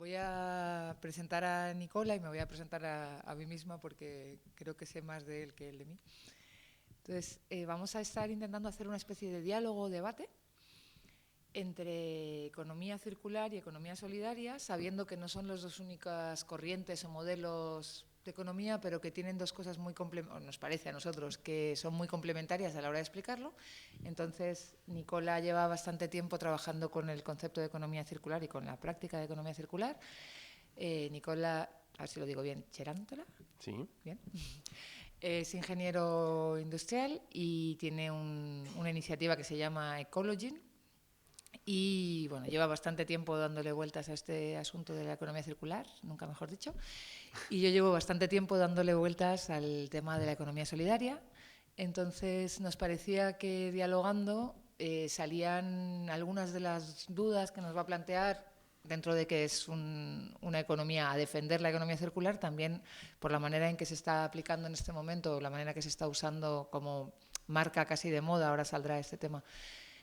Voy a presentar a Nicola y me voy a presentar a mí misma porque creo que sé más de él que él de mí. Entonces, vamos a estar intentando hacer una especie de diálogo o debate entre economía circular y economía solidaria, sabiendo que no son las dos únicas corrientes o modelos de economía, pero que tienen dos cosas muy complementarias, nos parece a nosotros, que son muy complementarias a la hora de explicarlo. Entonces, Nicola lleva bastante tiempo trabajando con el concepto de economía circular y con la práctica de economía circular. Nicola, a ver si lo digo bien, Cherantola. Sí. Bien. Es ingeniero industrial y tiene una iniciativa que se llama Ecologin. Y bueno, lleva bastante tiempo dándole vueltas a este asunto de la economía circular, nunca mejor dicho. Y yo llevo bastante tiempo dándole vueltas al tema de la economía solidaria. Entonces nos parecía que dialogando salían algunas de las dudas que nos va a plantear dentro de que es una economía, a defender la economía circular, también por la manera en que se está aplicando en este momento, la manera que se está usando como marca casi de moda, ahora saldrá este tema.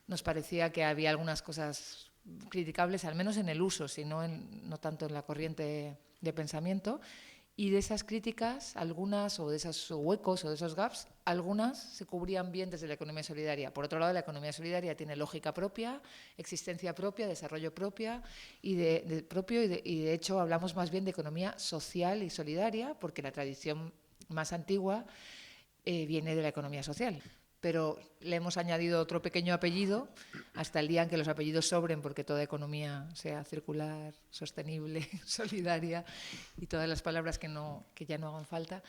Nos parecía que había algunas cosas criticables, al menos en el uso, sino no tanto en la corriente de pensamiento. Y de esas críticas, algunas, o de esos huecos o de esos gaps, algunas se cubrían bien desde la economía solidaria. Por otro lado, la economía solidaria tiene lógica propia, existencia propia, desarrollo propia, y de hecho hablamos más bien de economía social y solidaria, porque la tradición más antigua viene de la economía social. Pero le hemos añadido otro pequeño apellido hasta el día en que los apellidos sobren, porque toda economía sea circular, sostenible, solidaria y todas las palabras que ya no hagan falta.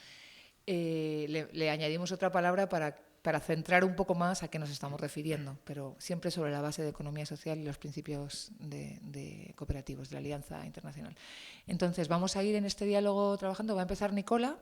Le añadimos otra palabra para centrar un poco más a qué nos estamos refiriendo, pero siempre sobre la base de economía social y los principios de cooperativos, de la Alianza Internacional. Entonces, vamos a ir en este diálogo trabajando. Va a empezar Nicola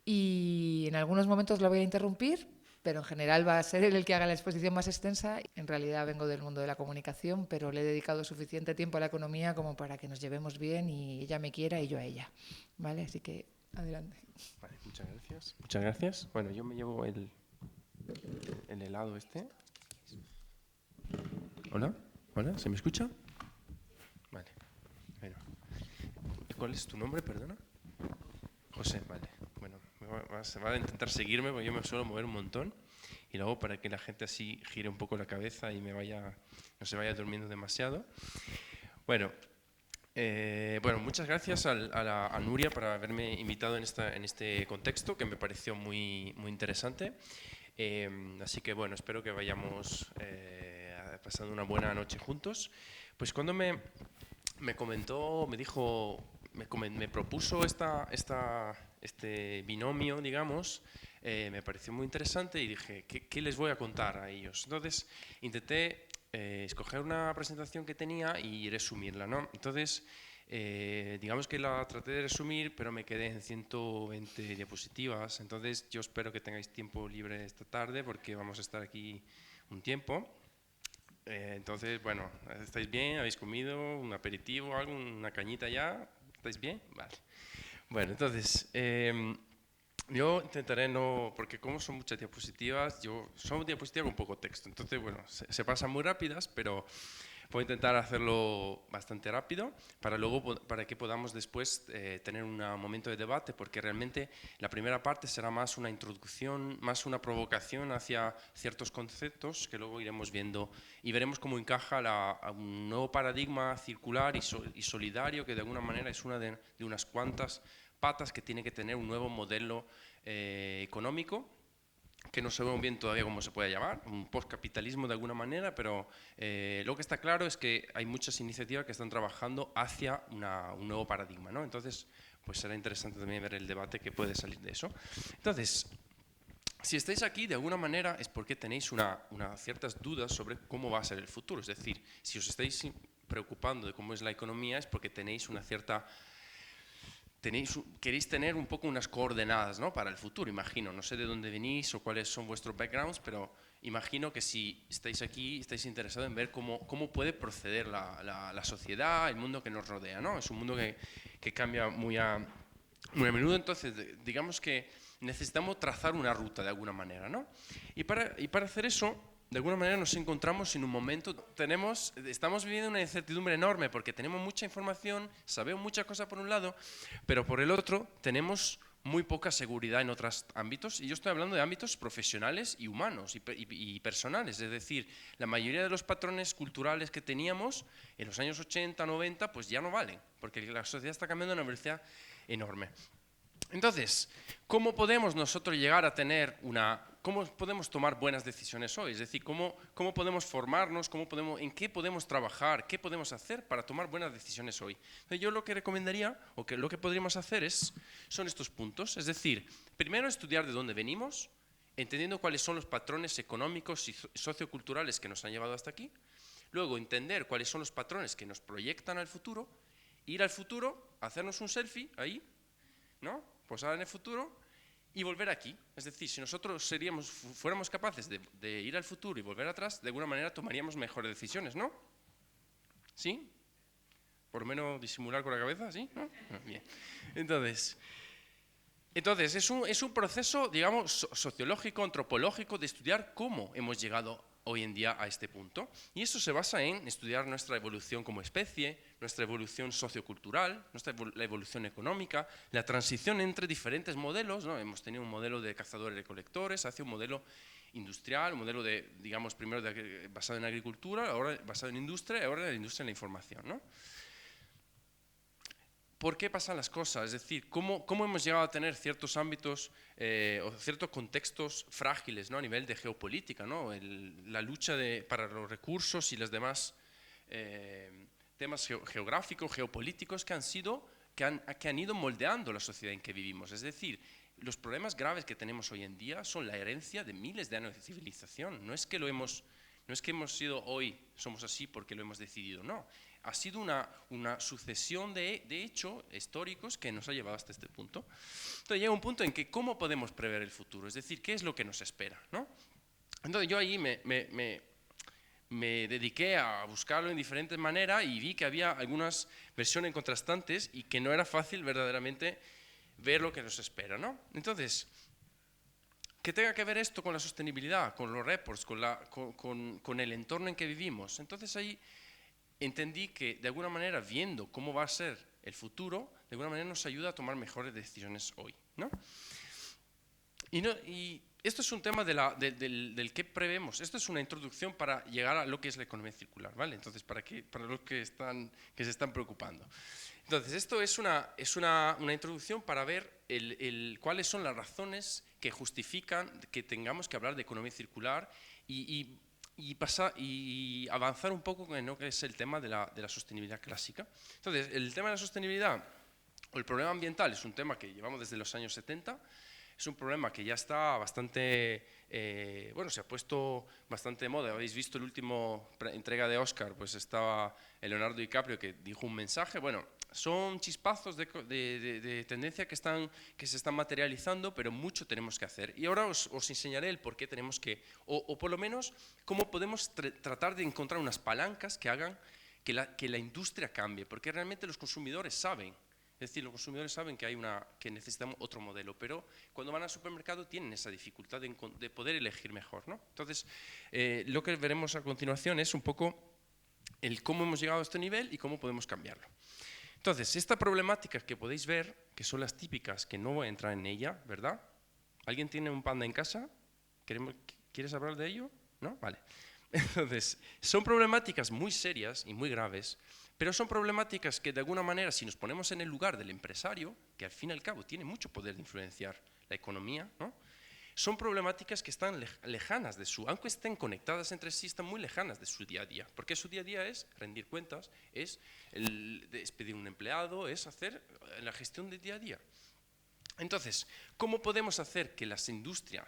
y en algunos momentos lo voy a interrumpir, pero en general va a ser él el que haga la exposición más extensa. En realidad vengo del mundo de la comunicación, pero le he dedicado suficiente tiempo a la economía como para que nos llevemos bien y ella me quiera y yo a ella. ¿Vale? Así que adelante. Vale, muchas gracias. Muchas gracias. Bueno, yo me llevo el helado este. Hola, hola, ¿se me escucha? Vale. Bueno. ¿Cuál es tu nombre, perdona? José, vale. Bueno, se va a intentar seguirme porque yo me suelo mover un montón. Y luego para que la gente así gire un poco la cabeza y no se vaya durmiendo demasiado. Bueno, muchas gracias a Nuria por haberme invitado en este contexto que me pareció muy, muy interesante. Así que bueno, espero que vayamos pasando una buena noche juntos. Pues cuando me comentó, me dijo, me propuso este binomio, digamos, me pareció muy interesante y dije, ¿qué les voy a contar a ellos? Entonces intenté escoger una presentación que tenía y resumirla, ¿no? Entonces, digamos que la traté de resumir, pero me quedé en 120 diapositivas. Entonces, yo espero que tengáis tiempo libre esta tarde porque vamos a estar aquí un tiempo. Entonces, bueno, ¿estáis bien? ¿Habéis comido un aperitivo, algo, una cañita ya? ¿Estáis bien? Vale. Bueno, entonces, yo intentaré no, porque como son muchas diapositivas, son diapositivas con poco texto, entonces, bueno, se pasan muy rápidas, pero voy a intentar hacerlo bastante rápido para que podamos después tener un momento de debate, porque realmente la primera parte será más una introducción, más una provocación hacia ciertos conceptos que luego iremos viendo y veremos cómo encaja a un nuevo paradigma circular y solidario, que de alguna manera es una de unas cuantas patas que tiene que tener un nuevo modelo económico, que no sabemos bien todavía cómo se puede llamar, un postcapitalismo de alguna manera, pero lo que está claro es que hay muchas iniciativas que están trabajando hacia un nuevo paradigma, ¿no? Entonces, pues será interesante también ver el debate que puede salir de eso. Entonces, si estáis aquí de alguna manera es porque tenéis unas ciertas dudas sobre cómo va a ser el futuro, es decir, si os estáis preocupando de cómo es la economía es porque tenéis una cierta... queréis tener un poco unas coordenadas, ¿no?, para el futuro, imagino. No sé de dónde venís o cuáles son vuestros backgrounds, pero imagino que si estáis aquí, estáis interesados en ver cómo puede proceder la sociedad, el mundo que nos rodea, ¿no? Es un mundo que cambia muy a menudo, entonces digamos que necesitamos trazar una ruta de alguna manera, ¿no? Y para hacer eso de alguna manera nos encontramos en un momento, estamos viviendo una incertidumbre enorme porque tenemos mucha información, sabemos muchas cosas por un lado, pero por el otro tenemos muy poca seguridad en otros ámbitos, y yo estoy hablando de ámbitos profesionales y humanos y personales, es decir, la mayoría de los patrones culturales que teníamos en los años 80, 90, pues ya no valen, porque la sociedad está cambiando a una velocidad enorme. Entonces, ¿cómo podemos nosotros llegar a tener cómo podemos tomar buenas decisiones hoy? Es decir, ¿cómo podemos formarnos? ¿En qué podemos trabajar? ¿Qué podemos hacer para tomar buenas decisiones hoy? Entonces, yo lo que recomendaría, o que lo que podríamos hacer son estos puntos. Es decir, primero estudiar de dónde venimos, entendiendo cuáles son los patrones económicos y socioculturales que nos han llevado hasta aquí. Luego, entender cuáles son los patrones que nos proyectan al futuro. Ir al futuro, hacernos un selfie ahí, ¿no? Posar en el futuro y volver aquí. Es decir, si nosotros fuéramos capaces de ir al futuro y volver atrás, de alguna manera tomaríamos mejores decisiones, ¿no? ¿Sí? Por lo menos disimular con la cabeza, ¿sí? ¿No? Bien. Entonces es un proceso, digamos, sociológico, antropológico, de estudiar cómo hemos llegado hoy en día a este punto. Y eso se basa en estudiar nuestra evolución como especie, nuestra evolución sociocultural, la evolución económica, la transición entre diferentes modelos, ¿no? Hemos tenido un modelo de cazadores-recolectores hacia un modelo industrial, un modelo digamos, primero basado en agricultura, ahora basado en industria, y ahora en la industria en la información, ¿no? ¿Por qué pasan las cosas? Es decir, ¿cómo hemos llegado a tener ciertos ámbitos o ciertos contextos frágiles, ¿no? A nivel de geopolítica, ¿no? La lucha para los recursos y los demás temas geográficos, geopolíticos que han ido moldeando la sociedad en que vivimos. Es decir, los problemas graves que tenemos hoy en día son la herencia de miles de años de civilización. No es que hemos sido hoy, somos así porque lo hemos decidido, no. Ha sido una sucesión de hechos históricos que nos ha llevado hasta este punto. Entonces llega un punto en que ¿cómo podemos prever el futuro? Es decir, ¿qué es lo que nos espera, ¿no? Entonces yo ahí me dediqué a buscarlo en diferentes maneras y vi que había algunas versiones contrastantes y que no era fácil verdaderamente ver lo que nos espera, ¿no? Entonces, que tenga que ver esto con la sostenibilidad, con los reports, con el entorno en que vivimos. Entonces ahí entendí que, de alguna manera, viendo cómo va a ser el futuro, de alguna manera nos ayuda a tomar mejores decisiones hoy, ¿no? Y esto es un tema del que prevemos. Esto es una introducción para llegar a lo que es la economía circular, ¿vale? Entonces, para los que se están preocupando. Entonces, esto es una introducción para ver cuáles son las razones que justifican que tengamos que hablar de economía circular y avanzar un poco en lo que es el tema de la sostenibilidad clásica. Entonces, el tema de la sostenibilidad o el problema ambiental es un tema que llevamos desde los años 70. Es un problema que ya está bastante, se ha puesto bastante de moda. Habéis visto la última entrega de Oscar, pues estaba el Leonardo DiCaprio que dijo un mensaje. Bueno, son chispazos de tendencia que se están materializando, pero mucho tenemos que hacer. Y ahora os enseñaré el por qué tenemos que, o por lo menos, cómo podemos tratar de encontrar unas palancas que hagan que la industria cambie, porque realmente los consumidores saben. Es decir, los consumidores saben que necesitamos otro modelo, pero cuando van al supermercado tienen esa dificultad de poder elegir mejor, ¿no? Entonces, lo que veremos a continuación es un poco cómo hemos llegado a este nivel y cómo podemos cambiarlo. Entonces, esta problemática que podéis ver, que son las típicas, que no voy a entrar en ella, ¿verdad? ¿Alguien tiene un panda en casa? ¿Quieres hablar de ello? ¿No? Vale. Entonces, son problemáticas muy serias y muy graves, pero son problemáticas que de alguna manera, si nos ponemos en el lugar del empresario, que al fin y al cabo tiene mucho poder de influenciar la economía, ¿no? Son problemáticas que están lejanas aunque estén conectadas entre sí, están muy lejanas de su día a día, porque su día a día es rendir cuentas, es despedir un empleado, es hacer la gestión del día a día. Entonces, ¿cómo podemos hacer que las industrias,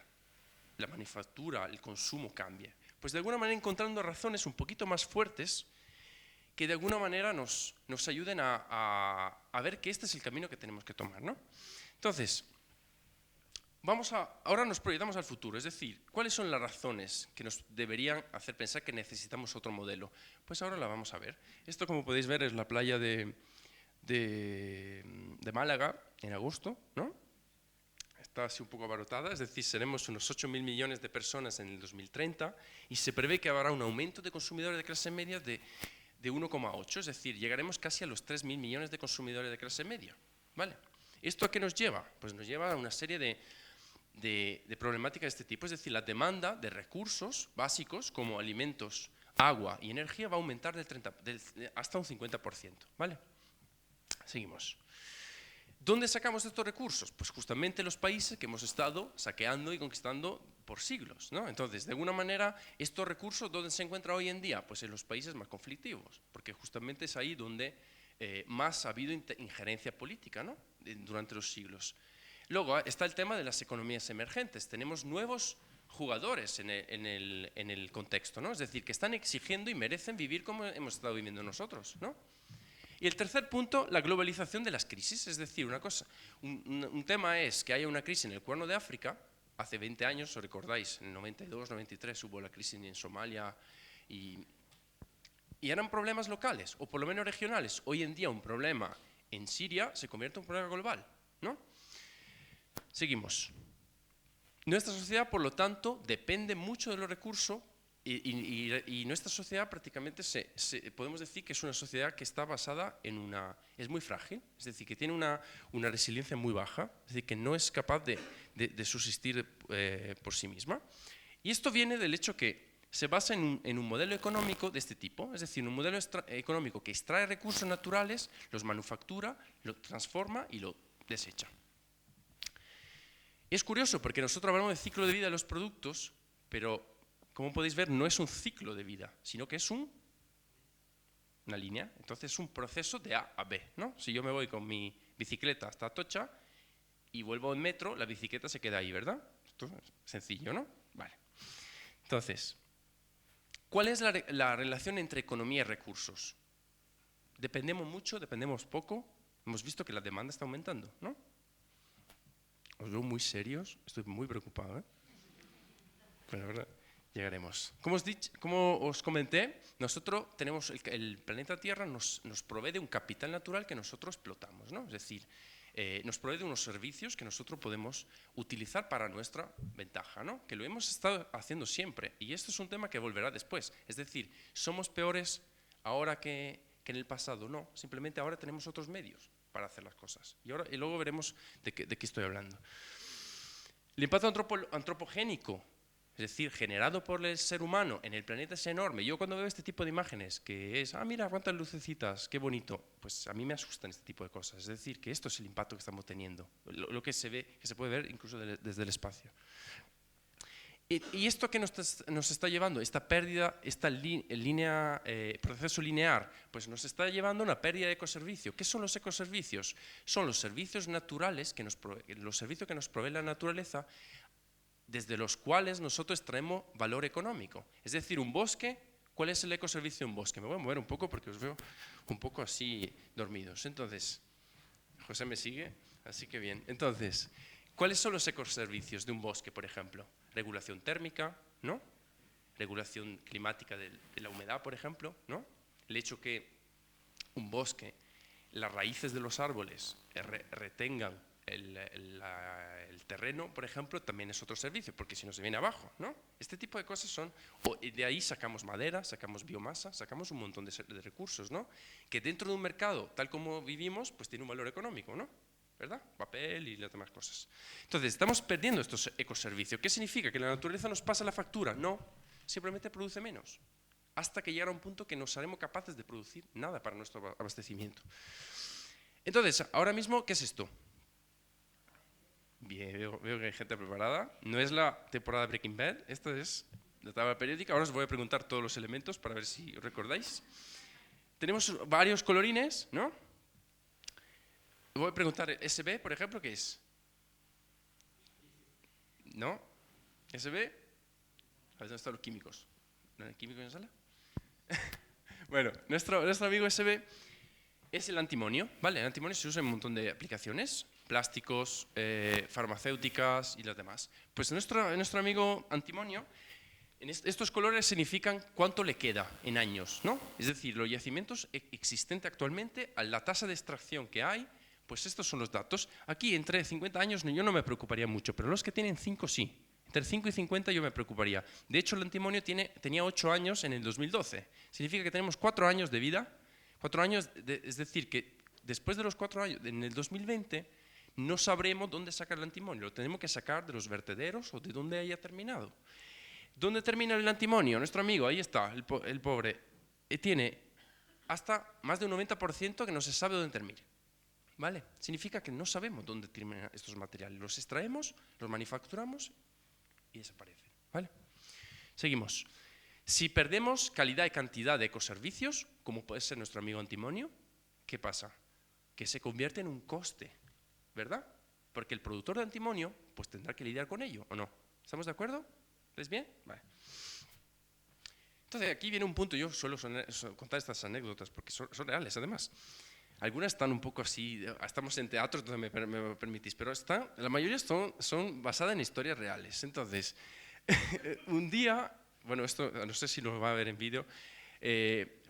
la manufactura, el consumo cambie? Pues de alguna manera encontrando razones un poquito más fuertes que de alguna manera nos ayuden a ver que este es el camino que tenemos que tomar, ¿no? Entonces, ahora nos proyectamos al futuro, es decir, ¿cuáles son las razones que nos deberían hacer pensar que necesitamos otro modelo? Pues ahora la vamos a ver. Esto, como podéis ver, es la playa de Málaga en agosto, ¿no? está así un poco abarrotada, es decir, seremos unos 8.000 millones de personas en el 2030 y se prevé que habrá un aumento de consumidores de clase media de 1,8, es decir, llegaremos casi a los 3.000 millones de consumidores de clase media. ¿Vale? ¿Esto a qué nos lleva? Pues nos lleva a una serie de problemáticas de este tipo, es decir, la demanda de recursos básicos como alimentos, agua y energía va a aumentar hasta un 50%. ¿Vale? Seguimos. ¿Dónde sacamos estos recursos? Pues justamente los países que hemos estado saqueando y conquistando por siglos, ¿no? Entonces, de alguna manera, estos recursos, ¿dónde se encuentran hoy en día? Pues en los países más conflictivos, porque justamente es ahí donde más ha habido injerencia política, ¿no? Durante los siglos. Luego está el tema de las economías emergentes. Tenemos nuevos jugadores en el contexto, ¿no? Es decir, que están exigiendo y merecen vivir como hemos estado viviendo nosotros, ¿no? Y el tercer punto, la globalización de las crisis, es decir, un tema es que haya una crisis en el Cuerno de África, hace 20 años, os recordáis, en el 92, 93 hubo la crisis en Somalia y eran problemas locales, o por lo menos regionales. Hoy en día un problema en Siria se convierte en un problema global, ¿no? Seguimos. Nuestra sociedad, por lo tanto, depende mucho de los recursos y nuestra sociedad prácticamente podemos decir que es una sociedad que está basada es muy frágil, es decir, que tiene una resiliencia muy baja, es decir, que no es capaz de subsistir por sí misma. Y esto viene del hecho que se basa en un modelo económico de este tipo, es decir, un modelo económico que extrae recursos naturales, los manufactura, lo transforma y lo desecha. Es curioso porque nosotros hablamos del ciclo de vida de los productos, pero como podéis ver no es un ciclo de vida, sino que es una línea, entonces es un proceso de A a B, ¿no? Si yo me voy con mi bicicleta hasta Atocha y vuelvo en metro, la bicicleta se queda ahí, ¿verdad? Esto es sencillo, ¿no? Vale. Entonces, ¿cuál es la relación entre economía y recursos? Dependemos mucho, dependemos poco. Hemos visto que la demanda está aumentando, ¿no? Os veo muy serios, estoy muy preocupado, ¿eh? Pues la verdad, llegaremos. Como os comenté, nosotros tenemos el planeta Tierra nos provee de un capital natural que nosotros explotamos, ¿no? Es decir, nos provee de unos servicios que nosotros podemos utilizar para nuestra ventaja, ¿no? Que lo hemos estado haciendo siempre. Y esto es un tema que volverá después. Es decir, ¿somos peores ahora que en el pasado? No, simplemente ahora tenemos otros medios para hacer las cosas. Y luego veremos de qué estoy hablando. El impacto antropogénico, es decir, generado por el ser humano en el planeta es enorme. Yo cuando veo este tipo de imágenes, que es, mira cuántas lucecitas, qué bonito, pues a mí me asustan este tipo de cosas. Es decir, que esto es el impacto que estamos teniendo, lo que se ve, que se puede ver incluso desde el espacio. ¿Y esto que nos está llevando? Esta pérdida, proceso lineal, pues nos está llevando a una pérdida de ecoservicio. ¿Qué son los ecoservicios? Son los servicios naturales, los servicios que nos provee la naturaleza, desde los cuales nosotros extraemos valor económico. Es decir, un bosque, ¿cuál es el ecoservicio de un bosque? Me voy a mover un poco porque os veo un poco así dormidos. Entonces, José me sigue, así que bien. Entonces, ¿cuáles son los ecoservicios de un bosque, por ejemplo? Regulación térmica, ¿no? Regulación climática de la humedad, por ejemplo, ¿no? El hecho que un bosque, las raíces de los árboles retengan el terreno, por ejemplo, también es otro servicio, porque si no se viene abajo, ¿no? Este tipo de cosas son, de ahí sacamos madera, sacamos biomasa, sacamos un montón de recursos, ¿no? Que dentro de un mercado, tal como vivimos, pues tiene un valor económico, ¿no? ¿Verdad? Papel y las demás cosas. Entonces, estamos perdiendo estos ecoservicios. ¿Qué significa? ¿Que la naturaleza nos pasa la factura? No, simplemente produce menos, hasta que llegará un punto que no seremos capaces de producir nada para nuestro abastecimiento. Entonces, ahora mismo, ¿qué es esto? Bien, veo que hay gente preparada. No es la temporada de Breaking Bad, esta es la tabla periódica. Ahora os voy a preguntar todos los elementos para ver si os recordáis. Tenemos varios colorines, ¿no? Voy a preguntar, ¿SB, por ejemplo, qué es? ¿No? ¿SB? A ver, ¿dónde están los químicos? ¿No hay químicos en la sala? Bueno, nuestro amigo SB es el antimonio, ¿vale? El antimonio se usa en un montón de aplicaciones, plásticos, farmacéuticas y las demás. Pues nuestro amigo antimonio, estos colores significan cuánto le queda en años, ¿no? Es decir, los yacimientos existentes actualmente, a la tasa de extracción que hay, Pues estos son los datos. Aquí, entre 50 años, yo no me preocuparía mucho, pero los que tienen 5 sí. Entre 5 y 50 yo me preocuparía. De hecho, el antimonio tenía 8 años en el 2012. Significa que tenemos 4 años de vida. 4 años, es decir, que después de los 4 años, en el 2020, no sabremos dónde sacar el antimonio. Lo tenemos que sacar de los vertederos o de dónde haya terminado. ¿Dónde termina el antimonio? Nuestro amigo, ahí está, el pobre, tiene hasta más de un 90% que no se sabe dónde termina. ¿Vale? Significa que no sabemos dónde terminan estos materiales. Los extraemos, los manufacturamos y desaparecen. ¿Vale? Seguimos. Si perdemos calidad y cantidad de ecoservicios, como puede ser nuestro amigo antimonio, ¿qué pasa? Que se convierte en un coste, ¿verdad? Porque el productor de antimonio pues tendrá que lidiar con ello, ¿o no? ¿Estamos de acuerdo? ¿Estáis bien? Vale. Entonces aquí viene un punto, yo suelo contar estas anécdotas porque son reales además. Algunas están un poco así, estamos en teatro, entonces me permitís, pero la mayoría son basadas en historias reales. Entonces, un día, bueno, esto no sé si lo va a ver en vídeo,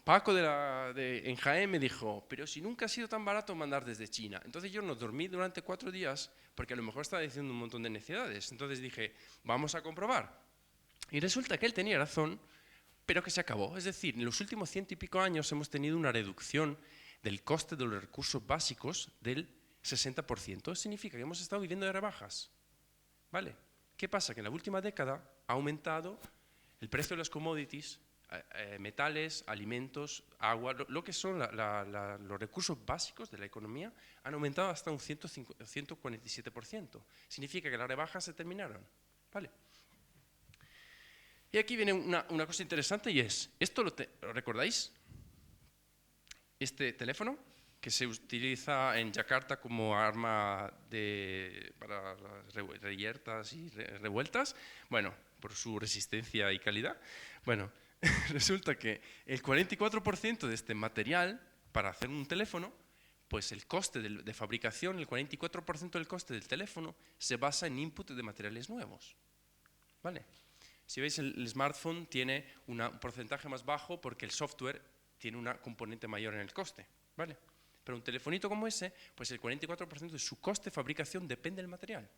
Paco en Jaén me dijo, pero si nunca ha sido tan barato mandar desde China. Entonces yo no dormí durante 4 días porque a lo mejor estaba diciendo un montón de necedades. Entonces dije, vamos a comprobar. Y resulta que él tenía razón, pero que se acabó. Es decir, en los últimos 100 y pico años hemos tenido una reducción del coste de los recursos básicos del 60%. Significa que hemos estado viviendo de rebajas. ¿Vale? ¿Qué pasa? Que en la última década ha aumentado el precio de las commodities, metales, alimentos, agua, lo que son los recursos básicos de la economía, han aumentado hasta un 147%. Significa que las rebajas se terminaron. ¿Vale? Y aquí viene una cosa interesante y es, ¿esto lo recordáis? Este teléfono, que se utiliza en Yakarta como arma para las reyertas y revueltas, bueno, por su resistencia y calidad. Bueno, resulta que el 44% de este material para hacer un teléfono, pues el coste de fabricación, el 44% del coste del teléfono se basa en input de materiales nuevos. ¿Vale? Si veis, el smartphone tiene un porcentaje más bajo porque el software tiene una componente mayor en el coste, ¿vale? Pero un telefonito como ese, pues el 44% de su coste de fabricación depende del material.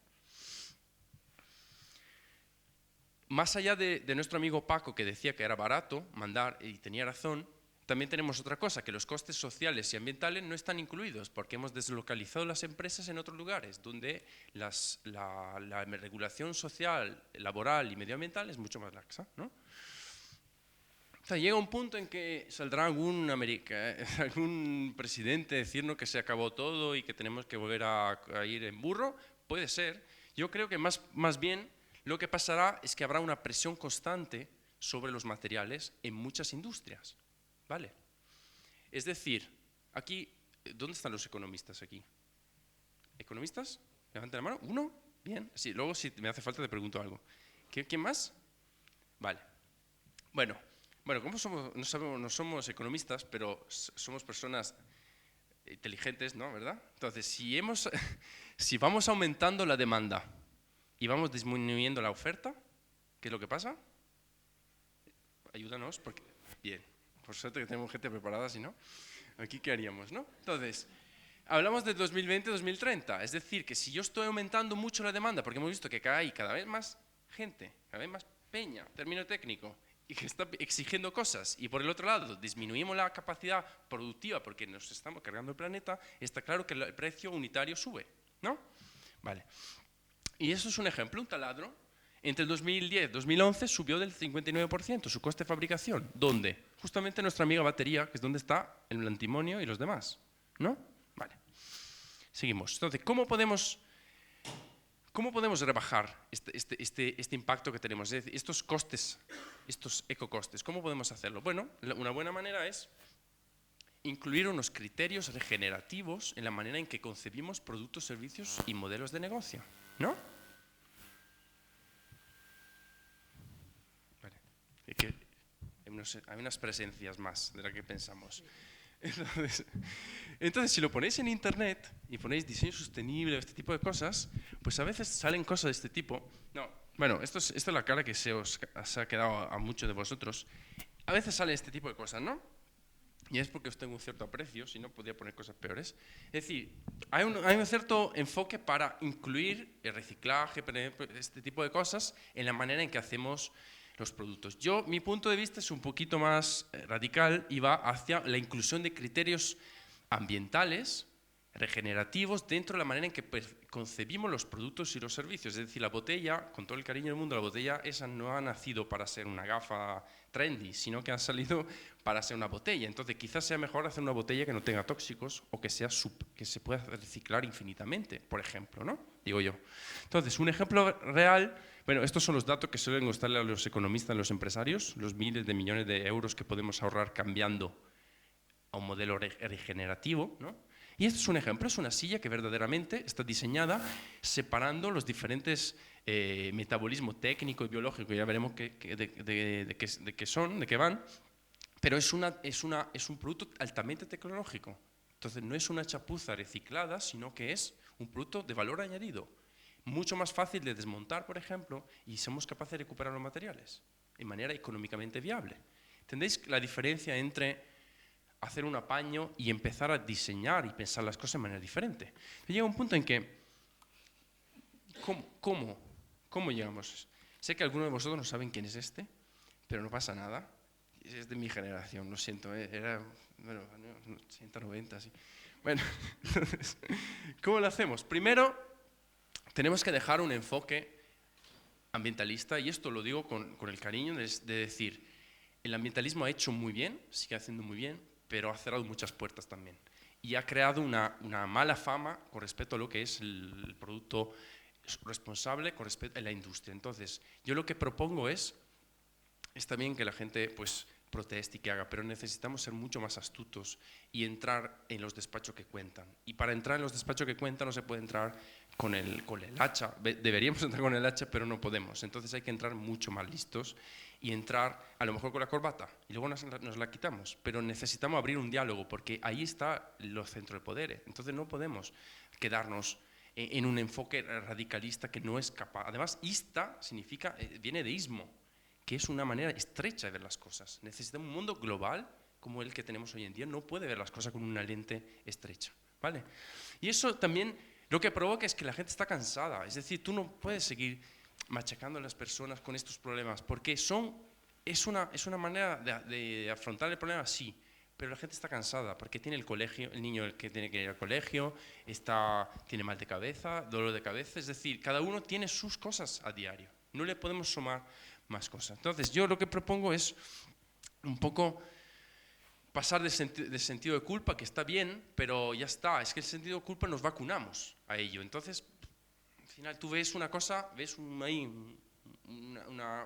Más allá de nuestro amigo Paco, que decía que era barato mandar y tenía razón, también tenemos otra cosa, que los costes sociales y ambientales no están incluidos porque hemos deslocalizado las empresas en otros lugares donde la regulación social, laboral y medioambiental es mucho más laxa, ¿no? O sea, llega un punto en que saldrá algún presidente decirnos que se acabó todo y que tenemos que volver a ir en burro. Puede ser. Yo creo que más bien lo que pasará es que habrá una presión constante sobre los materiales en muchas industrias. ¿Vale? Es decir, aquí, ¿dónde están los economistas aquí? ¿Economistas? Levanten la mano. ¿Uno? Bien. Sí, luego si me hace falta te pregunto algo. ¿Quién más? Vale. Bueno, como no somos economistas, pero somos personas inteligentes, ¿no? ¿Verdad? Entonces, si vamos aumentando la demanda y vamos disminuyendo la oferta, ¿qué es lo que pasa? Ayúdanos, porque... Bien, por suerte que tenemos gente preparada, si no, aquí ¿qué haríamos, no? Entonces, hablamos de 2020-2030, es decir, que si yo estoy aumentando mucho la demanda, porque hemos visto que hay cada vez más gente, cada vez más peña, término técnico, y que está exigiendo cosas, y por el otro lado disminuimos la capacidad productiva porque nos estamos cargando el planeta, está claro que el precio unitario sube, ¿no? Vale. Y eso es un ejemplo, un taladro, entre el 2010 y 2011 subió del 59% su coste de fabricación. ¿Dónde? Justamente nuestra amiga batería, que es donde está el antimonio y los demás, ¿no? Vale. Seguimos. Entonces, ¿cómo podemos rebajar este impacto que tenemos? Es decir, estos costes, estos ecocostes, ¿cómo podemos hacerlo? Bueno, una buena manera es incluir unos criterios regenerativos en la manera en que concebimos productos, servicios y modelos de negocio, ¿no? Vale. Hay unas presencias más de las que pensamos. Entonces, si lo ponéis en internet y ponéis diseño sostenible, este tipo de cosas, pues a veces salen cosas de este tipo. No, bueno, esta es la cara que se ha quedado a muchos de vosotros. A veces sale este tipo de cosas, ¿no? y es porque os tengo un cierto aprecio, si no podría poner cosas peores. Es decir, hay un cierto enfoque para incluir el reciclaje, este tipo de cosas, en la manera en que hacemos los productos. Mi punto de vista es un poquito más radical y va hacia la inclusión de criterios ambientales, regenerativos, dentro de la manera en que concebimos los productos y los servicios. Es decir, la botella, con todo el cariño del mundo, la botella esa no ha nacido para ser una gafa trendy, sino que ha salido para ser una botella. Entonces, quizás sea mejor hacer una botella que no tenga tóxicos o que se pueda reciclar infinitamente, por ejemplo, ¿no? Digo yo. Entonces, un ejemplo real, bueno, estos son los datos que suelen gustarle a los economistas, a los empresarios, los miles de millones de euros que podemos ahorrar cambiando a un modelo regenerativo, ¿no? Y esto es un ejemplo, es una silla que verdaderamente está diseñada separando los diferentes metabolismo técnico y biológico, ya veremos de qué van, pero es un producto altamente tecnológico. Entonces no es una chapuza reciclada, sino que es un producto de valor añadido, mucho más fácil de desmontar, por ejemplo, y somos capaces de recuperar los materiales de manera económicamente viable. ¿Entendéis la diferencia entre hacer un apaño y empezar a diseñar y pensar las cosas de manera diferente? Llega un punto en que, ¿cómo llegamos? Sé que algunos de vosotros no saben quién es este, pero no pasa nada. Es de mi generación, lo siento, era, bueno, 80, 90, así. Bueno, entonces, ¿cómo lo hacemos? Primero, tenemos que dejar un enfoque ambientalista, y esto lo digo con el cariño de decir, el ambientalismo ha hecho muy bien, sigue haciendo muy bien, pero ha cerrado muchas puertas también. Y ha creado una mala fama con respecto a lo que es el producto responsable con respecto a la industria. Entonces, yo lo que propongo está bien que la gente pues proteste y que haga, pero necesitamos ser mucho más astutos y entrar en los despachos que cuentan. Y para entrar en los despachos que cuentan no se puede entrar con el hacha. Deberíamos entrar con el hacha, pero no podemos. Entonces hay que entrar mucho más listos y entrar a lo mejor con la corbata y luego nos la quitamos, pero necesitamos abrir un diálogo porque ahí está los centros de poder. Entonces no podemos quedarnos en un enfoque radicalista que no es capaz. Además, ista significa, viene de ismo, que es una manera estrecha de ver las cosas. Necesitamos un mundo global como el que tenemos hoy en día, no puede ver las cosas con una lente estrecha, ¿vale? Y eso también lo que provoca es que la gente está cansada, es decir, tú no puedes seguir machacando a las personas con estos problemas, porque es una manera de afrontar el problema, sí, pero la gente está cansada, porque tiene el niño que tiene que ir al colegio, tiene mal de cabeza, dolor de cabeza, es decir, cada uno tiene sus cosas a diario, no le podemos sumar más cosas. Entonces, yo lo que propongo es un poco pasar del sentido de culpa, que está bien, pero ya está, es que el sentido de culpa nos vacunamos a ello. Entonces, al final tú ves una cosa, ves una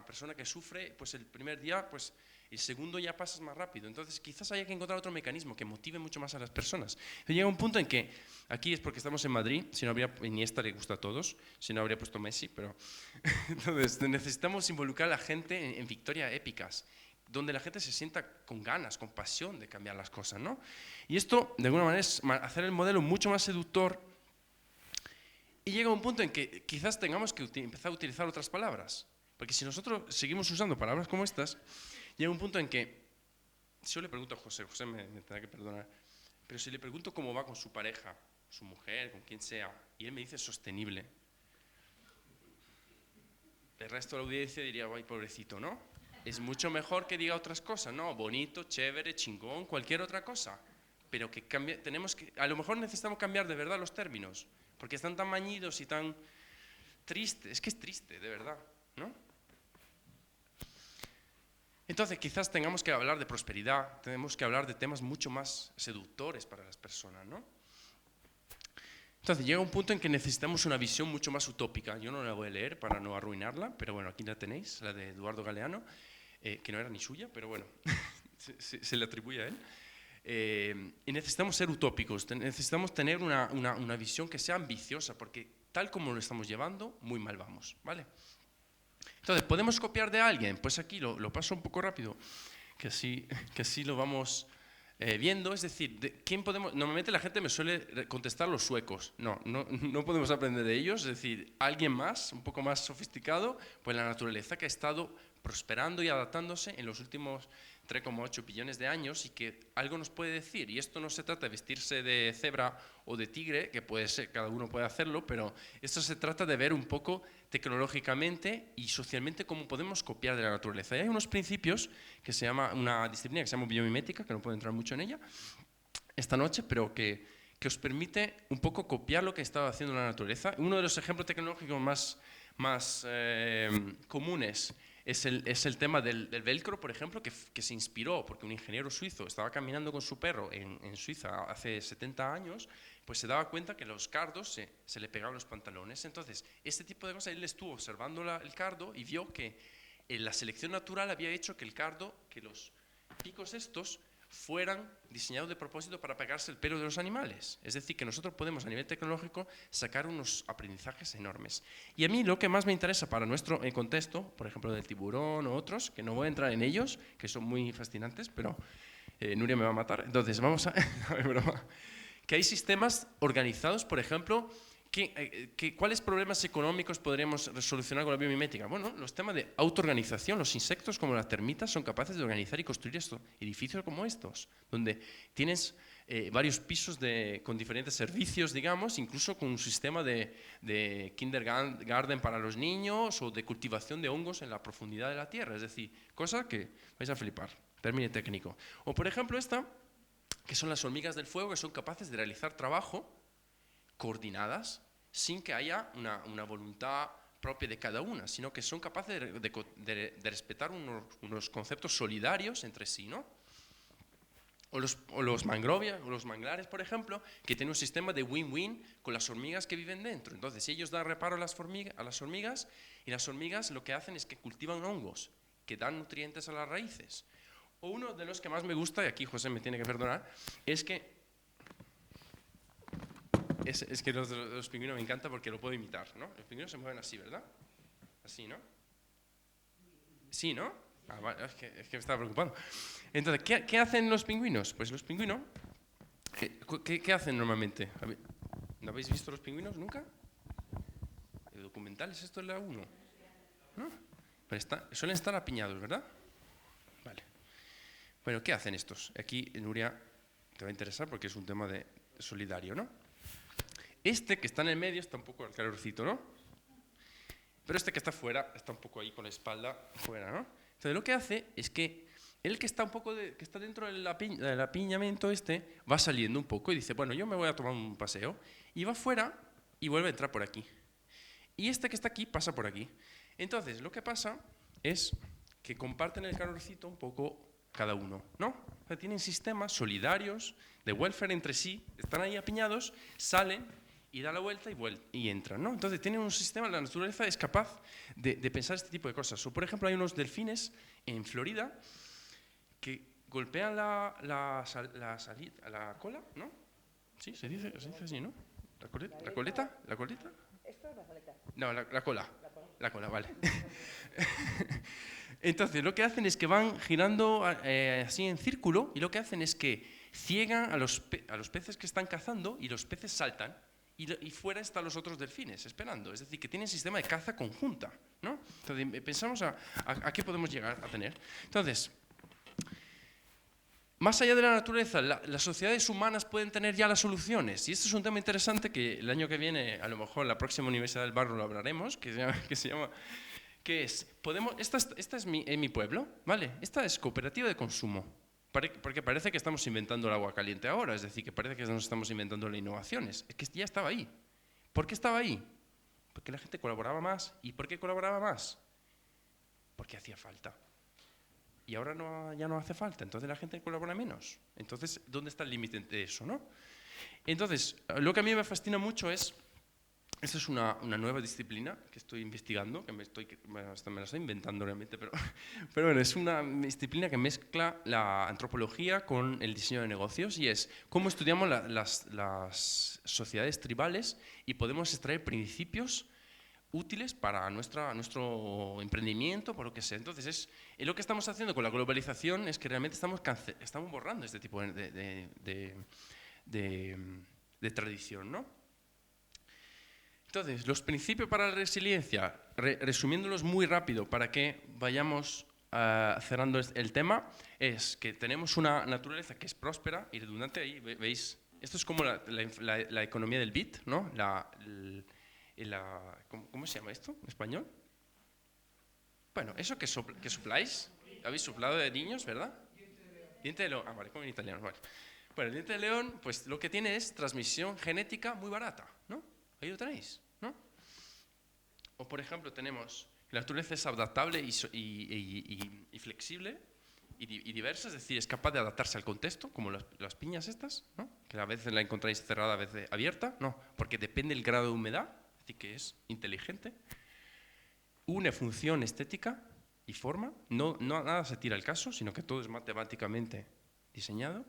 persona que sufre, pues el primer día, pues el segundo ya pasas más rápido. Entonces, quizás haya que encontrar otro mecanismo que motive mucho más a las personas. Llega un punto en que, aquí es porque estamos en Madrid, si no habría, Iniesta le gusta a todos, si no habría puesto Messi, pero entonces necesitamos involucrar a la gente en victorias épicas, donde la gente se sienta con ganas, con pasión de cambiar las cosas, ¿no? Y esto, de alguna manera, es hacer el modelo mucho más seductor. Y llega un punto en que quizás tengamos que empezar a utilizar otras palabras. Porque si nosotros seguimos usando palabras como estas, llega un punto en que, si yo le pregunto a José me tendrá que perdonar, pero si le pregunto cómo va con su pareja, su mujer, con quien sea, y él me dice sostenible, el resto de la audiencia diría, ay, pobrecito, ¿no? Es mucho mejor que diga otras cosas, ¿no? Bonito, chévere, chingón, cualquier otra cosa. Pero que a lo mejor necesitamos cambiar de verdad los términos, porque están tan mañidos y tan tristes. Es que es triste, de verdad, ¿no? Entonces, quizás tengamos que hablar de prosperidad, tenemos que hablar de temas mucho más seductores para las personas, ¿no? Entonces, llega un punto en que necesitamos una visión mucho más utópica. Yo no la voy a leer para no arruinarla, pero bueno, aquí la tenéis, la de Eduardo Galeano, que no era ni suya, pero bueno, se le atribuye a él. Y necesitamos ser utópicos, necesitamos tener una visión que sea ambiciosa, porque tal como lo estamos llevando, muy mal vamos, ¿vale? Entonces, ¿podemos copiar de alguien? Pues aquí lo paso un poco rápido, que así lo vamos viendo. Es decir, ¿quién podemos? Normalmente la gente me suele contestar los suecos. No podemos aprender de ellos. Es decir, alguien más, un poco más sofisticado, pues la naturaleza que ha estado prosperando y adaptándose en los últimos 3,8 billones de años y que algo nos puede decir. Y esto no se trata de vestirse de cebra o de tigre, que puede ser, cada uno puede hacerlo, pero esto se trata de ver un poco tecnológicamente y socialmente cómo podemos copiar de la naturaleza. Y hay unos principios que se llama, una disciplina que se llama biomimética, que no puedo entrar mucho en ella esta noche, pero que os permite un poco copiar lo que estaba haciendo la naturaleza. Uno de los ejemplos tecnológicos más comunes es el tema del velcro, por ejemplo, que se inspiró porque un ingeniero suizo estaba caminando con su perro en Suiza hace 70 años, pues se daba cuenta que los cardos se le pegaban los pantalones. Entonces, este tipo de cosas, él estuvo observando el cardo y vio que la selección natural había hecho que los picos estos fueran diseñados de propósito para pegarse el pelo de los animales. Es decir, que nosotros podemos a nivel tecnológico sacar unos aprendizajes enormes. Y a mí lo que más me interesa para nuestro contexto, por ejemplo del tiburón o otros, que no voy a entrar en ellos, que son muy fascinantes, pero Nuria me va a matar, entonces vamos a... no, es broma. Que hay sistemas organizados, por ejemplo, ¿cuáles problemas económicos podríamos solucionar con la biomimética? Bueno, los temas de autoorganización. Los insectos, como las termitas, son capaces de organizar y construir edificios como estos, donde tienes varios pisos con diferentes servicios, digamos, incluso con un sistema de kindergarten para los niños o de cultivación de hongos en la profundidad de la tierra. Es decir, cosa que vais a flipar, término técnico. O, por ejemplo, esta, que son las hormigas del fuego, que son capaces de realizar trabajo coordinadas sin que haya una voluntad propia de cada una, sino que son capaces de respetar unos conceptos solidarios entre sí, ¿no? O los manglares, por ejemplo, que tienen un sistema de win-win con las hormigas que viven dentro. Entonces, ellos dan reparo a las hormigas y las hormigas lo que hacen es que cultivan hongos que dan nutrientes a las raíces. O uno de los que más me gusta, y aquí José me tiene que perdonar, es que los pingüinos me encanta porque lo puedo imitar, ¿no? Los pingüinos se mueven así, ¿verdad? Así, ¿no? Sí, ¿no? Ah, vale, es que me estaba preocupando. Entonces, ¿qué hacen los pingüinos? Pues los pingüinos, ¿qué hacen normalmente? ¿No habéis visto los pingüinos nunca? ¿El documental es esto de la 1? ¿No? Pero suelen estar apiñados, ¿verdad? Vale. Bueno, ¿qué hacen estos? Aquí, Nuria, te va a interesar porque es un tema solidario, ¿no? Este que está en el medio está un poco al calorcito, ¿no? Pero este que está fuera está un poco ahí con la espalda fuera, ¿no? Entonces lo que hace es que el que está un poco que está dentro del apiñamiento va saliendo un poco y dice, bueno, yo me voy a tomar un paseo, y va fuera y vuelve a entrar por aquí. Y este que está aquí pasa por aquí. Entonces lo que pasa es que comparten el calorcito un poco cada uno, ¿no? O sea, tienen sistemas solidarios de welfare entre sí, están ahí apiñados, salen y da la vuelta y entran, ¿no? Entonces tienen un sistema, la naturaleza es capaz de pensar este tipo de cosas. O, por ejemplo, hay unos delfines en Florida que golpean la cola, ¿no? Sí, se dice así, ¿no? ¿La coleta? ¿La coleta? ¿Esto es la coleta? No, la cola. La cola, vale. Entonces, lo que hacen es que van girando así en círculo, y lo que hacen es que ciegan a los peces que están cazando, y los peces saltan. Y fuera están los otros delfines esperando. Es decir, que tienen sistema de caza conjunta, ¿no? Entonces, pensamos a qué podemos llegar a tener. Entonces, más allá de la naturaleza, las sociedades humanas pueden tener ya las soluciones. Y esto es un tema interesante que el año que viene, a lo mejor en la próxima Universidad del Barro lo hablaremos, esta es mi pueblo, ¿vale? Esta es cooperativa de consumo. Porque parece que estamos inventando el agua caliente ahora, es decir, que parece que nos estamos inventando las innovaciones. Es que ya estaba ahí. ¿Por qué estaba ahí? Porque la gente colaboraba más. ¿Y por qué colaboraba más? Porque hacía falta. Y ahora ya no hace falta, entonces la gente colabora menos. Entonces, ¿dónde está el límite de eso, no? Entonces, lo que a mí me fascina mucho esta es una nueva disciplina que estoy investigando, que me la estoy inventando realmente, pero bueno, es una disciplina que mezcla la antropología con el diseño de negocios, y es cómo estudiamos las sociedades tribales y podemos extraer principios útiles para nuestro emprendimiento, por lo que sea. Entonces, lo que estamos haciendo con la globalización es que realmente estamos borrando este tipo de tradición, ¿no? Entonces, los principios para la resiliencia, resumiéndolos muy rápido para que vayamos cerrando el tema, es que tenemos una naturaleza que es próspera y redundante. Ahí veis, esto es como la economía del bit, ¿no? ¿Cómo se llama esto en español? Bueno, eso que sopláis, habéis soplado de niños, ¿verdad? Diente de león. Ah, vale, como en italiano, vale. Bueno, el diente de león, pues lo que tiene es transmisión genética muy barata, ¿no? Ahí lo tenéis, ¿no? O por ejemplo tenemos, la naturaleza es adaptable y flexible y diversa, es decir, es capaz de adaptarse al contexto, como las piñas estas, ¿no? Que a veces la encontráis cerrada, a veces abierta, no, porque depende del grado de humedad, es decir, que es inteligente. Une función estética y forma, no nada se tira al caso, sino que todo es matemáticamente diseñado.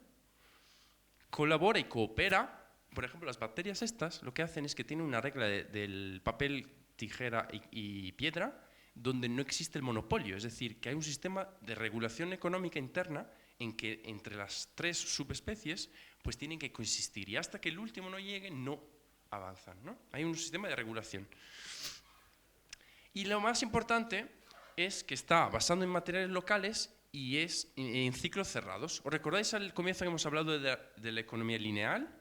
Colabora y coopera. Por ejemplo, las bacterias estas lo que hacen es que tienen una regla del papel, tijera y piedra, donde no existe el monopolio, es decir, que hay un sistema de regulación económica interna en que entre las tres subespecies pues tienen que coexistir y hasta que el último no llegue no avanzan, ¿no? Hay un sistema de regulación. Y lo más importante es que está basado en materiales locales y es en ciclos cerrados. ¿Os recordáis al comienzo que hemos hablado de la economía lineal?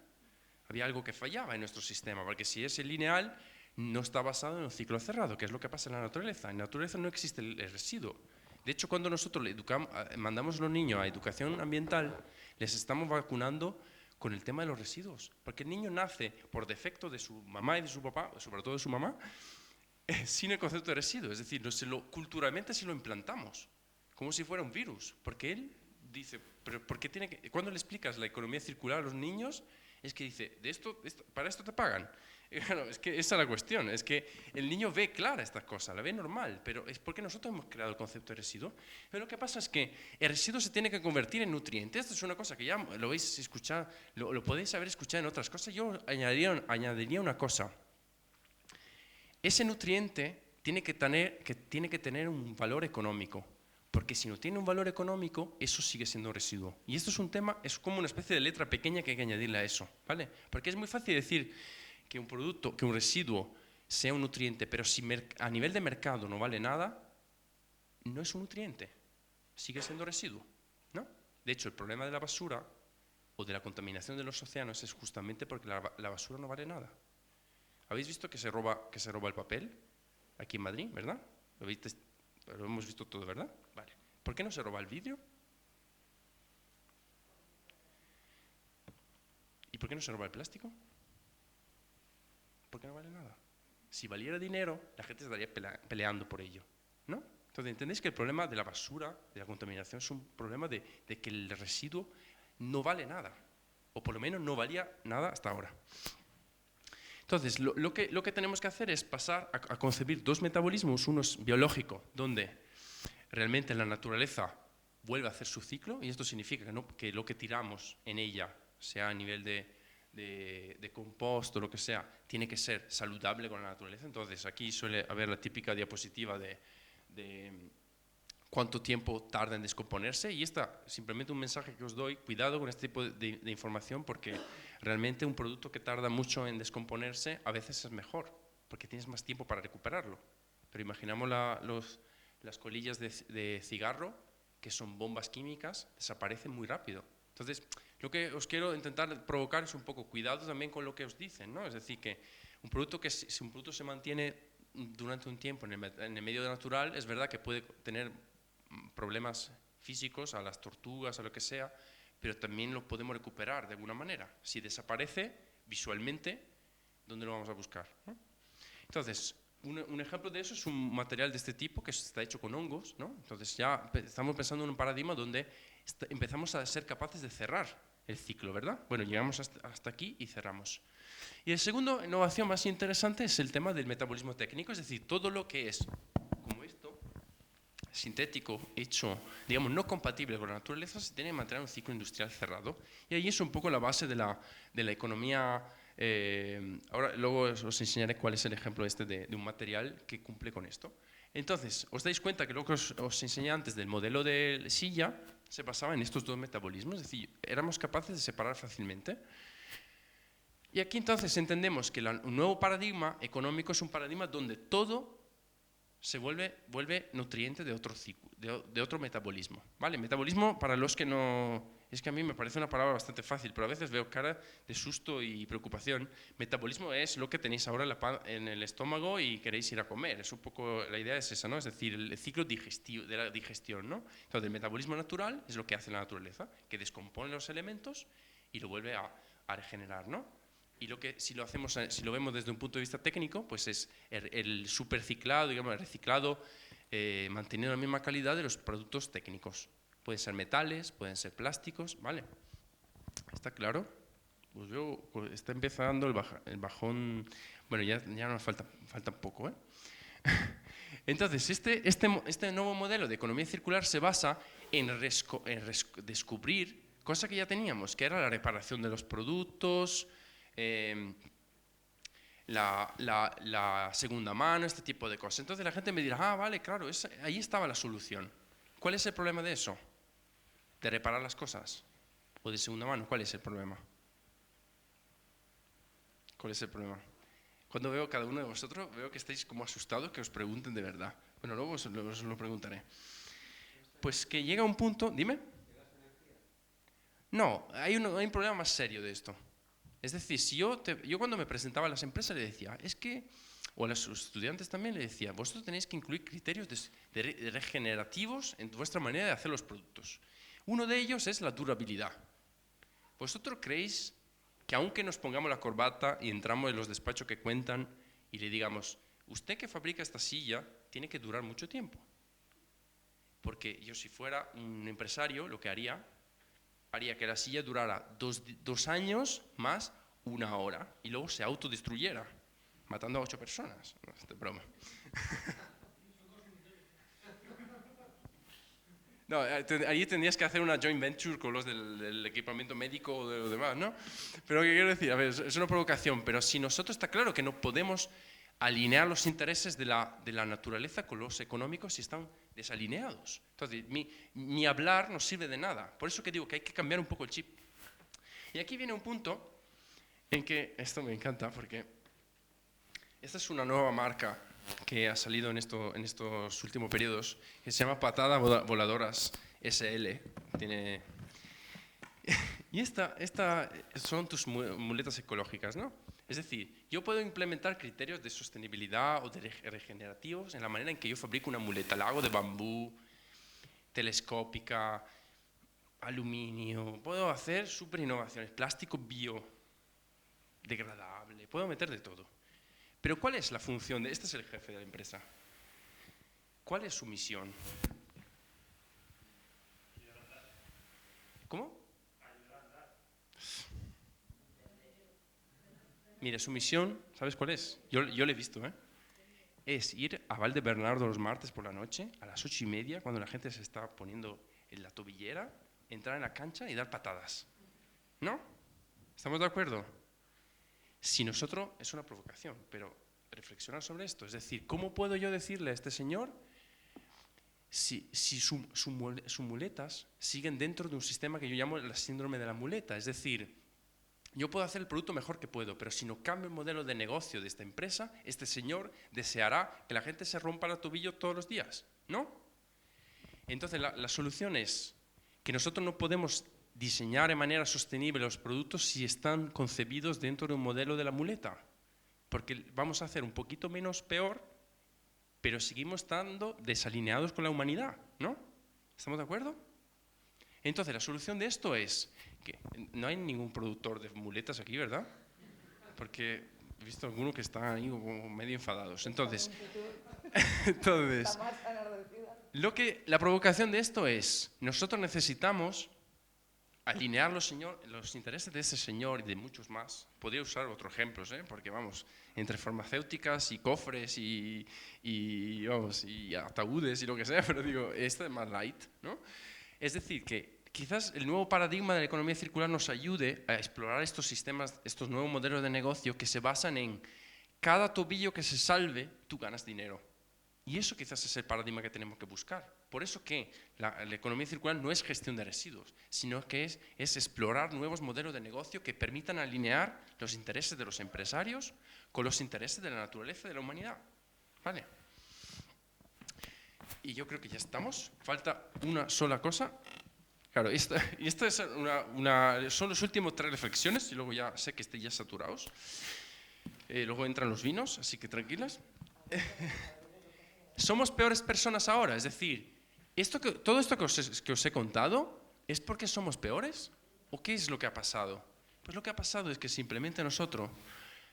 Había algo que fallaba en nuestro sistema, porque si es lineal, no está basado en un ciclo cerrado, que es lo que pasa en la naturaleza. En la naturaleza no existe el residuo. De hecho, cuando nosotros mandamos a los niños a educación ambiental, les estamos vacunando con el tema de los residuos. Porque el niño nace por defecto de su mamá y de su papá, sobre todo de su mamá, sin el concepto de residuo. Es decir, culturalmente se lo implantamos, como si fuera un virus. Porque él dice, pero ¿por qué tiene que...? Cuando le explicas la economía circular a los niños, es que dice, ¿para esto te pagan? Y claro, es que esa es la cuestión, es que el niño ve clara estas cosas, la ve normal, pero es porque nosotros hemos creado el concepto de residuo. Pero lo que pasa es que el residuo se tiene que convertir en nutriente. Esto es una cosa que ya lo habéis escuchado, lo podéis haber escuchado en otras cosas. Yo añadiría una cosa. Ese nutriente tiene que tener un valor económico. Porque si no tiene un valor económico, eso sigue siendo residuo. Y esto es un tema, es como una especie de letra pequeña que hay que añadirle a eso, ¿vale? Porque es muy fácil decir que un producto, que un residuo sea un nutriente, pero si a nivel de mercado no vale nada, no es un nutriente, sigue siendo residuo, ¿no? De hecho, el problema de la basura o de la contaminación de los océanos es justamente porque la basura no vale nada. ¿Habéis visto que se roba el papel aquí en Madrid, verdad? Lo hemos visto todo, ¿verdad? Vale. ¿Por qué no se roba el vidrio? ¿Y por qué no se roba el plástico? Porque no vale nada. Si valiera dinero, la gente estaría peleando por ello, ¿no? Entonces, ¿entendéis que el problema de la basura, de la contaminación, es un problema de que el residuo no vale nada? O por lo menos no valía nada hasta ahora. Entonces, lo que tenemos que hacer es pasar a concebir dos metabolismos. Uno es biológico, donde realmente la naturaleza vuelve a hacer su ciclo, y esto significa que lo que tiramos en ella, sea a nivel de compost o lo que sea, tiene que ser saludable con la naturaleza. Entonces, aquí suele haber la típica diapositiva de cuánto tiempo tarda en descomponerse, y esta simplemente un mensaje que os doy: cuidado con este tipo de información, porque realmente un producto que tarda mucho en descomponerse a veces es mejor, porque tienes más tiempo para recuperarlo. Pero imaginamos las colillas de cigarro, que son bombas químicas, desaparecen muy rápido. Entonces, lo que os quiero intentar provocar es un poco cuidado también con lo que os dicen, ¿no? Es decir, que si un producto se mantiene durante un tiempo en el medio natural, es verdad que puede tener problemas físicos a las tortugas, a lo que sea, pero también lo podemos recuperar de alguna manera. Si desaparece visualmente, ¿dónde lo vamos a buscar, ¿no? Entonces, un ejemplo de eso es un material de este tipo que está hecho con hongos, ¿no? Entonces ya estamos pensando en un paradigma donde empezamos a ser capaces de cerrar el ciclo, ¿verdad? Bueno, llegamos hasta aquí y cerramos. Y el segundo innovación más interesante es el tema del metabolismo técnico, es decir, todo lo que es como esto, sintético, hecho, digamos, no compatible con la naturaleza, se tiene que mantener un ciclo industrial cerrado. Y ahí es un poco la base de la economía. Ahora luego os enseñaré cuál es el ejemplo de un material que cumple con esto. Entonces, os dais cuenta que lo que os enseñé antes del modelo de silla se basaba en estos dos metabolismos, es decir, éramos capaces de separar fácilmente. Y aquí entonces entendemos que un nuevo paradigma económico es un paradigma donde todo se vuelve nutriente de otro ciclo, de otro metabolismo. ¿Vale? Metabolismo, para los que no... Es que a mí me parece una palabra bastante fácil, pero a veces veo cara de susto y preocupación. Metabolismo es lo que tenéis ahora en el estómago y queréis ir a comer. Es un poco, la idea es esa, ¿no? Es decir, el ciclo digestivo, de la digestión, ¿no? Entonces, el metabolismo natural es lo que hace la naturaleza, que descompone los elementos y lo vuelve a regenerar, ¿no? Y si lo vemos desde un punto de vista técnico, pues es el superciclado, digamos, el reciclado, manteniendo la misma calidad de los productos técnicos. Pueden ser metales, pueden ser plásticos, ¿vale? ¿Está claro? Pues está empezando el bajón. Bueno, ya nos falta un poco, ¿eh? Entonces, este nuevo modelo de economía circular se basa en descubrir cosas que ya teníamos, que era la reparación de los productos, la segunda mano, este tipo de cosas. Entonces la gente me dirá, vale, claro, ahí estaba la solución. ¿Cuál es el problema de eso? ¿De reparar las cosas? ¿O de segunda mano? ¿Cuál es el problema? ¿Cuál es el problema? Cuando veo cada uno de vosotros, veo que estáis como asustados, que os pregunten de verdad. Bueno, luego os lo preguntaré. Pues que llega un punto... Dime. No, hay un problema más serio de esto. Es decir, si yo cuando me presentaba a las empresas le decía, o a los estudiantes también le decía, vosotros tenéis que incluir criterios regenerativos en vuestra manera de hacer los productos. Uno de ellos es la durabilidad. ¿Vosotros creéis que aunque nos pongamos la corbata y entramos en los despachos que cuentan y le digamos, usted que fabrica esta silla tiene que durar mucho tiempo? Porque yo si fuera un empresario lo que haría que la silla durara 2 años más 1 hora y luego se autodestruyera, matando a 8 personas. No, es broma. No, ahí tendrías que hacer una joint venture con los del equipamiento médico o de lo demás, ¿no? Pero ¿qué quiero decir? A ver, es una provocación, pero si nosotros está claro que no podemos alinear los intereses de la naturaleza con los económicos si están desalineados. Entonces, mi hablar no sirve de nada. Por eso que digo que hay que cambiar un poco el chip. Y aquí viene un punto en que, esto me encanta porque esta es una nueva marca que ha salido en estos últimos periodos, que se llama Patada Voladoras SL. Y esta son tus muletas ecológicas, ¿no? Es decir, yo puedo implementar criterios de sostenibilidad o de regenerativos en la manera en que yo fabrico una muleta. La hago de bambú, telescópica, aluminio. Puedo hacer súper innovaciones, plástico biodegradable, puedo meter de todo. Pero ¿cuál es la función de...? Este es el jefe de la empresa. ¿Cuál es su misión? ¿Cómo? Mira, su misión, ¿sabes cuál es? Yo lo he visto, ¿eh? Es ir a Valdebernardo los martes por la noche, a las 8:30, cuando la gente se está poniendo en la tobillera, entrar en la cancha y dar patadas. ¿No? ¿Estamos de acuerdo? Si nosotros, es una provocación, pero reflexionar sobre esto. Es decir, ¿cómo puedo yo decirle a este señor si sus muletas siguen dentro de un sistema que yo llamo la síndrome de la muleta? Es decir, yo puedo hacer el producto mejor que puedo, pero si no cambio el modelo de negocio de esta empresa, este señor deseará que la gente se rompa el tobillo todos los días, ¿no? Entonces la solución es que nosotros no podemos diseñar de manera sostenible los productos si están concebidos dentro de un modelo de la muleta, porque vamos a hacer un poquito menos peor, pero seguimos estando desalineados con la humanidad, ¿no? ¿Estamos de acuerdo? Entonces la solución de esto es que no hay ningún productor de muletas aquí, ¿verdad? Porque he visto algunos que están ahí como medio enfadados. Entonces la provocación de esto es, nosotros necesitamos alinear los intereses de ese señor y de muchos más. Podría usar otros ejemplos, porque vamos, entre farmacéuticas y cofres y ataúdes y lo que sea, pero digo, este es más light, ¿no? Es decir, que quizás el nuevo paradigma de la economía circular nos ayude a explorar estos sistemas, estos nuevos modelos de negocio que se basan en cada tobillo que se salve, tú ganas dinero. Y eso quizás es el paradigma que tenemos que buscar. Por eso que la economía circular no es gestión de residuos, sino que es explorar nuevos modelos de negocio que permitan alinear los intereses de los empresarios con los intereses de la naturaleza y de la humanidad. ¿Vale? Y yo creo que ya estamos. Falta una sola cosa. Claro, y esta es son las últimas 3 reflexiones y luego ya sé que estéis ya saturados. Luego entran los vinos, así que tranquilas. Somos peores personas ahora, es decir, todo esto que os he contado, ¿es porque somos peores? ¿O qué es lo que ha pasado? Pues lo que ha pasado es que simplemente nosotros,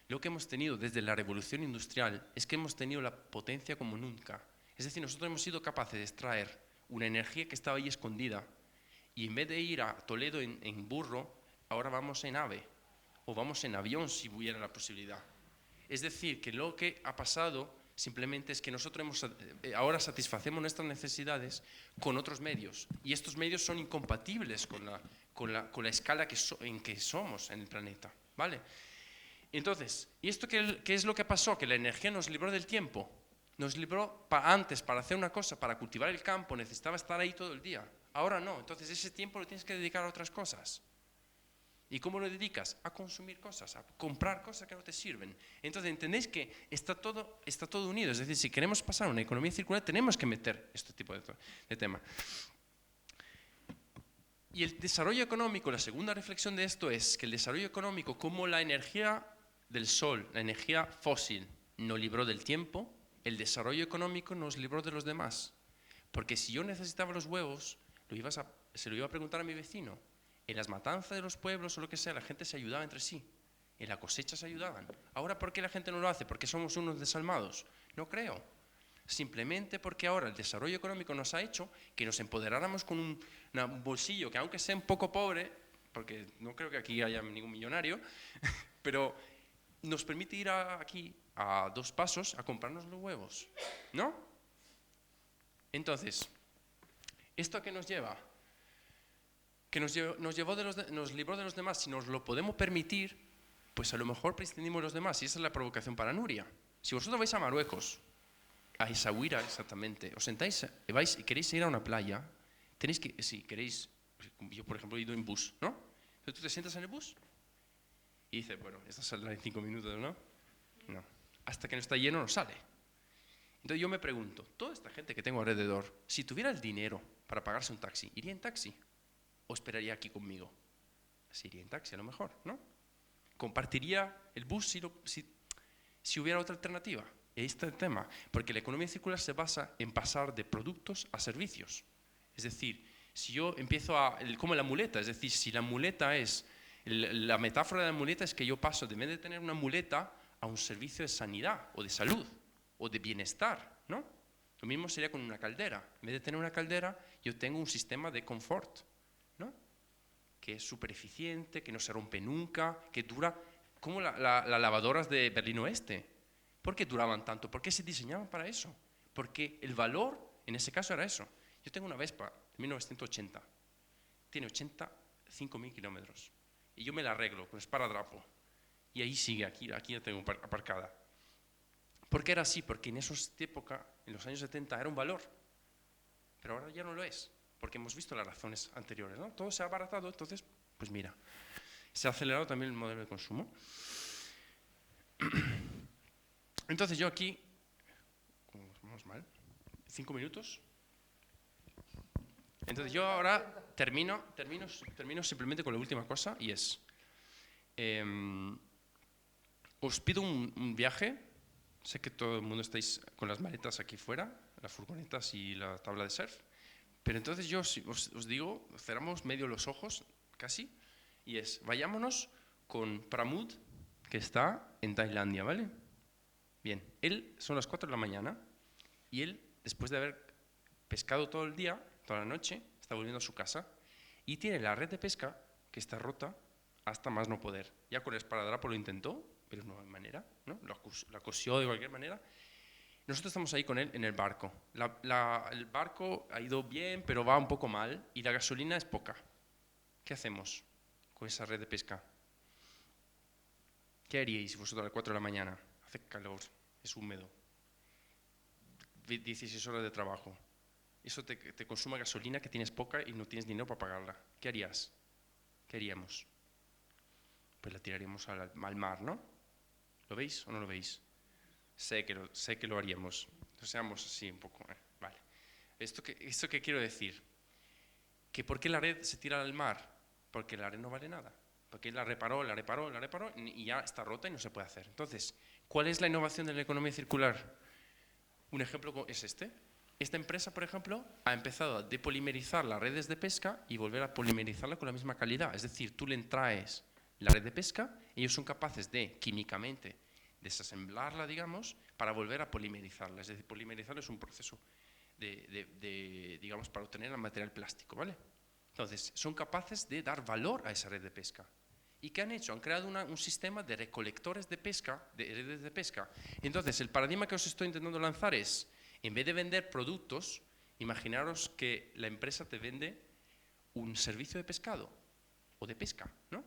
lo que hemos tenido desde la revolución industrial, es que hemos tenido la potencia como nunca. Es decir, nosotros hemos sido capaces de extraer una energía que estaba ahí escondida, y en vez de ir a Toledo en burro, ahora vamos en ave, o vamos en avión si hubiera la posibilidad. Es decir, que lo que ha pasado simplemente es que nosotros ahora satisfacemos nuestras necesidades con otros medios, y estos medios son incompatibles con la escala en que somos en el planeta, ¿vale? Entonces, ¿y esto qué es lo que pasó? Que la energía nos libró del tiempo. Nos libró antes, para hacer una cosa, para cultivar el campo, necesitaba estar ahí todo el día. Ahora no, entonces ese tiempo lo tienes que dedicar a otras cosas. ¿Y cómo lo dedicas? A consumir cosas, a comprar cosas que no te sirven. Entonces, entendéis que está todo unido. Es decir, si queremos pasar a una economía circular, tenemos que meter este tipo de tema. Y el desarrollo económico, la segunda reflexión de esto es que el desarrollo económico, como la energía del sol, la energía fósil, nos libró del tiempo, el desarrollo económico nos libró de los demás. Porque si yo necesitaba los huevos, se lo iba a preguntar a mi vecino. En las matanzas de los pueblos o lo que sea, la gente se ayudaba entre sí. En la cosecha se ayudaban. Ahora, ¿por qué la gente no lo hace? ¿Porque somos unos desalmados? No creo. Simplemente porque ahora el desarrollo económico nos ha hecho que nos empoderáramos con un bolsillo que, aunque sea un poco pobre, porque no creo que aquí haya ningún millonario, pero nos permite ir aquí a 2 pasos a comprarnos los huevos, ¿no? Entonces, ¿esto a qué nos lleva? Que nos libró de los demás. Si nos lo podemos permitir, pues a lo mejor prescindimos de los demás. Y esa es la provocación para Nuria. Si vosotros vais a Marruecos, a Essaouira exactamente, os sentáis vais y queréis ir a una playa, tenéis que, si queréis, yo por ejemplo he ido en bus, ¿no? Entonces tú te sientas en el bus y dices, bueno, esta saldrá en 5 minutos, ¿no? No. Hasta que no está lleno no sale. Entonces yo me pregunto, toda esta gente que tengo alrededor, si tuviera el dinero para pagarse un taxi, ¿iría en taxi? ¿O esperaría aquí conmigo? Así iría en taxi a lo mejor, ¿no? ¿Compartiría el bus si hubiera otra alternativa? Este es el tema, porque la economía circular se basa en pasar de productos a servicios. Es decir, si yo empiezo como la muleta, es decir, si la muleta es, la metáfora de la muleta es que yo paso de vez de tener una muleta a un servicio de sanidad o de salud o de bienestar, ¿no? Lo mismo sería con una caldera. En vez de tener una caldera, yo tengo un sistema de confort, ¿no? Que es súper eficiente, que no se rompe nunca, que dura, como las lavadoras de Berlín Oeste. ¿Por qué duraban tanto? ¿Por qué se diseñaban para eso? Porque el valor, en ese caso, era eso. Yo tengo una Vespa de 1980, tiene 85.000 kilómetros, y yo me la arreglo con esparadrapo, y ahí sigue, aquí la tengo aparcada. ¿Por qué era así? Porque en esa época, en los años 70, era un valor, pero ahora ya no lo es. Porque hemos visto las razones anteriores, ¿no? Todo se ha abaratado, entonces, pues mira, se ha acelerado también el modelo de consumo. Entonces yo aquí, vamos mal, 5 minutos. Entonces yo ahora termino simplemente con la última cosa, y es, os pido un viaje. Sé que todo el mundo estáis con las maletas aquí fuera, las furgonetas y la tabla de surf. Pero entonces yo os digo, cerramos medio los ojos, casi, y vayámonos con Pramud, que está en Tailandia, ¿vale? Bien, son las 4 de la mañana, y él, después de haber pescado todo el día, toda la noche, está volviendo a su casa, y tiene la red de pesca, que está rota, hasta más no poder. Ya con el esparadrapo lo intentó, pero no hay manera, ¿no? La cosió de cualquier manera. Nosotros estamos ahí con él en el barco. El barco ha ido bien, pero va un poco mal, y la gasolina es poca. ¿Qué hacemos con esa red de pesca? ¿Qué haríais vosotros a las 4 de la mañana? Hace calor, es húmedo, 16 horas de trabajo. Eso te consume gasolina que tienes poca y no tienes dinero para pagarla. ¿Qué harías? ¿Qué haríamos? Pues la tiraríamos al mar, ¿no? ¿Lo veis o no lo veis? Sé que lo haríamos. Entonces seamos así un poco. Vale. ¿Esto qué quiero decir? ¿Que por qué la red se tira al mar? Porque la red no vale nada. Porque la reparó y ya está rota y no se puede hacer. Entonces, ¿cuál es la innovación de la economía circular? Un ejemplo es este. Esta empresa, por ejemplo, ha empezado a depolimerizar las redes de pesca y volver a polimerizarla con la misma calidad. Es decir, tú le traes la red de pesca, ellos son capaces de, químicamente, desasemblarla, digamos, para volver a polimerizarla. Es decir, polimerizarla es un proceso digamos, para obtener el material plástico, ¿vale? Entonces, son capaces de dar valor a esa red de pesca. ¿Y qué han hecho? Han creado un sistema de recolectores de pesca, de redes de pesca. Entonces, el paradigma que os estoy intentando lanzar es, en vez de vender productos, imaginaros que la empresa te vende un servicio de pescado o de pesca, ¿no?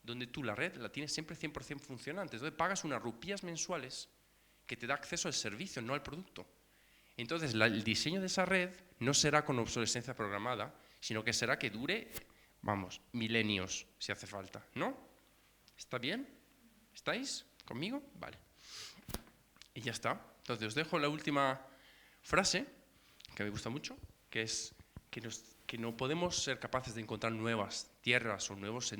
Donde tú la red la tienes siempre 100% funcionante. Entonces, pagas unas rupias mensuales que te da acceso al servicio, no al producto. Entonces, el diseño de esa red no será con obsolescencia programada, sino que será que dure, vamos, milenios, si hace falta, ¿no? ¿Está bien? ¿Estáis conmigo? Vale. Y ya está. Entonces, os dejo la última frase, que me gusta mucho, que es que no podemos ser capaces de encontrar nuevas tierras o nuevas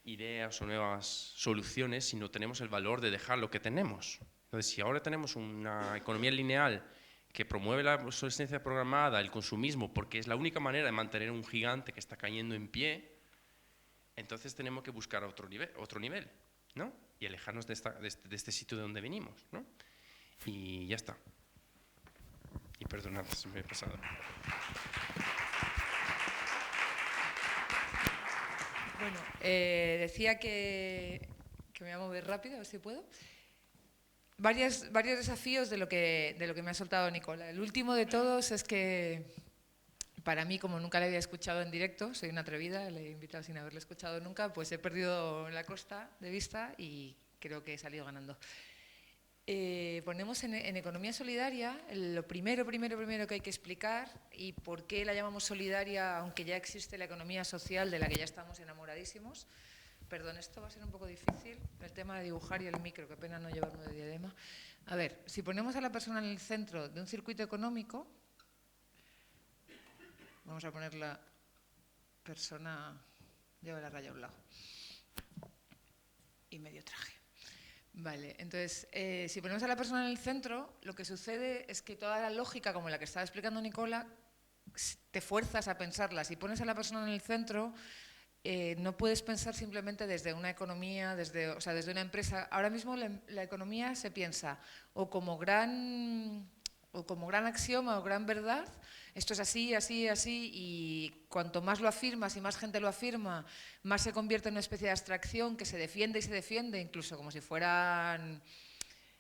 ideas o nuevas soluciones si no tenemos el valor de dejar lo que tenemos. Entonces, si ahora tenemos una economía lineal que promueve la obsolescencia programada, el consumismo, porque es la única manera de mantener un gigante que está cayendo en pie, entonces tenemos que buscar otro nivel, ¿no? Y alejarnos de este sitio de donde venimos, ¿no? Y ya está. Y perdonad, se me he pasado. Bueno, decía que me voy a mover rápido, a ver si puedo. Varios desafíos de lo que me ha soltado Nicola. El último de todos es que, para mí, como nunca le había escuchado en directo, soy una atrevida, le he invitado sin haberle escuchado nunca, pues he perdido la costa de vista y creo que he salido ganando. Ponemos en economía solidaria lo primero que hay que explicar y por qué la llamamos solidaria, aunque ya existe la economía social de la que ya estamos enamoradísimos. Perdón, esto va a ser un poco difícil, el tema de dibujar y el micro, qué pena no llevarlo de diadema. A ver, si ponemos a la persona en el centro de un circuito económico, vamos a poner la persona, lleva la raya a un lado y medio traje. Vale, entonces, si ponemos a la persona en el centro, lo que sucede es que toda la lógica, como la que estaba explicando Nicola, te fuerzas a pensarla. Si pones a la persona en el centro, no puedes pensar simplemente desde una economía, desde una empresa. Ahora mismo la economía se piensa o como gran axioma o gran verdad, esto es así, así, así, y cuanto más lo afirmas y más gente lo afirma, más se convierte en una especie de abstracción que se defiende y se defiende, incluso como si fueran...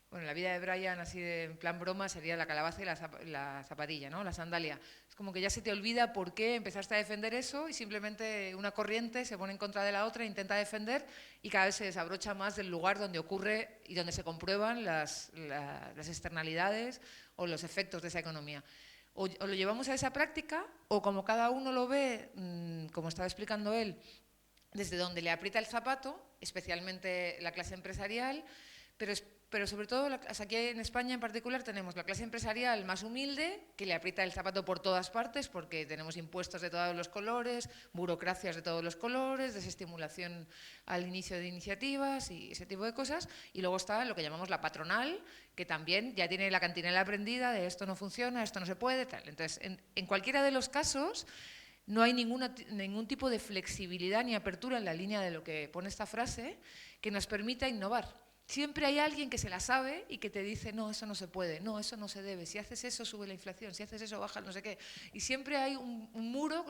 Bueno, la vida de Brian, así de en plan broma, sería la calabaza y la zapatilla, ¿no? La sandalia. Es como que ya se te olvida por qué empezaste a defender eso y simplemente una corriente se pone en contra de la otra, intenta defender y cada vez se desabrocha más del lugar donde ocurre y donde se comprueban las externalidades o los efectos de esa economía. O lo llevamos a esa práctica o como cada uno lo ve, como estaba explicando él, desde donde le aprieta el zapato, especialmente la clase empresarial, pero sobre todo, aquí en España en particular tenemos la clase empresarial más humilde, que le aprieta el zapato por todas partes, porque tenemos impuestos de todos los colores, burocracias de todos los colores, desestimulación al inicio de iniciativas y ese tipo de cosas. Y luego está lo que llamamos la patronal, que también ya tiene la cantinela aprendida de esto no funciona, esto no se puede, tal. Entonces, en cualquiera de los casos, no hay ningún tipo de flexibilidad ni apertura en la línea de lo que pone esta frase que nos permita innovar. Siempre hay alguien que se la sabe y que te dice, no, eso no se puede, no, eso no se debe, si haces eso sube la inflación, si haces eso baja no sé qué. Y siempre hay un muro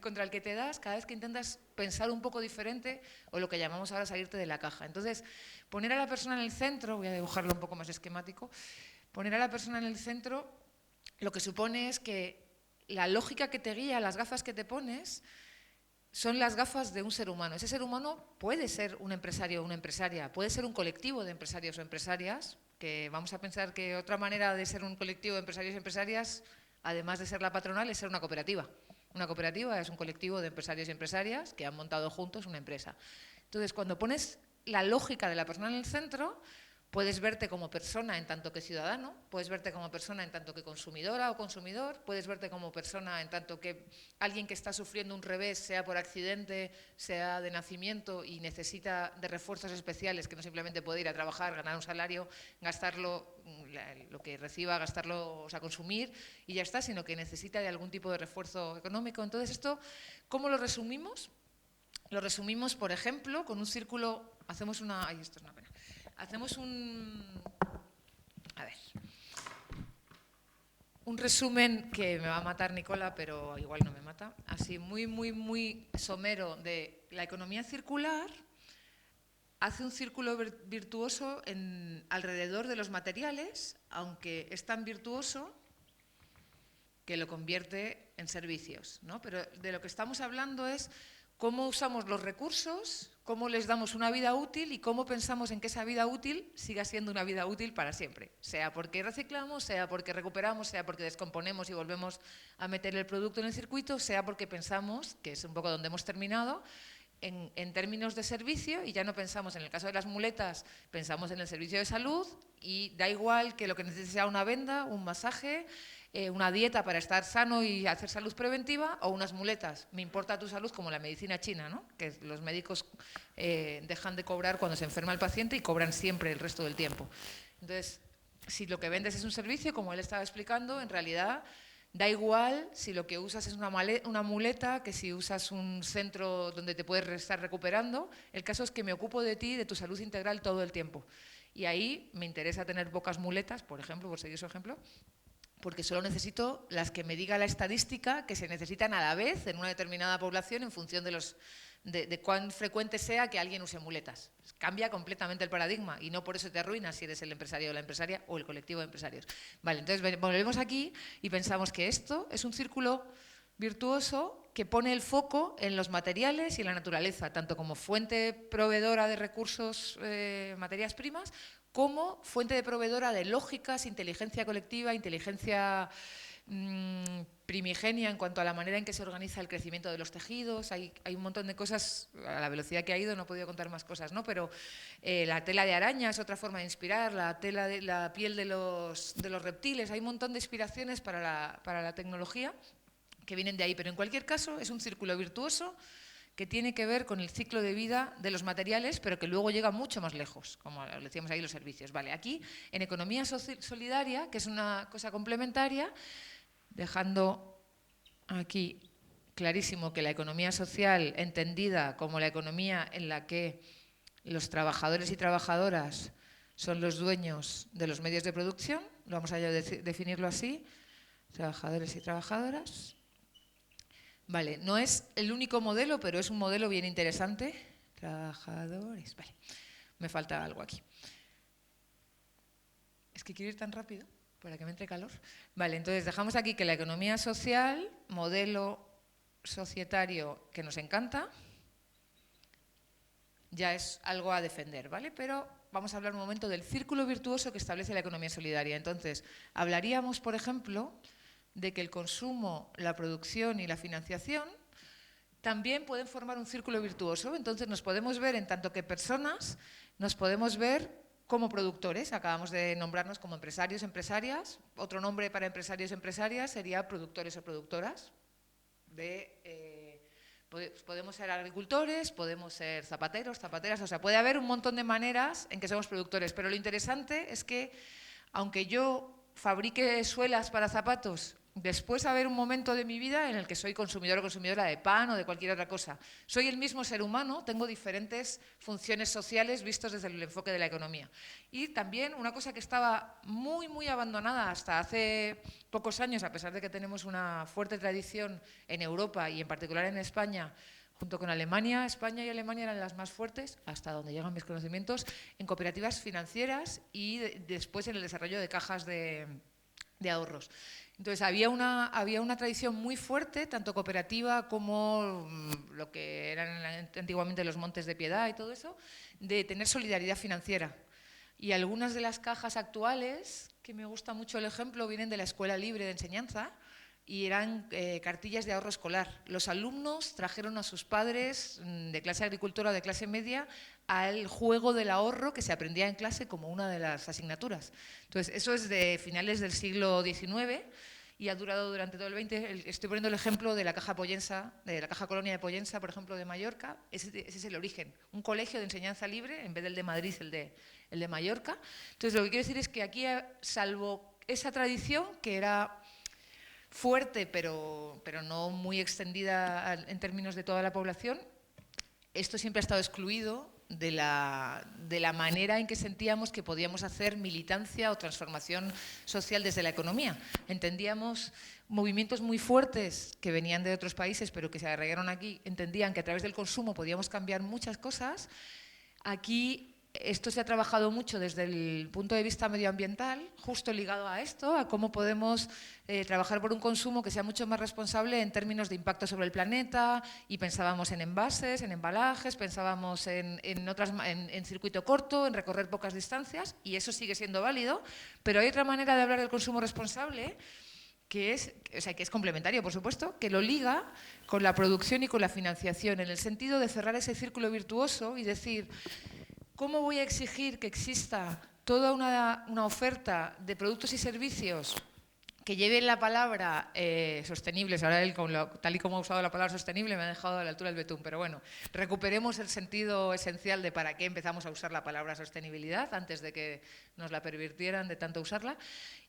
contra el que te das cada vez que intentas pensar un poco diferente o lo que llamamos ahora salirte de la caja. Entonces, poner a la persona en el centro, voy a dibujarlo un poco más esquemático, poner a la persona en el centro lo que supone es que la lógica que te guía, las gafas que te pones, son las gafas de un ser humano. Ese ser humano puede ser un empresario o una empresaria, puede ser un colectivo de empresarios o empresarias, que vamos a pensar que otra manera de ser un colectivo de empresarios y empresarias, además de ser la patronal, es ser una cooperativa. Una cooperativa es un colectivo de empresarios y empresarias que han montado juntos una empresa. Entonces, cuando pones la lógica de la persona en el centro, Puedes verte como persona en tanto que ciudadano, puedes verte como persona en tanto que consumidora o consumidor, puedes verte como persona en tanto que alguien que está sufriendo un revés, sea por accidente, sea de nacimiento y necesita de refuerzos especiales, que no simplemente puede ir a trabajar, ganar un salario, gastarlo, lo que reciba, gastarlo, o sea, consumir y ya está, sino que necesita de algún tipo de refuerzo económico. Entonces esto, ¿cómo lo resumimos? Lo resumimos, por ejemplo, con un círculo, hacemos una... Ay, esto es una pena. Hacemos un resumen que me va a matar Nicola, pero igual no me mata. Así muy somero de la economía circular. Hace un círculo virtuoso alrededor de los materiales, aunque es tan virtuoso que lo convierte en servicios, ¿no? Pero de lo que estamos hablando es cómo usamos los recursos, cómo les damos una vida útil y cómo pensamos en que esa vida útil siga siendo una vida útil para siempre. Sea porque reciclamos, sea porque recuperamos, sea porque descomponemos y volvemos a meter el producto en el circuito, sea porque pensamos, que es un poco donde hemos terminado, en términos de servicio, y ya no pensamos, en el caso de las muletas, pensamos en el servicio de salud y da igual que lo que necesite sea una venda, un masaje, una dieta para estar sano y hacer salud preventiva o unas muletas. Me importa tu salud como la medicina china, ¿no? Que los médicos dejan de cobrar cuando se enferma el paciente y cobran siempre el resto del tiempo. Entonces, si lo que vendes es un servicio, como él estaba explicando, en realidad da igual si lo que usas es una muleta que si usas un centro donde te puedes estar recuperando. El caso es que me ocupo de ti, de tu salud integral todo el tiempo. Y ahí me interesa tener pocas muletas, por ejemplo, por seguir su ejemplo, porque solo necesito las que me diga la estadística que se necesitan a la vez en una determinada población en función de cuán frecuente sea que alguien use muletas. Cambia completamente el paradigma y no por eso te arruinas si eres el empresario o la empresaria o el colectivo de empresarios. Vale, entonces volvemos aquí y pensamos que esto es un círculo virtuoso que pone el foco en los materiales y en la naturaleza, tanto como fuente proveedora de recursos, materias primas, como fuente de proveedora de lógicas, inteligencia colectiva, inteligencia primigenia en cuanto a la manera en que se organiza el crecimiento de los tejidos. Hay un montón de cosas, a la velocidad que ha ido no he podido contar más cosas, ¿no? Pero la tela de araña es otra forma de inspirar, la piel de los reptiles, hay un montón de inspiraciones para la tecnología que vienen de ahí, pero en cualquier caso es un círculo virtuoso que tiene que ver con el ciclo de vida de los materiales, pero que luego llega mucho más lejos, como decíamos ahí, los servicios. Vale, aquí, en economía solidaria, que es una cosa complementaria, dejando aquí clarísimo que la economía social, entendida como la economía en la que los trabajadores y trabajadoras son los dueños de los medios de producción, vamos a definirlo así, trabajadores y trabajadoras. Vale, no es el único modelo, pero es un modelo bien interesante. Trabajadores, vale, me falta algo aquí. Es que quiero ir tan rápido para que me entre calor. Vale, entonces dejamos aquí que la economía social, modelo societario que nos encanta, ya es algo a defender, ¿vale? Pero vamos a hablar un momento del círculo virtuoso que establece la economía solidaria. Entonces, hablaríamos, por ejemplo, de que el consumo, la producción y la financiación también pueden formar un círculo virtuoso. Entonces nos podemos ver en tanto que personas, nos podemos ver como productores. Acabamos de nombrarnos como empresarios, empresarias. Otro nombre para empresarios, empresarias sería productores o productoras. Podemos ser agricultores, podemos ser zapateros, zapateras. O sea, puede haber un montón de maneras en que somos productores. Pero lo interesante es que, aunque yo fabrique suelas para zapatos, después va a haber un momento de mi vida en el que soy consumidor o consumidora de pan o de cualquier otra cosa. Soy el mismo ser humano, tengo diferentes funciones sociales vistos desde el enfoque de la economía. Y también una cosa que estaba muy abandonada hasta hace pocos años, a pesar de que tenemos una fuerte tradición en Europa y en particular en España, junto con Alemania. España y Alemania eran las más fuertes, hasta donde llegan mis conocimientos, en cooperativas financieras y después en el desarrollo de cajas de ahorros. Entonces había una tradición muy fuerte, tanto cooperativa como lo que eran antiguamente los Montes de Piedad y todo eso, de tener solidaridad financiera. Y algunas de las cajas actuales, que me gusta mucho el ejemplo, vienen de la Escuela Libre de Enseñanza, y eran cartillas de ahorro escolar. Los alumnos trajeron a sus padres de clase agricultora o de clase media al juego del ahorro que se aprendía en clase como una de las asignaturas. Entonces, eso es de finales del siglo XIX y ha durado durante todo el XX. Estoy poniendo el ejemplo de la Caja Pollensa, de la Caja Colonia de Pollensa, por ejemplo, de Mallorca. Ese es el origen. Un colegio de enseñanza libre, en vez del de Madrid, el de Mallorca. Entonces, lo que quiero decir es que aquí, salvo esa tradición, que era fuerte, pero no muy extendida en términos de toda la población, esto siempre ha estado excluido de la manera en que sentíamos que podíamos hacer militancia o transformación social desde la economía. Entendíamos movimientos muy fuertes que venían de otros países, pero que se arraigaron aquí, entendían que a través del consumo podíamos cambiar muchas cosas. Aquí esto se ha trabajado mucho desde el punto de vista medioambiental, justo ligado a esto, a cómo podemos trabajar por un consumo que sea mucho más responsable en términos de impacto sobre el planeta, y pensábamos en envases, en embalajes, pensábamos en circuito corto, en recorrer pocas distancias, y eso sigue siendo válido, pero hay otra manera de hablar del consumo responsable que es complementario, por supuesto, que lo liga con la producción y con la financiación, en el sentido de cerrar ese círculo virtuoso y decir: ¿cómo voy a exigir que exista toda una oferta de productos y servicios que lleven la palabra sostenibles? Ahora él, tal y como ha usado la palabra sostenible, me ha dejado a la altura del betún, pero bueno, recuperemos el sentido esencial de para qué empezamos a usar la palabra sostenibilidad antes de que nos la pervirtieran de tanto usarla.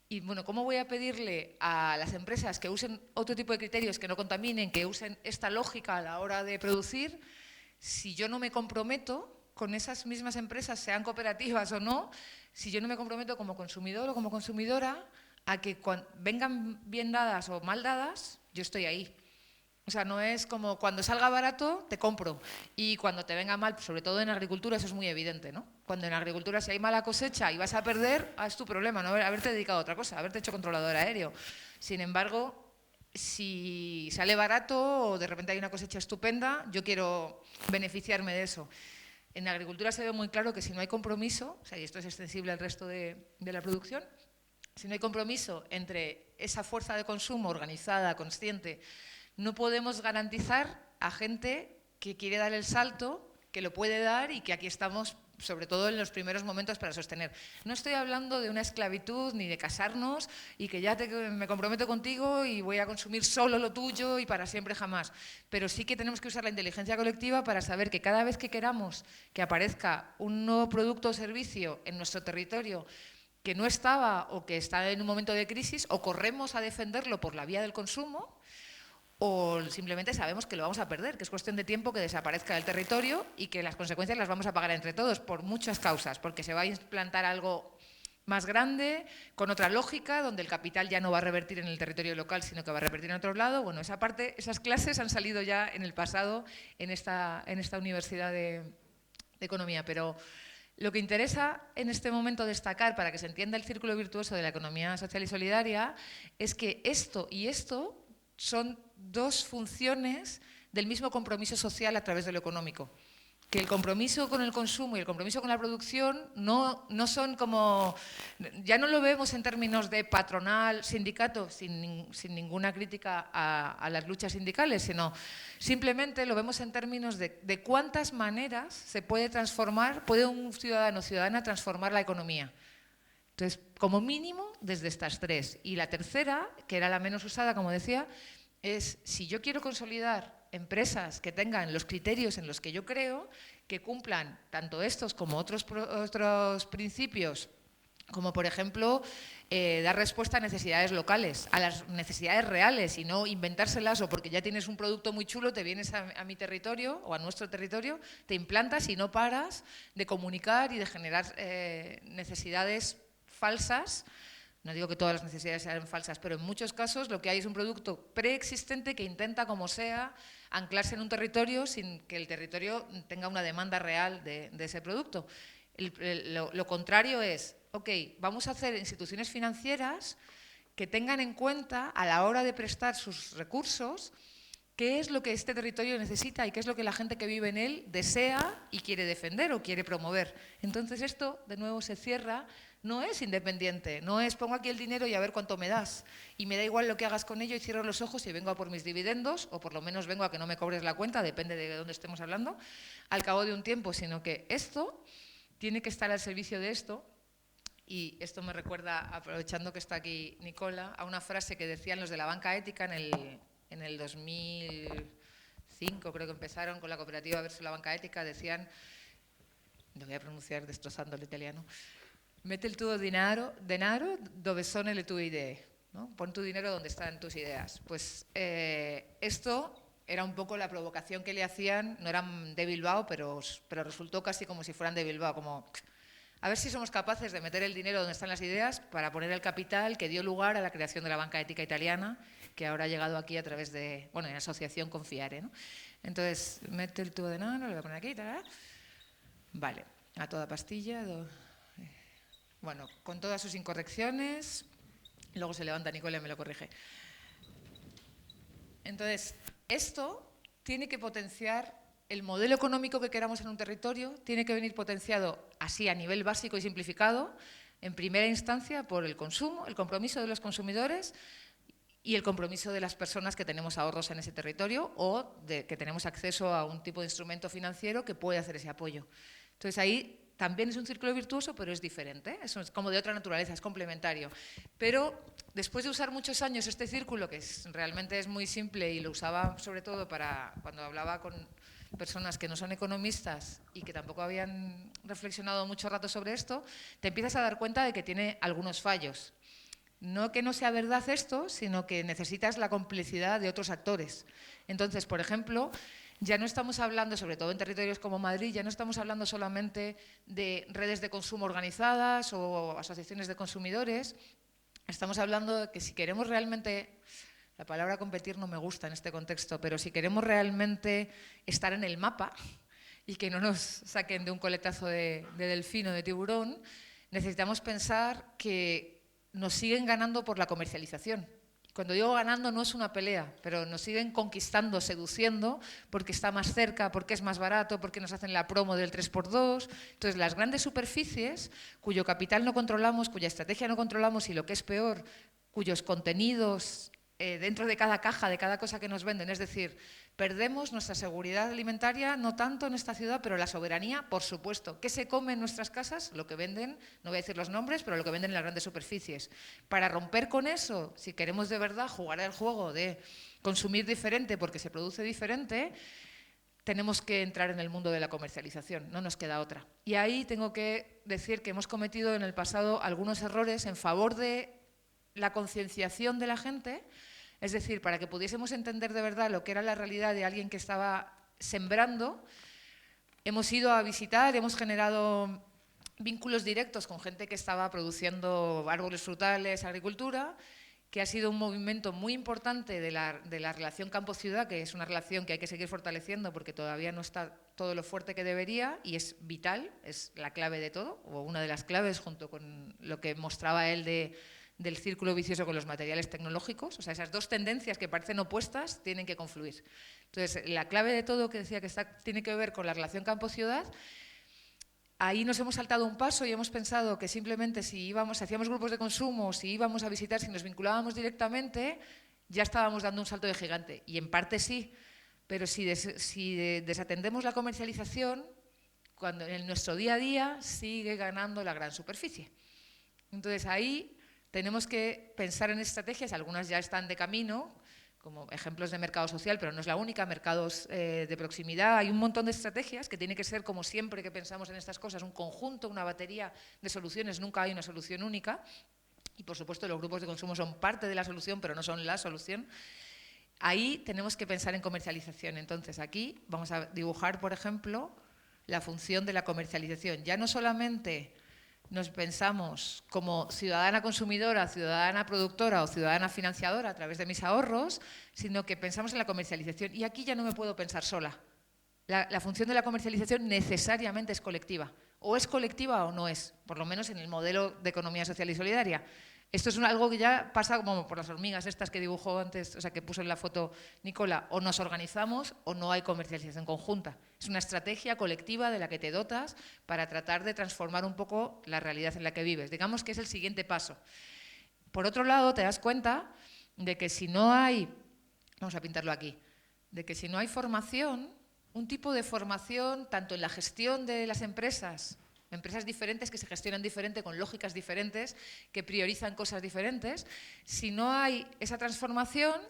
Y bueno, ¿cómo voy a pedirle a las empresas que usen otro tipo de criterios, que no contaminen, que usen esta lógica a la hora de producir, si yo no me comprometo con esas mismas empresas, sean cooperativas o no, si yo no me comprometo como consumidor o como consumidora a que vengan bien dadas o mal dadas, yo estoy ahí? O sea, no es como cuando salga barato, te compro, y cuando te venga mal, sobre todo en agricultura, eso es muy evidente, ¿no? Cuando en agricultura, si hay mala cosecha y vas a perder, es tu problema, no haberte dedicado a otra cosa, haberte hecho controlador aéreo. Sin embargo, si sale barato o de repente hay una cosecha estupenda, yo quiero beneficiarme de eso. En agricultura se ve muy claro que si no hay compromiso, o sea, y esto es extensible al resto de la producción, si no hay compromiso entre esa fuerza de consumo organizada, consciente, no podemos garantizar a gente que quiere dar el salto, que lo puede dar y que aquí estamos, sobre todo en los primeros momentos, para sostener. No estoy hablando de una esclavitud ni de casarnos y que ya me comprometo contigo y voy a consumir solo lo tuyo y para siempre jamás. Pero sí que tenemos que usar la inteligencia colectiva para saber que cada vez que queramos que aparezca un nuevo producto o servicio en nuestro territorio que no estaba o que está en un momento de crisis, o corremos a defenderlo por la vía del consumo, o simplemente sabemos que lo vamos a perder, que es cuestión de tiempo que desaparezca del territorio y que las consecuencias las vamos a pagar entre todos por muchas causas, porque se va a implantar algo más grande, con otra lógica, donde el capital ya no va a revertir en el territorio local, sino que va a revertir en otro lado. Bueno, esas clases han salido ya en el pasado en esta universidad de economía, pero lo que interesa en este momento destacar, para que se entienda el círculo virtuoso de la economía social y solidaria, es que esto y esto son dos funciones del mismo compromiso social a través de lo económico. Que el compromiso con el consumo y el compromiso con la producción no son como... Ya no lo vemos en términos de patronal, sindicato, sin ninguna crítica a las luchas sindicales, sino simplemente lo vemos en términos de cuántas maneras se puede transformar, puede un ciudadano o ciudadana transformar la economía. Entonces, como mínimo, desde estas tres. Y la tercera, que era la menos usada, como decía, es si yo quiero consolidar empresas que tengan los criterios en los que yo creo, que cumplan tanto estos como otros principios, como por ejemplo dar respuesta a necesidades locales, a las necesidades reales, y no inventárselas, o porque ya tienes un producto muy chulo, te vienes a mi territorio o a nuestro territorio, te implantas y no paras de comunicar y de generar necesidades falsas. No digo que todas las necesidades sean falsas, pero en muchos casos lo que hay es un producto preexistente que intenta, como sea, anclarse en un territorio sin que el territorio tenga una demanda real de ese producto. Lo contrario es, ok, vamos a hacer instituciones financieras que tengan en cuenta a la hora de prestar sus recursos qué es lo que este territorio necesita y qué es lo que la gente que vive en él desea y quiere defender o quiere promover. Entonces esto, de nuevo, se cierra no es independiente, no es pongo aquí el dinero y a ver cuánto me das. Y me da igual lo que hagas con ello y cierro los ojos y vengo a por mis dividendos, o por lo menos vengo a que no me cobres la cuenta, depende de dónde estemos hablando, al cabo de un tiempo, sino que esto tiene que estar al servicio de esto. Y esto me recuerda, aprovechando que está aquí Nicola, a una frase que decían los de la banca ética en el 2005, creo que empezaron con la cooperativa versus la banca ética, decían, lo voy a pronunciar destrozando el italiano, mete el tuo denaro dove sono le tue idee, ¿no? Pon tu dinero donde están tus ideas. Pues esto era un poco la provocación que le hacían, no eran de Bilbao, pero resultó casi como si fueran de Bilbao, como a ver si somos capaces de meter el dinero donde están las ideas para poner el capital que dio lugar a la creación de la banca ética italiana, que ahora ha llegado aquí a través de, bueno, en asociación Confiare, ¿no? Entonces, mete el tubo de nano, lo voy a poner aquí, tal. Vale, a toda pastilla, bueno, con todas sus incorrecciones, luego se levanta Nicola y me lo corrige. Entonces, esto tiene que potenciar el modelo económico que queramos en un territorio, tiene que venir potenciado así a nivel básico y simplificado, en primera instancia por el consumo, el compromiso de los consumidores y el compromiso de las personas que tenemos ahorros en ese territorio o que tenemos acceso a un tipo de instrumento financiero que puede hacer ese apoyo. Entonces ahí también es un círculo virtuoso, pero es diferente, eso es como de otra naturaleza, es complementario. Pero después de usar muchos años este círculo, que realmente es muy simple y lo usaba sobre todo para cuando hablaba con personas que no son economistas y que tampoco habían reflexionado mucho rato sobre esto, te empiezas a dar cuenta de que tiene algunos fallos. No que no sea verdad esto, sino que necesitas la complicidad de otros actores. Entonces, por ejemplo, ya no estamos hablando, sobre todo en territorios como Madrid, ya no estamos hablando solamente de redes de consumo organizadas o asociaciones de consumidores, estamos hablando de que si queremos realmente, la palabra competir no me gusta en este contexto, pero si queremos realmente estar en el mapa y que no nos saquen de un coletazo de delfín o de tiburón, necesitamos pensar que nos siguen ganando por la comercialización. Cuando digo ganando no es una pelea, pero nos siguen conquistando, seduciendo, porque está más cerca, porque es más barato, porque nos hacen la promo del 3x2. Entonces, las grandes superficies, cuyo capital no controlamos, cuya estrategia no controlamos y, lo que es peor, cuyos contenidos dentro de cada caja, de cada cosa que nos venden, es decir, perdemos nuestra seguridad alimentaria, no tanto en esta ciudad, pero la soberanía, por supuesto. ¿Qué se come en nuestras casas? Lo que venden, no voy a decir los nombres, pero lo que venden en las grandes superficies. Para romper con eso, si queremos de verdad jugar el juego de consumir diferente porque se produce diferente, tenemos que entrar en el mundo de la comercialización, no nos queda otra. Y ahí tengo que decir que hemos cometido en el pasado algunos errores en favor de la concienciación de la gente, es decir, para que pudiésemos entender de verdad lo que era la realidad de alguien que estaba sembrando, hemos ido a visitar, hemos generado vínculos directos con gente que estaba produciendo árboles frutales, agricultura, que ha sido un movimiento muy importante de la relación campo-ciudad, que es una relación que hay que seguir fortaleciendo porque todavía no está todo lo fuerte que debería y es vital, es la clave de todo, o una de las claves junto con lo que mostraba él del círculo vicioso con los materiales tecnológicos. O sea, esas dos tendencias que parecen opuestas tienen que confluir. Entonces, la clave de todo, que decía que tiene que ver con la relación campo-ciudad, ahí nos hemos saltado un paso y hemos pensado que simplemente si hacíamos grupos de consumo, si íbamos a visitar, si nos vinculábamos directamente, ya estábamos dando un salto de gigante. Y en parte sí, pero si desatendemos la comercialización, cuando en nuestro día a día sigue ganando la gran superficie. Entonces ahí tenemos que pensar en estrategias, algunas ya están de camino, como ejemplos de mercado social, pero no es la única, mercados de proximidad. Hay un montón de estrategias que tiene que ser, como siempre que pensamos en estas cosas, un conjunto, una batería de soluciones, nunca hay una solución única. Y por supuesto los grupos de consumo son parte de la solución, pero no son la solución. Ahí tenemos que pensar en comercialización. Entonces aquí vamos a dibujar, por ejemplo, la función de la comercialización. Ya no solamente nos pensamos como ciudadana consumidora, ciudadana productora o ciudadana financiadora a través de mis ahorros, sino que pensamos en la comercialización. Y aquí ya no me puedo pensar sola. La función de la comercialización necesariamente es colectiva. O es colectiva o no es, por lo menos en el modelo de economía social y solidaria. Esto es algo que ya pasa como por las hormigas estas que dibujó antes, o sea, que puso en la foto Nicola. O nos organizamos o no hay comercialización conjunta. Es una estrategia colectiva de la que te dotas para tratar de transformar un poco la realidad en la que vives. Digamos que es el siguiente paso. Por otro lado, te das cuenta de que si no hay, vamos a pintarlo aquí, de que si no hay formación, un tipo de formación tanto en la gestión de las empresas diferentes que se gestionan diferente, con lógicas diferentes, que priorizan cosas diferentes. Si no hay esa transformación,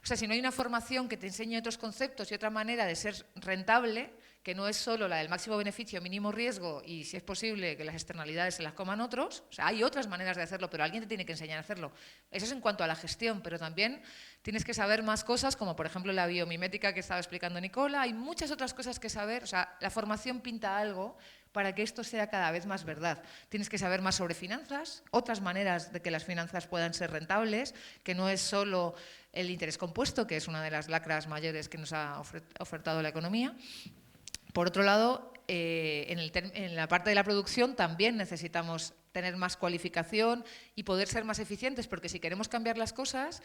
o sea, si no hay una formación que te enseñe otros conceptos y otra manera de ser rentable, que no es solo la del máximo beneficio, mínimo riesgo y, si es posible, que las externalidades se las coman otros, o sea, hay otras maneras de hacerlo, pero alguien te tiene que enseñar a hacerlo. Eso es en cuanto a la gestión, pero también tienes que saber más cosas, como por ejemplo la biomimética que estaba explicando Nicola. Hay muchas otras cosas que saber, o sea, la formación pinta algo para que esto sea cada vez más verdad. Tienes que saber más sobre finanzas, otras maneras de que las finanzas puedan ser rentables, que no es solo el interés compuesto, que es una de las lacras mayores que nos ha ofertado la economía. Por otro lado, en la parte de la producción también necesitamos tener más cualificación y poder ser más eficientes, porque si queremos cambiar las cosas,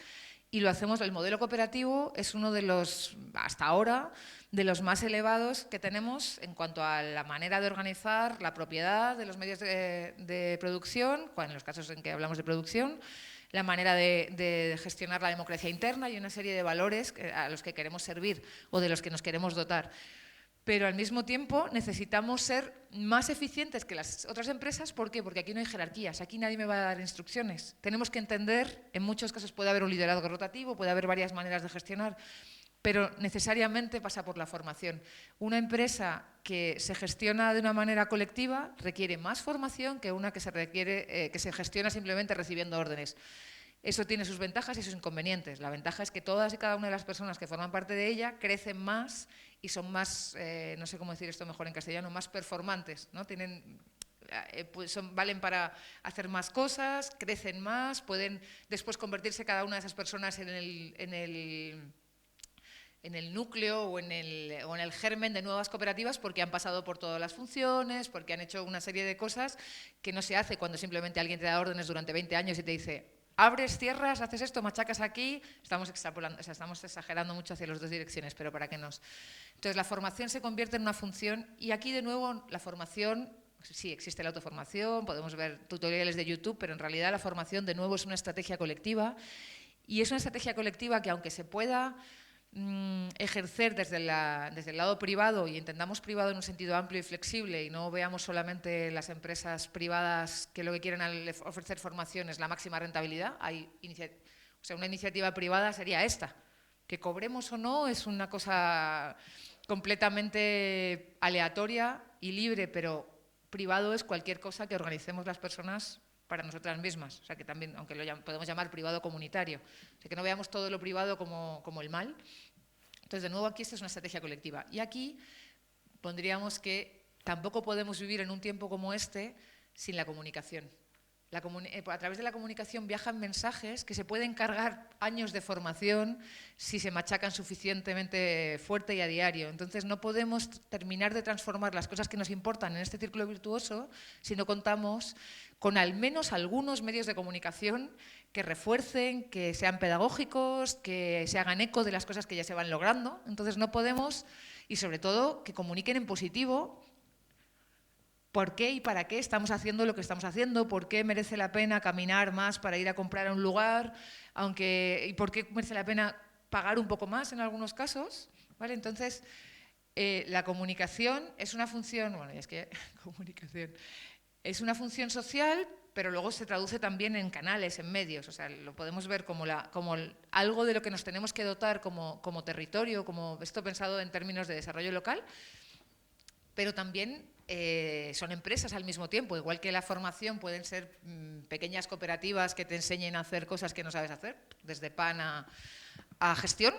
y lo hacemos, el modelo cooperativo es uno de los, hasta ahora, de los más elevados que tenemos en cuanto a la manera de organizar la propiedad de los medios de producción, en los casos en que hablamos de producción, la manera de gestionar la democracia interna y una serie de valores a los que queremos servir o de los que nos queremos dotar. Pero al mismo tiempo necesitamos ser más eficientes que las otras empresas. ¿Por qué? Porque aquí no hay jerarquías, aquí nadie me va a dar instrucciones. Tenemos que entender, en muchos casos puede haber un liderazgo rotativo, puede haber varias maneras de gestionar, pero necesariamente pasa por la formación. Una empresa que se gestiona de una manera colectiva requiere más formación que una que se gestiona simplemente recibiendo órdenes. Eso tiene sus ventajas y sus inconvenientes. La ventaja es que todas y cada una de las personas que forman parte de ella crecen más y son más, no sé cómo decir esto mejor en castellano, más performantes, ¿no? Valen para hacer más cosas, crecen más, pueden después convertirse cada una de esas personas en el núcleo o en el germen de nuevas cooperativas, porque han pasado por todas las funciones, porque han hecho una serie de cosas que no se hace cuando simplemente alguien te da órdenes durante 20 años y te dice: abres, cierras, haces esto, machacas aquí. Estamos extrapolando, o sea, estamos exagerando mucho hacia las dos direcciones, pero para que nos... Entonces, la formación se convierte en una función, y aquí de nuevo la formación, sí, existe la autoformación, podemos ver tutoriales de YouTube, pero en realidad la formación de nuevo es una estrategia colectiva, y es una estrategia colectiva que, aunque se pueda ejercer desde el lado privado, y entendamos privado en un sentido amplio y flexible, y no veamos solamente las empresas privadas que lo que quieren al ofrecer formación es la máxima rentabilidad. Una iniciativa privada sería esta. Que cobremos o no es una cosa completamente aleatoria y libre, pero privado es cualquier cosa que organicemos las personas para nosotras mismas. O sea, que también, aunque podemos llamar privado comunitario, o sea, que no veamos todo lo privado como el mal. Entonces, de nuevo, aquí esta es una estrategia colectiva. Y aquí pondríamos que tampoco podemos vivir en un tiempo como este sin la comunicación. A través de la comunicación viajan mensajes que se pueden cargar años de formación si se machacan suficientemente fuerte y a diario. Entonces, no podemos terminar de transformar las cosas que nos importan en este círculo virtuoso si no contamos con al menos algunos medios de comunicación que refuercen, que sean pedagógicos, que se hagan eco de las cosas que ya se van logrando. Entonces, no podemos, y sobre todo, que comuniquen en positivo por qué y para qué estamos haciendo lo que estamos haciendo, por qué merece la pena caminar más para ir a comprar a un lugar, y por qué merece la pena pagar un poco más en algunos casos, ¿vale? Entonces, la comunicación es una función, comunicación es una función social, pero luego se traduce también en canales, en medios. O sea, lo podemos ver como algo de lo que nos tenemos que dotar como territorio, como esto pensado en términos de desarrollo local, pero también son empresas al mismo tiempo. Igual que la formación pueden ser pequeñas cooperativas que te enseñen a hacer cosas que no sabes hacer, desde pan a gestión.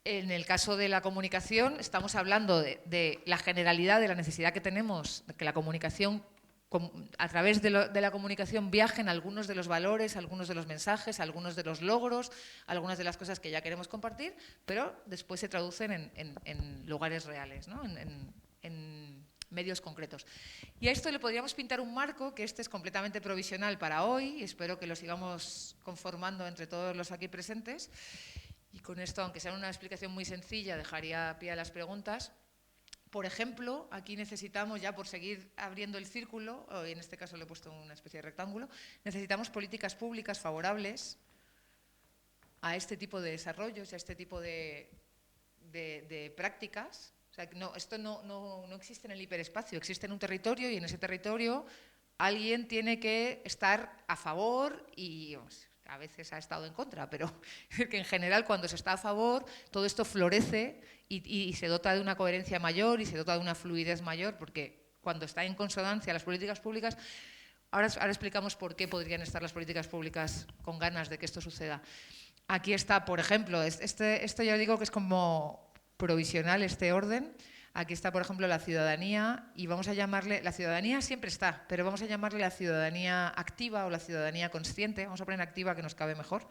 En el caso de la comunicación, estamos hablando de la generalidad de la necesidad que tenemos, de que la comunicación, a través de la comunicación, viajen algunos de los valores, algunos de los mensajes, algunos de los logros, algunas de las cosas que ya queremos compartir, pero después se traducen en lugares reales, ¿no? en medios concretos. Y a esto le podríamos pintar un marco, que este es completamente provisional para hoy, y espero que lo sigamos conformando entre todos los aquí presentes. Y con esto, aunque sea una explicación muy sencilla, dejaría pie a las preguntas. Por ejemplo, aquí necesitamos, ya por seguir abriendo el círculo, o en este caso le he puesto una especie de rectángulo, necesitamos políticas públicas favorables a este tipo de desarrollos, a este tipo de prácticas. O sea, esto no existe en el hiperespacio, existe en un territorio y en ese territorio alguien tiene que estar a favor y a veces ha estado en contra, pero que en general cuando se está a favor todo esto florece y se dota de una coherencia mayor y se dota de una fluidez mayor, porque cuando está en consonancia las políticas públicas, ahora explicamos por qué podrían estar las políticas públicas con ganas de que esto suceda. Aquí está, por ejemplo, esto ya digo que es como provisional este orden. Aquí está, por ejemplo, la ciudadanía, y vamos a llamarle, la ciudadanía siempre está, pero vamos a llamarle la ciudadanía activa o la ciudadanía consciente. Vamos a poner activa, que nos cabe mejor.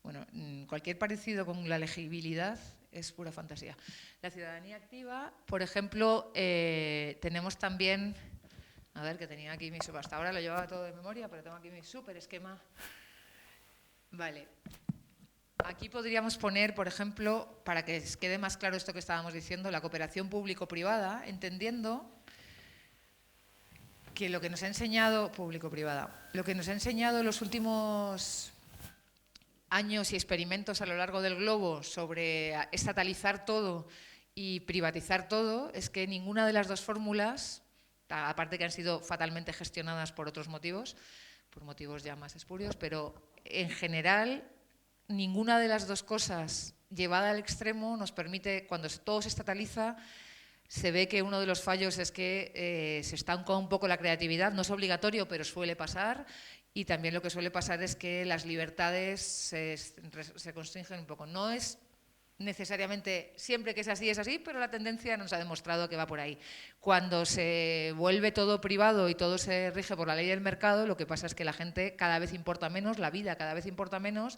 Bueno, cualquier parecido con la legibilidad es pura fantasía. La ciudadanía activa, por ejemplo, tenemos también, a ver, que tenía aquí hasta ahora lo llevaba todo de memoria, pero tengo aquí mi súper esquema. Vale. Aquí podríamos poner, por ejemplo, para que quede más claro esto que estábamos diciendo, la cooperación público-privada, entendiendo que lo que nos ha enseñado, público-privada, lo que nos ha enseñado en los últimos años y experimentos a lo largo del globo sobre estatalizar todo y privatizar todo, es que ninguna de las dos fórmulas, aparte que han sido fatalmente gestionadas por otros motivos, por motivos ya más espurios, pero en general ninguna de las dos cosas llevada al extremo nos permite, cuando todo se estataliza, se ve que uno de los fallos es que se estanca un poco la creatividad. No es obligatorio, pero suele pasar. Y también lo que suele pasar es que las libertades se constringen un poco. No es necesariamente siempre que es así, pero la tendencia nos ha demostrado que va por ahí. Cuando se vuelve todo privado y todo se rige por la ley del mercado, lo que pasa es que la gente cada vez importa menos, la vida cada vez importa menos,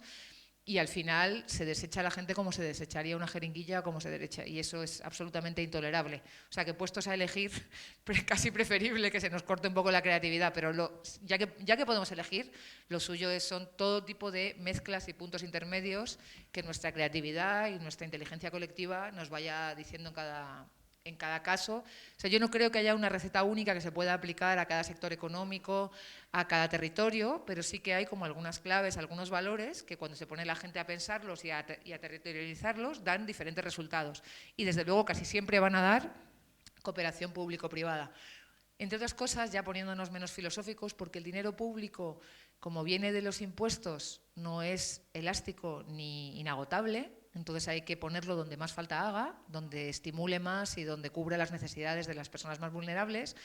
y al final se desecha la gente como se desecharía una jeringuilla o como se desecha, y eso es absolutamente intolerable. O sea que puestos a elegir, casi preferible que se nos corte un poco la creatividad, pero ya que podemos elegir, lo suyo son todo tipo de mezclas y puntos intermedios que nuestra creatividad y nuestra inteligencia colectiva nos vaya diciendo en cada caso. O sea, yo no creo que haya una receta única que se pueda aplicar a cada sector económico, a cada territorio, pero sí que hay como algunas claves, algunos valores que cuando se pone la gente a pensarlos y a territorializarlos dan diferentes resultados. Y desde luego casi siempre van a dar cooperación público-privada. Entre otras cosas, ya poniéndonos menos filosóficos, porque el dinero público, como viene de los impuestos, no es elástico ni inagotable. Entonces hay que ponerlo donde más falta haga, donde estimule más y donde cubra las necesidades de las personas más vulnerables.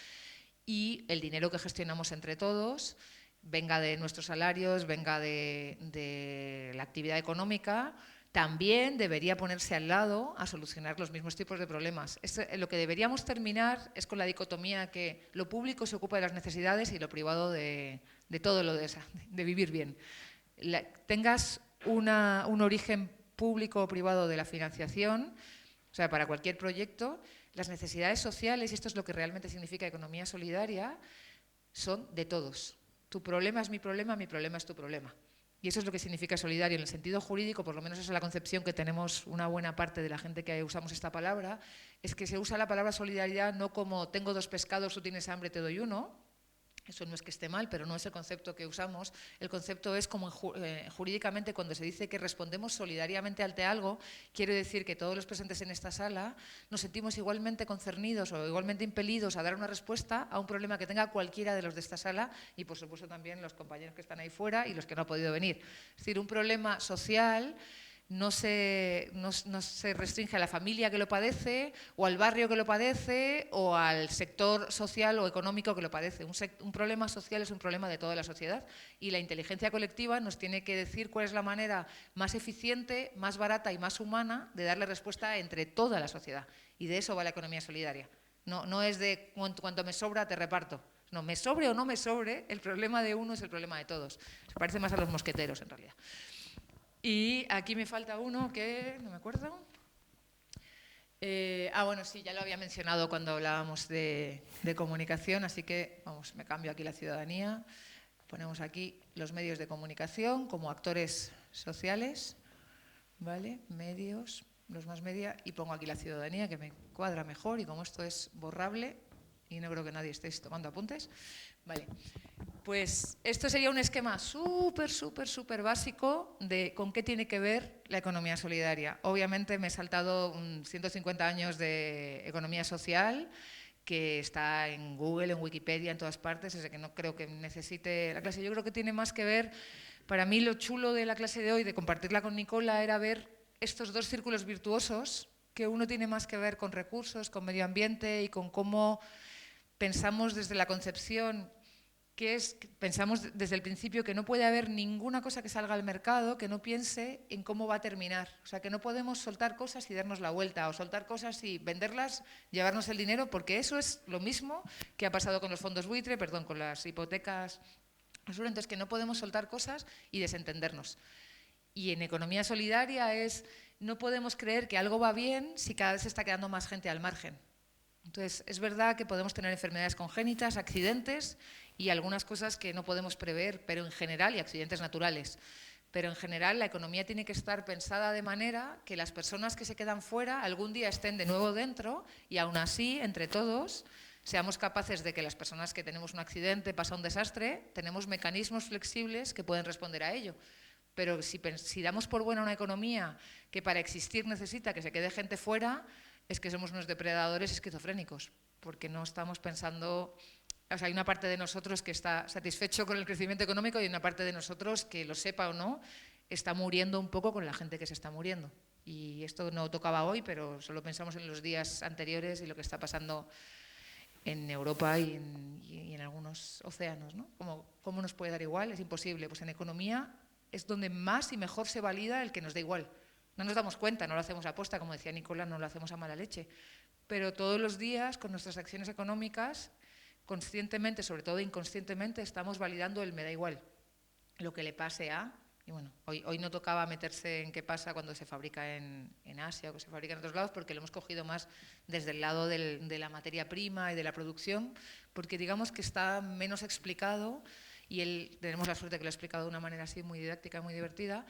Y el dinero que gestionamos entre todos, venga de nuestros salarios, venga de la actividad económica, también debería ponerse al lado a solucionar los mismos tipos de problemas. Lo que deberíamos terminar es con la dicotomía que lo público se ocupa de las necesidades y lo privado de todo lo de vivir bien. Tengas un origen público o privado de la financiación, o sea, para cualquier proyecto, las necesidades sociales, y esto es lo que realmente significa economía solidaria, son de todos. Tu problema es mi problema es tu problema. Y eso es lo que significa solidario. En el sentido jurídico, por lo menos esa es la concepción que tenemos una buena parte de la gente que usamos esta palabra, es que se usa la palabra solidaridad no como tengo dos pescados, tú tienes hambre, te doy uno. Eso no es que esté mal, pero no es el concepto que usamos. El concepto es como jurídicamente cuando se dice que respondemos solidariamente ante algo, quiere decir que todos los presentes en esta sala nos sentimos igualmente concernidos o igualmente impelidos a dar una respuesta a un problema que tenga cualquiera de los de esta sala y por supuesto también los compañeros que están ahí fuera y los que no han podido venir. Es decir, un problema social no se restringe a la familia que lo padece o al barrio que lo padece o al sector social o económico que lo padece. Un problema social es un problema de toda la sociedad y la inteligencia colectiva nos tiene que decir cuál es la manera más eficiente, más barata y más humana de darle respuesta entre toda la sociedad. Y de eso va la economía solidaria. No es de cuanto me sobra te reparto. No, me sobre o no me sobre, el problema de uno es el problema de todos. Se parece más a los mosqueteros en realidad. Y aquí me falta uno que no me acuerdo. Bueno, sí, ya lo había mencionado cuando hablábamos de comunicación, así que, vamos, me cambio aquí la ciudadanía. Ponemos aquí los medios de comunicación como actores sociales, ¿vale? Medios, los más media, y pongo aquí la ciudadanía, que me cuadra mejor, y como esto es borrable, y no creo que nadie estéis tomando apuntes, vale. Pues esto sería un esquema súper básico de con qué tiene que ver la economía solidaria. Obviamente me he saltado 150 años de economía social, que está en Google, en Wikipedia, en todas partes, así que no creo que necesite la clase. Yo creo que tiene más que ver, para mí lo chulo de la clase de hoy, de compartirla con Nicola, era ver estos dos círculos virtuosos, que uno tiene más que ver con recursos, con medio ambiente y con cómo pensamos desde la concepción, pensamos desde el principio que no puede haber ninguna cosa que salga al mercado que no piense en cómo va a terminar. O sea, que no podemos soltar cosas y darnos la vuelta, o soltar cosas y venderlas, llevarnos el dinero, porque eso es lo mismo que ha pasado con los fondos buitre, perdón, con las hipotecas. Entonces, que no podemos soltar cosas y desentendernos. Y en economía solidaria no podemos creer que algo va bien si cada vez se está quedando más gente al margen. Entonces, es verdad que podemos tener enfermedades congénitas, accidentes y algunas cosas que no podemos prever, pero en general, y accidentes naturales. Pero en general la economía tiene que estar pensada de manera que las personas que se quedan fuera algún día estén de nuevo dentro y aún así, entre todos, seamos capaces de que las personas que tenemos un accidente, pasa un desastre, tenemos mecanismos flexibles que pueden responder a ello. Pero si damos por buena una economía que para existir necesita que se quede gente fuera, es que somos unos depredadores esquizofrénicos, porque no estamos pensando. O sea, hay una parte de nosotros que está satisfecho con el crecimiento económico y una parte de nosotros que, lo sepa o no, está muriendo un poco con la gente que se está muriendo. Y esto no tocaba hoy, pero solo pensamos en los días anteriores y lo que está pasando en Europa y en algunos océanos, ¿no? ¿Cómo nos puede dar igual? Es imposible. Pues en economía es donde más y mejor se valida el que nos da igual. No nos damos cuenta, no lo hacemos a posta, como decía Nicola, no lo hacemos a mala leche. Pero todos los días, con nuestras acciones económicas, conscientemente, sobre todo inconscientemente, estamos validando el me da igual. Lo que le pase a. Y bueno, hoy no tocaba meterse en qué pasa cuando se fabrica en Asia o que se fabrica en otros lados, porque lo hemos cogido más desde el lado de la materia prima y de la producción, porque digamos que está menos explicado y tenemos la suerte que lo ha explicado de una manera así muy didáctica, muy divertida,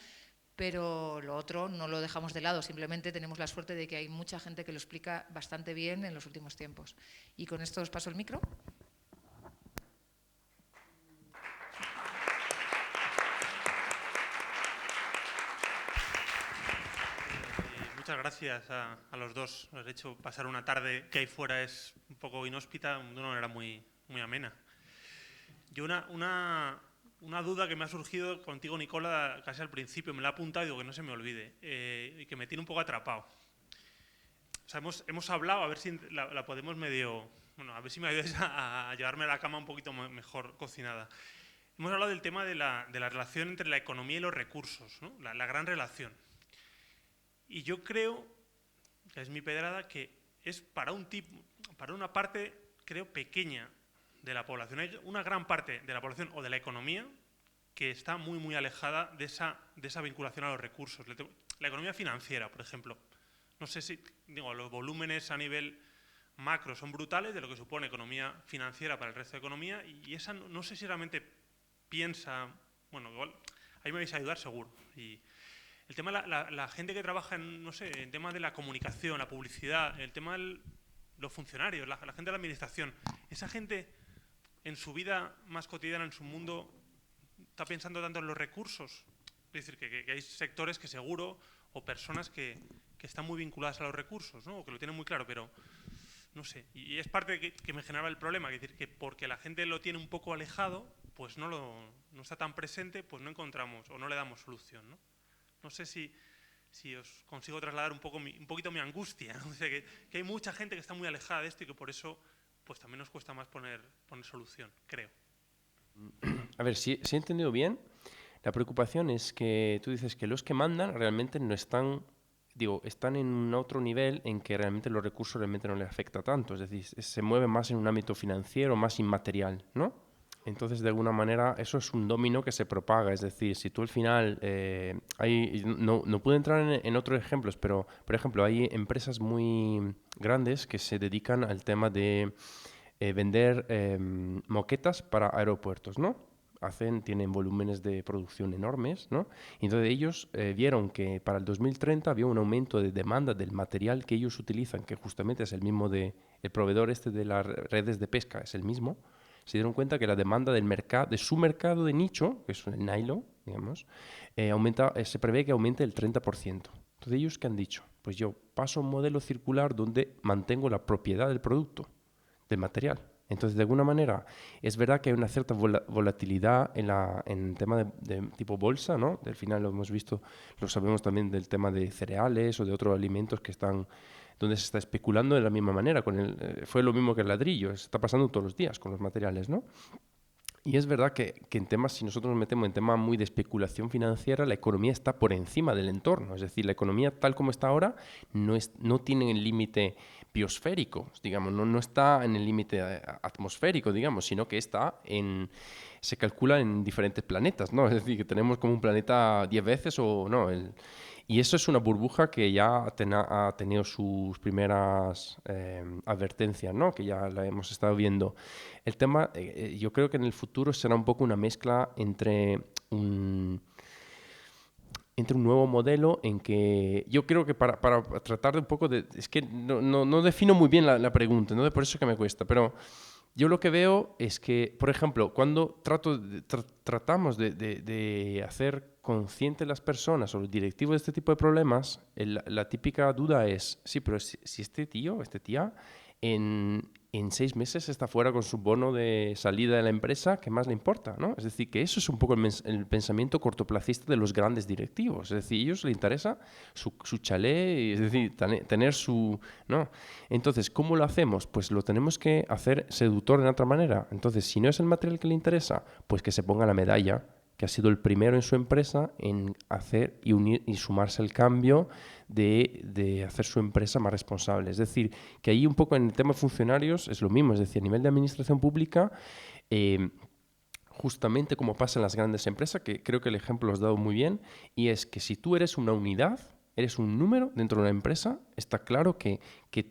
pero lo otro no lo dejamos de lado, simplemente tenemos la suerte de que hay mucha gente que lo explica bastante bien en los últimos tiempos. Y con esto os paso el micro. Muchas gracias a los dos. Os he hecho pasar una tarde que ahí fuera es un poco inhóspita, de una manera muy amena. Yo una duda que me ha surgido contigo, Nicola, casi al principio, me la he apuntado y digo que no se me olvide, y que me tiene un poco atrapado. O sea, hemos hablado, a ver si la podemos medio. Bueno, a ver si me ayudáis a llevarme a la cama un poquito mejor cocinada. Hemos hablado del tema de la relación entre la economía y los recursos, ¿no? La gran relación. Y yo creo, que es mi pedrada, que es para una parte, creo, pequeña de la población. Hay una gran parte de la población o de la economía que está muy alejada de esa vinculación a los recursos. La economía financiera, por ejemplo. No sé si, los volúmenes a nivel macro son brutales de lo que supone economía financiera para el resto de economía, y esa no sé si realmente piensa. Bueno, igual ahí me vais a ayudar seguro. Y el tema de la gente que trabaja en tema de la comunicación, la publicidad, el tema de los funcionarios, la gente de la administración, esa gente en su vida más cotidiana, en su mundo, está pensando tanto en los recursos. Es decir, que hay sectores que seguro, o personas que están muy vinculadas a los recursos, ¿no? O que lo tienen muy claro, pero no sé. Y es parte que me generaba el problema, es decir, que porque la gente lo tiene un poco alejado, pues no está tan presente, pues no encontramos o no le damos solución, ¿no? No sé si os consigo trasladar un poquito mi angustia, ¿no? O sea, que hay mucha gente que está muy alejada de esto y que por eso pues también nos cuesta más poner solución, creo. A ver, si he entendido bien, la preocupación es que tú dices que los que mandan realmente no están en un otro nivel en que realmente los recursos realmente no les afecta tanto, es decir, se mueve más en un ámbito financiero, más inmaterial, ¿no? Entonces, de alguna manera, eso es un dominó que se propaga. Es decir, si tú al final... no puedo entrar en otros ejemplos, pero, por ejemplo, hay empresas muy grandes que se dedican al tema de vender moquetas para aeropuertos, ¿no? Tienen volúmenes de producción enormes, ¿no? Y entonces ellos vieron que para el 2030 había un aumento de demanda del material que ellos utilizan, que justamente es el mismo el proveedor este de las redes de pesca, es el mismo. Se dieron cuenta que la demanda de su mercado de nicho, que es el nylon, digamos, se prevé que aumente el 30%. Entonces, ¿ellos qué han dicho? Pues yo paso a un modelo circular donde mantengo la propiedad del producto, del material. Entonces, de alguna manera, es verdad que hay una cierta volatilidad en el tema de tipo bolsa, ¿no? Al final lo hemos visto, lo sabemos también del tema de cereales o de otros alimentos que están donde se está especulando de la misma manera. Fue lo mismo que el ladrillo, está pasando todos los días con los materiales, ¿no? Y es verdad que en temas, si nosotros nos metemos en temas muy de especulación financiera, la economía está por encima del entorno. Es decir, la economía tal como está ahora no tiene el límite biosférico, digamos, no está en el límite atmosférico, digamos, sino que se calcula en diferentes planetas, ¿no? Es decir, que tenemos como un planeta 10 veces o no. Y eso es una burbuja que ya ha tenido sus primeras advertencias, ¿no? Que ya la hemos estado viendo. El tema, yo creo que en el futuro será un poco una mezcla entre un nuevo modelo en que yo creo que para tratar de un poco de... Es que no defino muy bien la pregunta, ¿no? Por eso que me cuesta, pero yo lo que veo es que, por ejemplo, cuando tratamos de hacer conscientes las personas o los directivos de este tipo de problemas, la típica duda es, sí, pero si este tío, esta tía, en 6 meses está fuera con su bono de salida de la empresa, ¿qué más le importa? ¿No? Es decir, que eso es un poco el pensamiento cortoplacista de los grandes directivos. Es decir, a ellos les interesa su chalet, es decir, tener su... ¿no? Entonces, ¿cómo lo hacemos? Pues lo tenemos que hacer seductor de otra manera. Entonces, si no es el material que le interesa, pues que se ponga la medalla, que ha sido el primero en su empresa en hacer y unir y sumarse al cambio de hacer su empresa más responsable. Es decir, que ahí un poco en el tema de funcionarios es lo mismo. Es decir, a nivel de administración pública, justamente como pasa en las grandes empresas, que creo que el ejemplo lo has dado muy bien, y es que si tú eres una unidad, eres un número dentro de una empresa, está claro que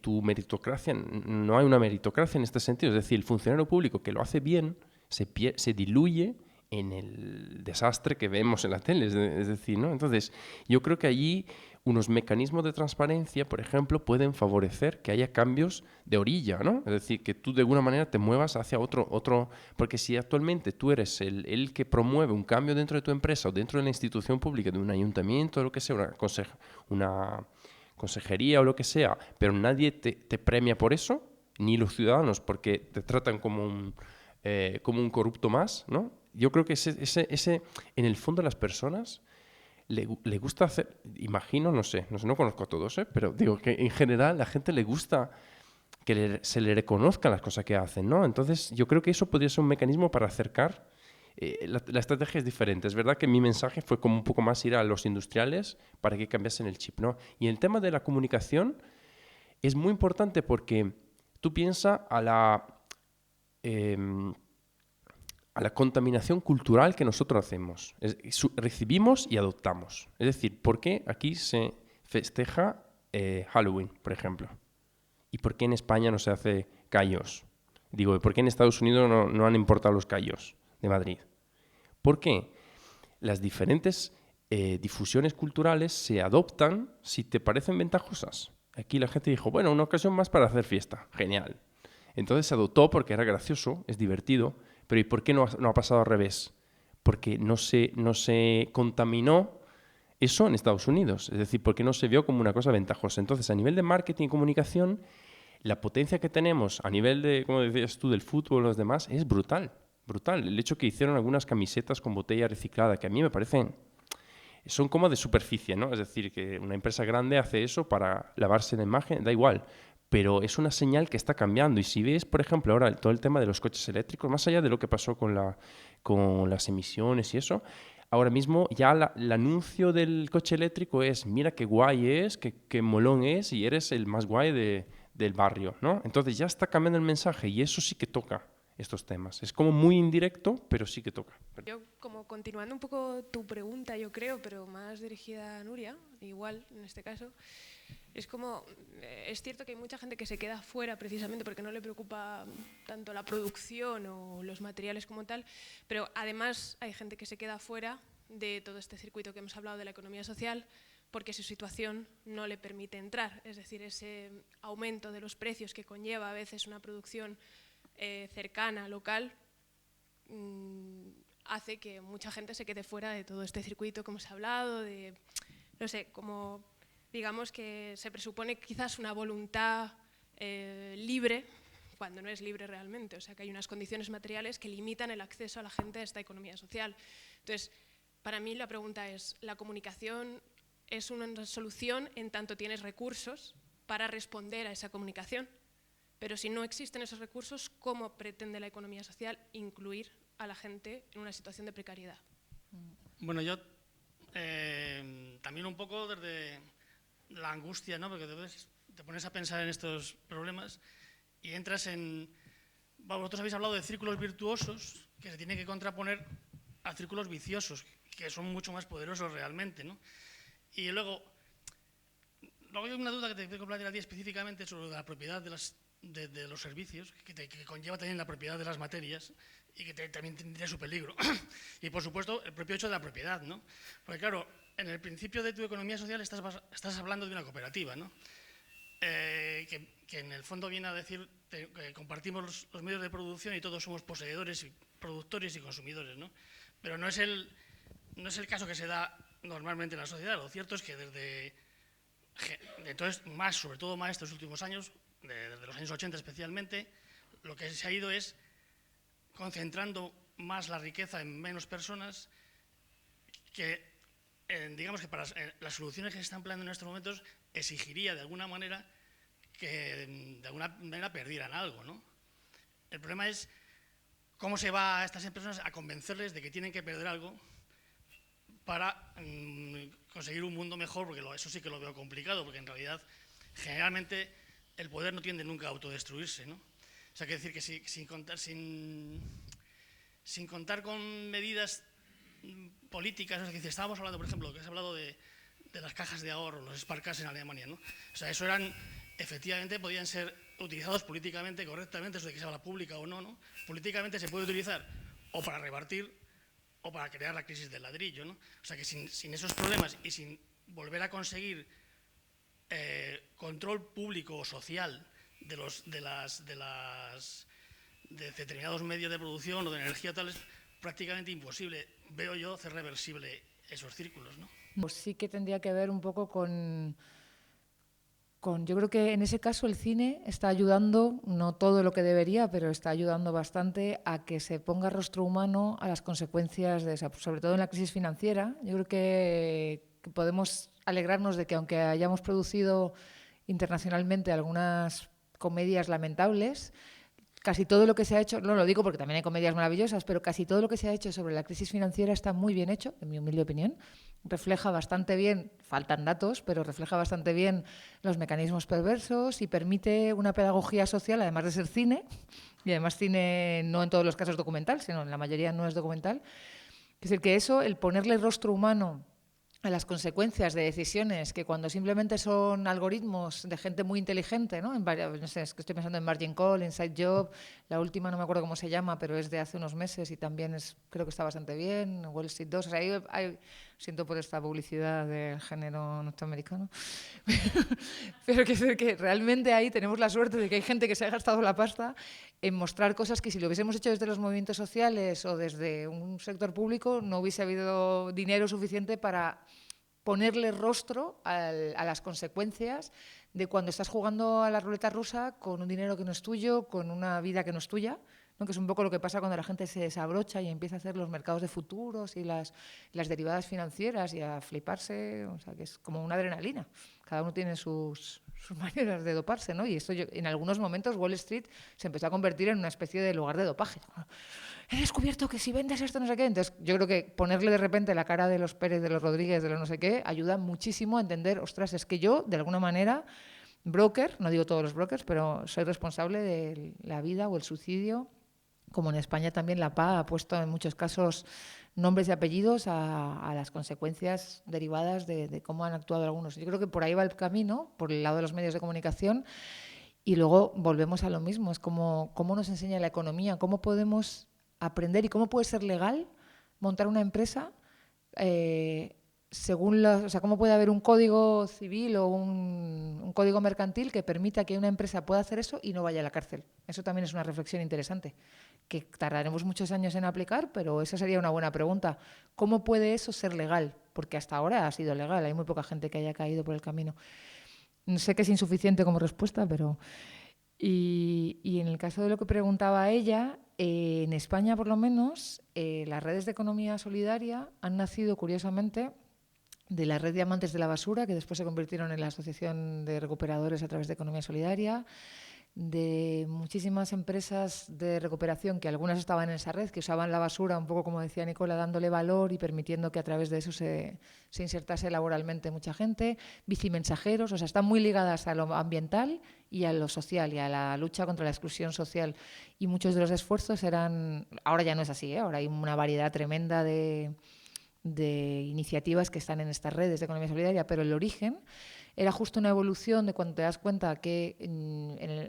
tu meritocracia, no hay una meritocracia en este sentido. Es decir, el funcionario público que lo hace bien se diluye en el desastre que vemos en la tele, es decir, ¿no? Entonces, yo creo que allí unos mecanismos de transparencia, por ejemplo, pueden favorecer que haya cambios de orilla, ¿no? Es decir, que tú de alguna manera te muevas hacia otro, porque si actualmente tú eres el que promueve un cambio dentro de tu empresa o dentro de la institución pública, de un ayuntamiento, o lo que sea, una consejería o lo que sea, pero nadie te premia por eso, ni los ciudadanos, porque te tratan como un corrupto más, ¿no? Yo creo que ese en el fondo las personas le gusta hacer, imagino, no sé, no conozco a todos, pero digo que en general a la gente le gusta que se le reconozcan las cosas que hacen, ¿no? Entonces yo creo que eso podría ser un mecanismo para acercar. La estrategia es diferente. Es verdad que mi mensaje fue como un poco más ir a los industriales para que cambiasen el chip, ¿no? Y el tema de la comunicación es muy importante porque tú piensas a la contaminación cultural que nosotros hacemos. Recibimos y adoptamos. Es decir, ¿por qué aquí se festeja Halloween, por ejemplo? ¿Y por qué en España no se hace callos? Digo, ¿por qué en Estados Unidos no han importado los callos de Madrid? ¿Por qué? Las diferentes difusiones culturales se adoptan si te parecen ventajosas. Aquí la gente dijo, bueno, una ocasión más para hacer fiesta. Genial. Entonces se adoptó porque era gracioso, es divertido. Pero ¿y por qué no ha pasado al revés? Porque no se contaminó eso en Estados Unidos. Es decir, porque no se vio como una cosa ventajosa. Entonces, a nivel de marketing y comunicación, la potencia que tenemos a nivel de, como decías tú, del fútbol y los demás, es brutal. Brutal. El hecho que hicieron algunas camisetas con botella reciclada, que a mí me parecen... Son como de superficie, ¿no? Es decir, que una empresa grande hace eso para lavarse la imagen, da igual. Pero es una señal que está cambiando. Y si ves, por ejemplo, ahora todo el tema de los coches eléctricos, más allá de lo que pasó con las emisiones y eso, ahora mismo ya el anuncio del coche eléctrico es, mira qué guay es, qué molón es y eres el más guay del barrio, ¿no? Entonces ya está cambiando el mensaje y eso sí que toca. estos temas. Es como muy indirecto, pero sí que toca. Yo, como continuando un poco tu pregunta, yo creo, pero más dirigida a Nuria, igual en este caso, es como, es cierto que hay mucha gente que se queda fuera precisamente porque no le preocupa tanto la producción o los materiales como tal, pero además hay gente que se queda fuera de todo este circuito que hemos hablado de la economía social porque su situación no le permite entrar. Es decir, ese aumento de los precios que conlleva a veces una producción cercana, local, hace que mucha gente se quede fuera de todo este circuito que hemos hablado, de, no sé, como digamos que se presupone quizás una voluntad libre, cuando no es libre realmente, o sea que hay unas condiciones materiales que limitan el acceso a la gente a esta economía social. Entonces, para mí la pregunta es, ¿la comunicación es una solución en tanto tienes recursos para responder a esa comunicación? Pero si no existen esos recursos, ¿cómo pretende la economía social incluir a la gente en una situación de precariedad? Bueno, yo también un poco desde la angustia, ¿no? Porque te pones a pensar en estos problemas y entras en... Vosotros habéis hablado de círculos virtuosos que se tienen que contraponer a círculos viciosos, que son mucho más poderosos realmente, ¿no? Y luego hay una duda que te tengo que plantear a ti específicamente sobre la propiedad de los servicios, que conlleva también la propiedad de las materias y que también tiene su peligro. Y, por supuesto, el propio hecho de la propiedad, ¿no? Porque, claro, en el principio de tu economía social estás hablando de una cooperativa, ¿no? Que en el fondo viene a decir que compartimos los medios de producción y todos somos poseedores, y productores y consumidores, ¿no? Pero no es el caso que se da normalmente en la sociedad. Lo cierto es que entonces, sobre todo más estos últimos años, desde los años 80 especialmente, lo que se ha ido es concentrando más la riqueza en menos personas, que digamos que para las soluciones que se están planteando en estos momentos exigiría de alguna manera que de alguna manera perdieran algo, ¿no? El problema es cómo se va a estas personas a convencerles de que tienen que perder algo para conseguir un mundo mejor, porque eso sí que lo veo complicado, porque en realidad generalmente el poder no tiende nunca a autodestruirse, ¿no? O sea, quiere decir que sin contar con medidas políticas, es decir, estábamos hablando, por ejemplo, que has hablado de las cajas de ahorro, los Sparkassen en Alemania, ¿no? O sea, eso efectivamente podían ser utilizados políticamente correctamente, eso de que sea la pública o no, ¿no? Políticamente se puede utilizar o para revertir o para crear la crisis del ladrillo, ¿no? O sea, que sin esos problemas y sin volver a conseguir control público o social de determinados medios de producción o de energía tal, es prácticamente imposible, veo yo, hacer reversible esos círculos, ¿no? Pues sí que tendría que ver un poco con... Yo creo que en ese caso el cine está ayudando, no todo lo que debería, pero está ayudando bastante a que se ponga rostro humano a las consecuencias de esa, sobre todo en la crisis financiera. Yo creo que podemos alegrarnos de que aunque hayamos producido internacionalmente algunas comedias lamentables, casi todo lo que se ha hecho, no lo digo porque también hay comedias maravillosas, pero casi todo lo que se ha hecho sobre la crisis financiera está muy bien hecho, en mi humilde opinión. Refleja bastante bien, faltan datos, pero refleja bastante bien los mecanismos perversos y permite una pedagogía social, además de ser cine, y además cine no en todos los casos documental, sino en la mayoría no es documental. Es decir, que eso, el ponerle rostro humano a las consecuencias de decisiones que cuando simplemente son algoritmos de gente muy inteligente, ¿no? No sé, es que estoy pensando en Margin Call, Inside Job, la última no me acuerdo cómo se llama, pero es de hace unos meses y también creo que está bastante bien, Wall Street 2, o sea, siento por esta publicidad del género norteamericano, pero que realmente ahí tenemos la suerte de que hay gente que se ha gastado la pasta en mostrar cosas que si lo hubiésemos hecho desde los movimientos sociales o desde un sector público no hubiese habido dinero suficiente para ponerle rostro a las consecuencias de cuando estás jugando a la ruleta rusa con un dinero que no es tuyo, con una vida que no es tuya, ¿no? Que es un poco lo que pasa cuando la gente se desabrocha y empieza a hacer los mercados de futuros y las derivadas financieras y a fliparse, o sea, que es como una adrenalina. Cada uno tiene sus maneras de doparse, ¿no? Y esto en algunos momentos Wall Street se empezó a convertir en una especie de lugar de dopaje. He descubierto que si vendes esto no sé qué. Entonces yo creo que ponerle de repente la cara de los Pérez, de los Rodríguez, de los no sé qué, ayuda muchísimo a entender, ostras, es que yo, de alguna manera, broker, no digo todos los brokers, pero soy responsable de la vida o el suicidio como en España también la PA ha puesto en muchos casos nombres y apellidos a las consecuencias derivadas de cómo han actuado algunos. Yo creo que por ahí va el camino, por el lado de los medios de comunicación, y luego volvemos a lo mismo, es como cómo nos enseña la economía, cómo podemos aprender y cómo puede ser legal montar una empresa o sea, cómo puede haber un código civil o un código mercantil que permita que una empresa pueda hacer eso y no vaya a la cárcel. Eso también es una reflexión interesante, que tardaremos muchos años en aplicar, pero esa sería una buena pregunta. ¿Cómo puede eso ser legal? Porque hasta ahora ha sido legal, hay muy poca gente que haya caído por el camino. Sé que es insuficiente como respuesta, pero... Y en el caso de lo que preguntaba ella, en España por lo menos, las redes de economía solidaria han nacido curiosamente de la red de Amantes de la Basura, que después se convirtieron en la Asociación de Recuperadores a través de Economía Solidaria, de muchísimas empresas de recuperación, que algunas estaban en esa red, que usaban la basura, un poco como decía Nicola, dándole valor y permitiendo que a través de eso se insertase laboralmente mucha gente, bicimensajeros, o sea, están muy ligadas a lo ambiental y a lo social y a la lucha contra la exclusión social. Y muchos de los esfuerzos eran, ahora ya no es así, ahora hay una variedad tremenda de iniciativas que están en estas redes de economía solidaria, pero el origen era justo una evolución de cuando te das cuenta que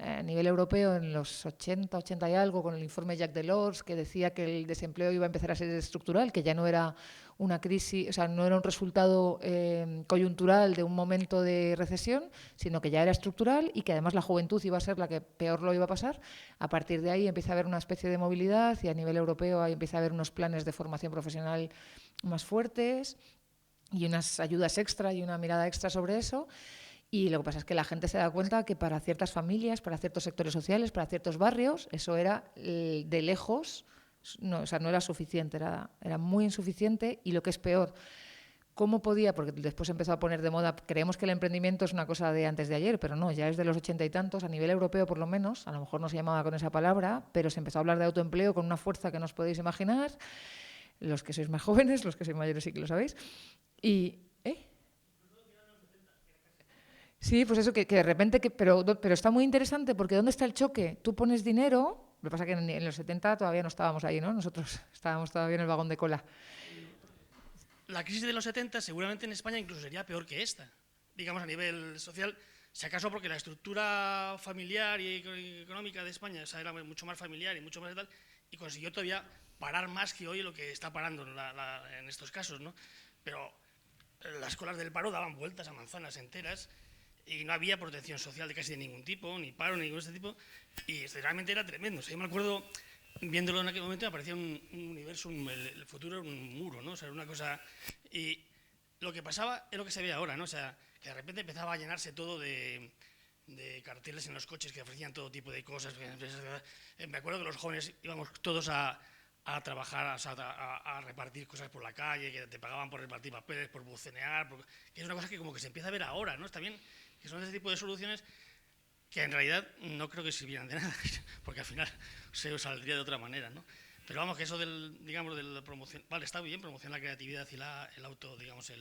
a nivel europeo en los 80 y algo, con el informe Jacques Delors, que decía que el desempleo iba a empezar a ser estructural, que ya no era una crisis, o sea, no era un resultado coyuntural de un momento de recesión, sino que ya era estructural y que además la juventud iba a ser la que peor lo iba a pasar. A partir de ahí empieza a haber una especie de movilidad y a nivel europeo ahí empieza a haber unos planes de formación profesional más fuertes y unas ayudas extra y una mirada extra sobre eso. Y lo que pasa es que la gente se da cuenta que para ciertas familias, para ciertos sectores sociales, para ciertos barrios, eso era de lejos, no, o sea, no era suficiente, era muy insuficiente. Y lo que es peor, ¿cómo podía? Porque después empezó a poner de moda, creemos que el emprendimiento es una cosa de antes de ayer, pero no, ya es de los 80 y tantos, a nivel europeo por lo menos, a lo mejor no se llamaba con esa palabra, pero se empezó a hablar de autoempleo con una fuerza que no os podéis imaginar. Los que sois más jóvenes, los que sois mayores sí que lo sabéis. Y, sí, pues eso, que de repente, pero está muy interesante porque ¿dónde está el choque? Tú pones dinero, lo que pasa es que en los 70 todavía no estábamos ahí, ¿no? Nosotros estábamos todavía en el vagón de cola. La crisis de los 70 seguramente en España incluso sería peor que esta, digamos a nivel social, si acaso porque la estructura familiar y económica de España esa era mucho más familiar y mucho más tal, y consiguió todavía parar más que hoy lo que está parando en estos casos, ¿no? Pero las colas del paro daban vueltas a manzanas enteras y no había protección social de casi de ningún tipo, ni paro, ni ningún este tipo, y realmente era tremendo. O sea, yo me acuerdo, viéndolo en aquel momento, me parecía un universo, el futuro era un muro, ¿no? O sea, era una cosa... Y lo que pasaba es lo que se ve ahora, ¿no? O sea, que de repente empezaba a llenarse todo de carteles en los coches que ofrecían todo tipo de cosas. Me acuerdo que los jóvenes íbamos todos a trabajar, o sea, a repartir cosas por la calle, que te pagaban por repartir papeles, por bucenear, que es una cosa que como que se empieza a ver ahora, ¿no? Está bien, que son ese tipo de soluciones que en realidad no creo que sirvieran de nada, porque al final se saldría de otra manera, ¿no? Pero vamos, que eso digamos, del promoción, vale, está bien, promocionar la creatividad y el auto, digamos,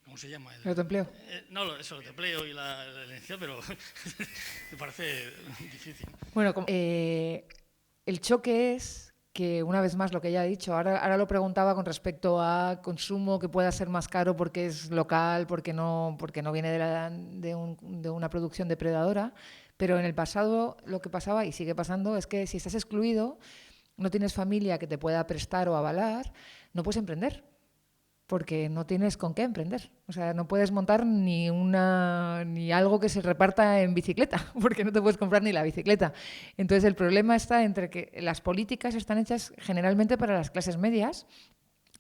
¿cómo se llama? ¿El autoempleo? No, eso, el autoempleo y la elección, pero me parece difícil. Bueno, el choque es que, una vez más, lo que ella ha dicho, ahora lo preguntaba con respecto a consumo que pueda ser más caro porque es local, porque no viene de una producción depredadora, pero en el pasado lo que pasaba, y sigue pasando, es que si estás excluido, no tienes familia que te pueda prestar o avalar, no puedes emprender, porque no tienes con qué emprender. O sea, no puedes montar ni algo que se reparta en bicicleta, porque no te puedes comprar ni la bicicleta. Entonces, el problema está entre que las políticas están hechas generalmente para las clases medias.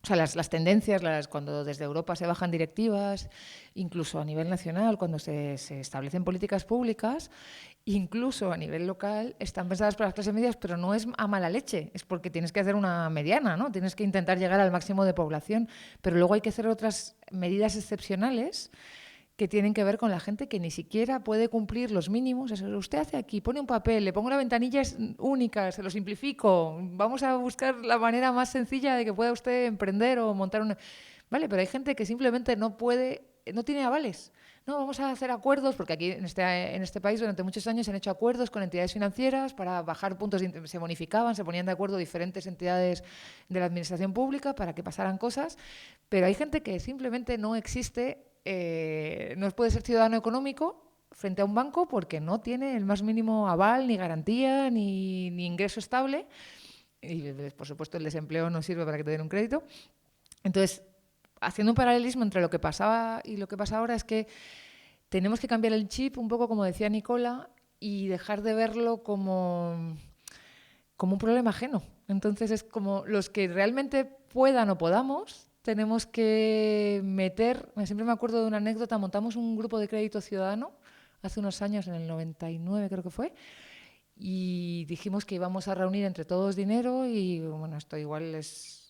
O sea, las tendencias, cuando desde Europa se bajan directivas, incluso a nivel nacional, cuando se establecen políticas públicas, incluso a nivel local, están pensadas para las clases medias, pero no es a mala leche, es porque tienes que hacer una mediana, ¿no? Tienes que intentar llegar al máximo de población, pero luego hay que hacer otras medidas excepcionales que tienen que ver con la gente que ni siquiera puede cumplir los mínimos. Eso, usted hace aquí, pone un papel, le pongo la ventanilla única, se lo simplifico, vamos a buscar la manera más sencilla de que pueda usted emprender o montar una... Vale, pero hay gente que simplemente no puede no tiene avales. No, vamos a hacer acuerdos, porque aquí en este país durante muchos años se han hecho acuerdos con entidades financieras para bajar puntos, se bonificaban, se ponían de acuerdo diferentes entidades de la administración pública para que pasaran cosas, pero hay gente que simplemente no existe, no puede ser ciudadano económico frente a un banco porque no tiene el más mínimo aval, ni garantía, ni ingreso estable, y por supuesto el desempleo no sirve para que te den un crédito. Entonces, haciendo un paralelismo entre lo que pasaba y lo que pasa ahora, es que tenemos que cambiar el chip un poco, como decía Nicola, y dejar de verlo como un problema ajeno. Entonces es como los que realmente puedan o podamos, tenemos que meter... Siempre me acuerdo de una anécdota, montamos un grupo de crédito ciudadano hace unos años, en el 99 creo que fue, y dijimos que íbamos a reunir entre todos dinero y, bueno, esto igual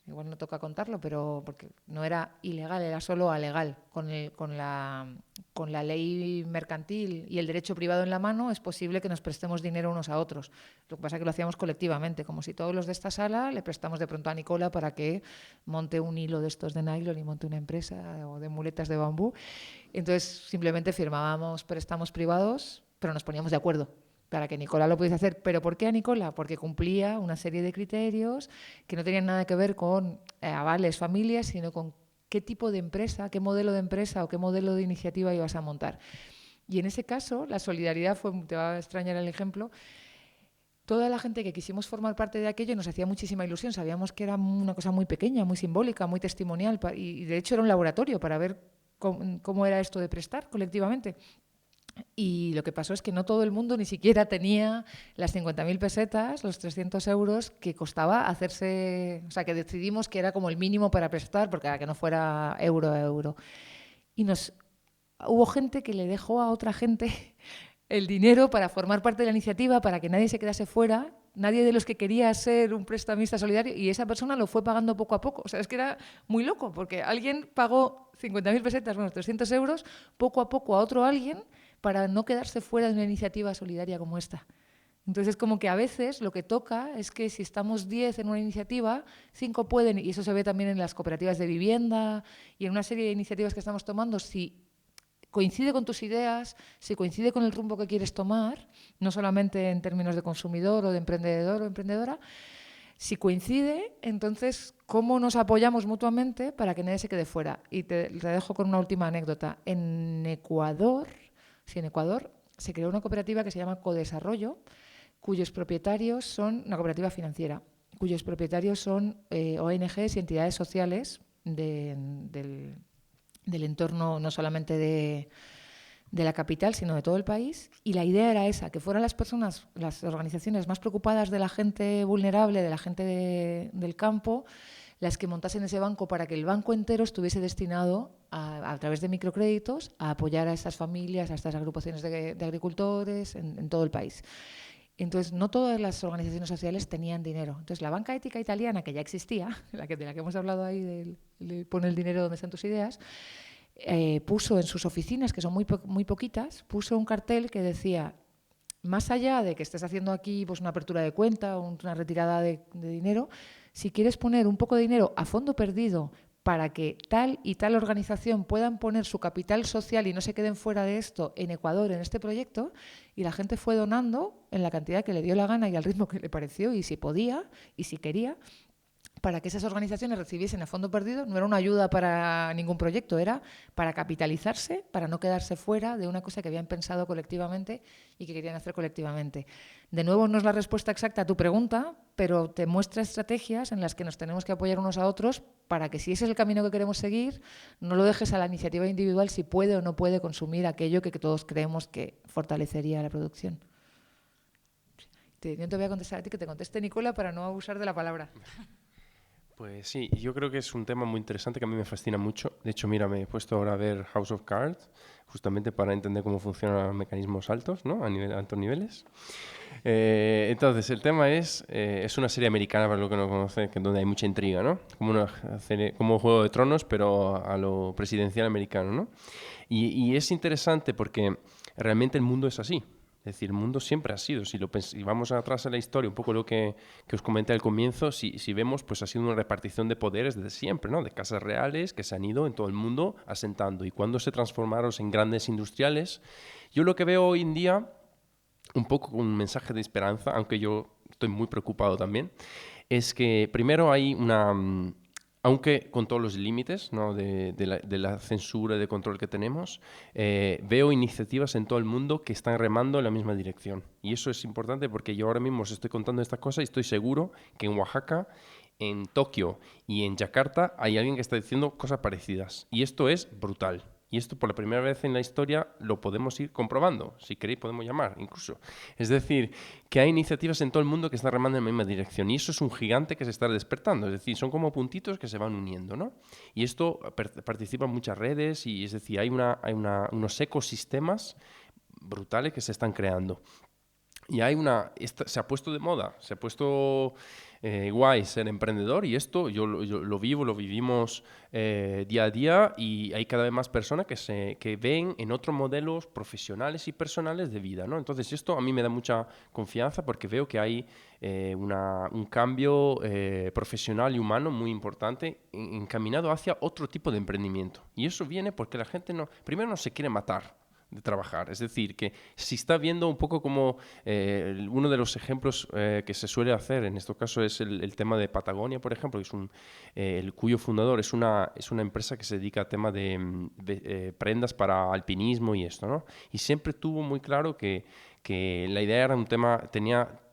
no toca contarlo, pero porque no era ilegal, era solo alegal. Con la ley mercantil y el derecho privado en la mano es posible que nos prestemos dinero unos a otros. Lo que pasa es que lo hacíamos colectivamente, como si todos los de esta sala le prestamos de pronto a Nicola para que monte un hilo de estos de nylon y monte una empresa, o de muletas de bambú. Entonces simplemente firmábamos préstamos privados, pero nos poníamos de acuerdo para que Nicola lo pudiese hacer. ¿Pero por qué a Nicola? Porque cumplía una serie de criterios que no tenían nada que ver con avales, familias, sino con qué tipo de empresa, qué modelo de empresa o qué modelo de iniciativa ibas a montar. Y en ese caso, la solidaridad fue, te va a extrañar el ejemplo, toda la gente que quisimos formar parte de aquello nos hacía muchísima ilusión. Sabíamos que era una cosa muy pequeña, muy simbólica, muy testimonial, y de hecho era un laboratorio para ver cómo era esto de prestar colectivamente. Y lo que pasó es que no todo el mundo ni siquiera tenía las 50.000 pesetas, los 300 euros que costaba hacerse... O sea, que decidimos que era como el mínimo para prestar, porque que no fuera euro a euro. Y hubo gente que le dejó a otra gente el dinero para formar parte de la iniciativa, para que nadie se quedase fuera, nadie de los que quería ser un prestamista solidario, y esa persona lo fue pagando poco a poco. O sea, es que era muy loco, porque alguien pagó 50.000 pesetas, bueno, 300 euros, poco a poco a otro alguien, para no quedarse fuera de una iniciativa solidaria como esta. Entonces, como que a veces lo que toca es que si estamos 10 en una iniciativa, 5 pueden, y eso se ve también en las cooperativas de vivienda y en una serie de iniciativas que estamos tomando, si coincide con tus ideas, si coincide con el rumbo que quieres tomar, no solamente en términos de consumidor o de emprendedor o emprendedora, si coincide, entonces, ¿cómo nos apoyamos mutuamente para que nadie se quede fuera? Y te dejo con una última anécdota. En Ecuador se creó una cooperativa que se llama Codesarrollo, cuyos propietarios son una cooperativa financiera, cuyos propietarios son ONGs y entidades sociales del entorno, no solamente de la capital, sino de todo el país. Y la idea era esa, que fueran las personas, las organizaciones más preocupadas de la gente vulnerable, de la gente del campo, las que montasen ese banco para que el banco entero estuviese destinado, a través de microcréditos, a apoyar a estas familias, a estas agrupaciones de agricultores en todo el país. Entonces, no todas las organizaciones sociales tenían dinero. Entonces, la banca ética italiana, que ya existía, de la que hemos hablado ahí, pone el dinero donde están tus ideas, puso en sus oficinas, que son muy poquitas, puso un cartel que decía: más allá de que estés haciendo aquí pues una apertura de cuenta o una retirada de dinero, si quieres poner un poco de dinero a fondo perdido para que tal y tal organización puedan poner su capital social y no se queden fuera de esto en Ecuador, en este proyecto, y la gente fue donando en la cantidad que le dio la gana y al ritmo que le pareció, y si podía y si quería, para que esas organizaciones recibiesen a fondo perdido. No era una ayuda para ningún proyecto, era para capitalizarse, para no quedarse fuera de una cosa que habían pensado colectivamente y que querían hacer colectivamente. De nuevo, no es la respuesta exacta a tu pregunta, pero te muestra estrategias en las que nos tenemos que apoyar unos a otros para que, si ese es el camino que queremos seguir, no lo dejes a la iniciativa individual si puede o no puede consumir aquello que todos creemos que fortalecería la producción. Yo te voy a contestar a ti, que te conteste Nicola para no abusar de la palabra. Pues sí, yo creo que es un tema muy interesante que a mí me fascina mucho. De hecho, mira, me he puesto ahora a ver House of Cards, justamente para entender cómo funcionan los mecanismos altos, ¿no? A altos niveles. Entonces, el tema es una serie americana, para lo que no conoce, donde hay mucha intriga, ¿no? Como Juego de Tronos, pero a lo presidencial americano, ¿no? Y es interesante porque realmente el mundo es así. Es decir, el mundo siempre ha sido, si vamos atrás en la historia, un poco lo que os comenté al comienzo, si vemos, pues ha sido una repartición de poderes desde siempre, ¿no? De casas reales que se han ido en todo el mundo asentando. Y cuando se transformaron en grandes industriales, yo lo que veo hoy en día, un poco con un mensaje de esperanza, aunque yo estoy muy preocupado también, es que primero hay aunque con todos los límites, ¿no? de la censura y de control que tenemos, veo iniciativas en todo el mundo que están remando en la misma dirección. Y eso es importante porque yo ahora mismo os estoy contando esta cosa y estoy seguro que en Oaxaca, en Tokio y en Yakarta hay alguien que está diciendo cosas parecidas. Y esto es brutal. Y esto por la primera vez en la historia lo podemos ir comprobando. Si queréis podemos llamar incluso. Es decir, que hay iniciativas en todo el mundo que están remando en la misma dirección. Y eso es un gigante que se está despertando. Es decir, son como puntitos que se van uniendo, ¿no? Y esto participan muchas redes y es decir, hay unos ecosistemas brutales que se están creando. Y se ha puesto de moda, se ha puesto guay ser emprendedor y esto yo lo vivo, lo vivimos día a día y hay cada vez más personas que ven en otros modelos profesionales y personales de vida, ¿no? Entonces esto a mí me da mucha confianza porque veo que hay un cambio profesional y humano muy importante encaminado hacia otro tipo de emprendimiento. Y eso viene porque la gente primero no se quiere matar de trabajar. Es decir, que si está viendo un poco como uno de los ejemplos que se suele hacer, en este caso es el tema de Patagonia, por ejemplo, que es el cuyo fundador es una empresa que se dedica al tema de prendas para alpinismo y esto, ¿no? Y siempre tuvo muy claro que la idea era un tema,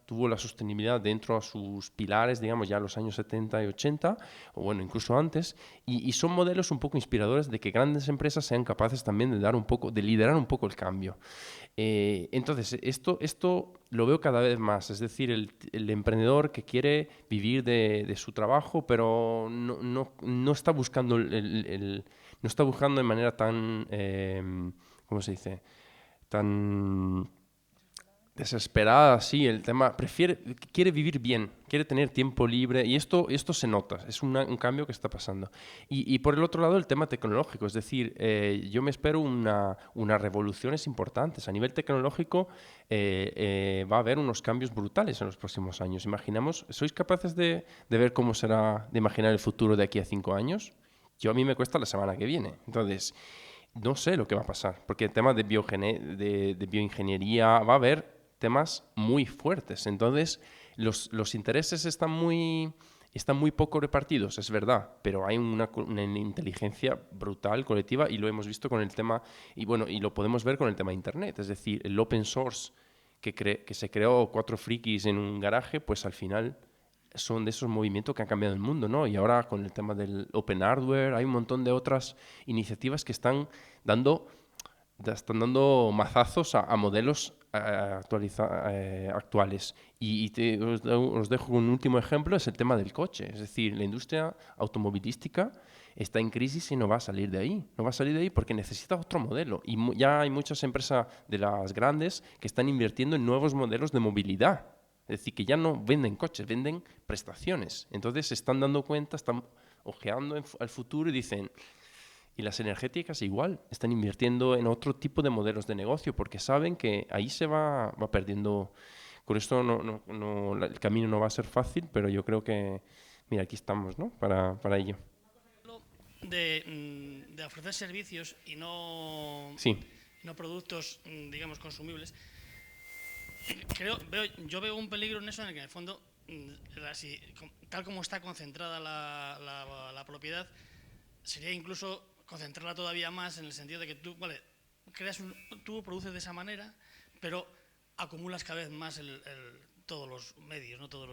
tuvo la sostenibilidad dentro de sus pilares, digamos, ya en los años 70 y 80, o bueno, incluso antes, y son modelos un poco inspiradores de que grandes empresas sean capaces también de liderar un poco el cambio. Entonces, esto lo veo cada vez más, es decir, el emprendedor que quiere vivir de su trabajo, pero no está buscando no está buscando de manera tan, ¿cómo se dice? Tan desesperada, sí, el tema, quiere vivir bien, quiere tener tiempo libre y esto se nota, es un cambio que está pasando. Y por el otro lado el tema tecnológico, es decir, yo me espero unas revoluciones importantes. A nivel tecnológico va a haber unos cambios brutales en los próximos años. Imaginamos, ¿sois capaces de ver cómo será, de imaginar el futuro de aquí a 5 años? A mí me cuesta la semana que viene. Entonces, no sé lo que va a pasar, porque el tema de bioingeniería va a haber temas muy fuertes. Entonces, los intereses están muy poco repartidos, es verdad, pero hay una inteligencia brutal, colectiva, y lo hemos visto con el tema, y lo podemos ver con el tema de Internet. Es decir, el open source que se creó 4 frikis en un garaje, pues al final son de esos movimientos que han cambiado el mundo, ¿no? Y ahora con el tema del open hardware hay un montón de otras iniciativas que están dando mazazos a modelos actuales. Y os dejo un último ejemplo, es el tema del coche. Es decir, la industria automovilística está en crisis y no va a salir de ahí. No va a salir de ahí porque necesita otro modelo. Y ya hay muchas empresas de las grandes que están invirtiendo en nuevos modelos de movilidad. Es decir, que ya no venden coches, venden prestaciones. Entonces se están dando cuenta, están ojeando al futuro y dicen... Y las energéticas igual, están invirtiendo en otro tipo de modelos de negocio porque saben que ahí se va perdiendo. Con esto el camino no va a ser fácil, pero yo creo que, mira, aquí estamos, ¿no? Para ello. De ofrecer servicios y no productos, digamos, consumibles. Yo veo un peligro en eso, en el que en el fondo, tal como está concentrada la propiedad, sería incluso concentrarla todavía más en el sentido de que tú, tú produces de esa manera, pero acumulas cada vez más todos los medios, ¿no? todos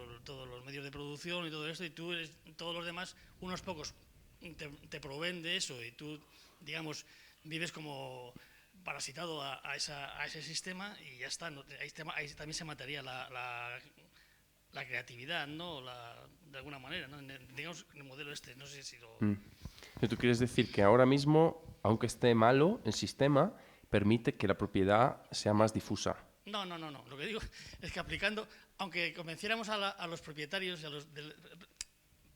los medios de producción y todo esto, y todos los demás, unos pocos te proveen de eso y tú, digamos, vives como parasitado a ese sistema y ya está, ¿no? Ahí también se mataría la creatividad, ¿no? De alguna manera, ¿no? Digamos, el modelo no sé si lo... Tú quieres decir que ahora mismo, aunque esté malo, el sistema permite que la propiedad sea más difusa. No. Lo que digo es que aplicando, aunque convenciéramos a los propietarios y a los...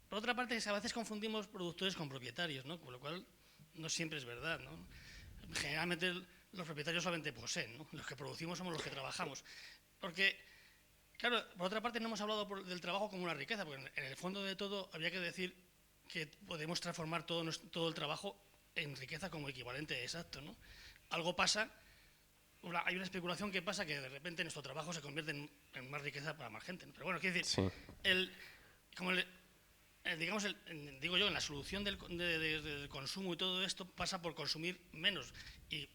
Por otra parte, a veces confundimos productores con propietarios, ¿no? Con lo cual no siempre es verdad, ¿no? Generalmente los propietarios solamente poseen, ¿no? Los que producimos somos los que trabajamos. Porque, claro, por otra parte no hemos hablado del trabajo como una riqueza, porque en el fondo de todo habría que decir que podemos transformar todo el trabajo en riqueza como equivalente exacto, ¿no? Algo pasa, hay una especulación que pasa que de repente nuestro trabajo se convierte en más riqueza para más gente, ¿no? Pero bueno, quiero decir, digo yo, en la solución del consumo y todo esto pasa por consumir menos. Y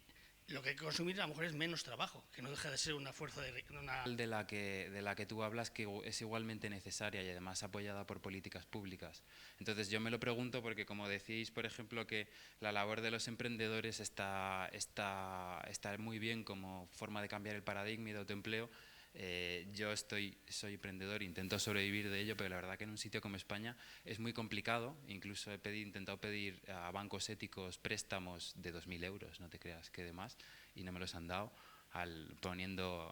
lo que hay que consumir a lo mejor es menos trabajo, que no deja de ser una fuerza de la que tú hablas, que es igualmente necesaria y además apoyada por políticas públicas. Entonces yo me lo pregunto porque, como decís, por ejemplo, que la labor de los emprendedores está muy bien como forma de cambiar el paradigma y de autoempleo. Yo soy emprendedor, intento sobrevivir de ello, pero la verdad que en un sitio como España es muy complicado. Incluso he intentado pedir a bancos éticos préstamos de 2.000 euros, no te creas que de más, y no me los han dado,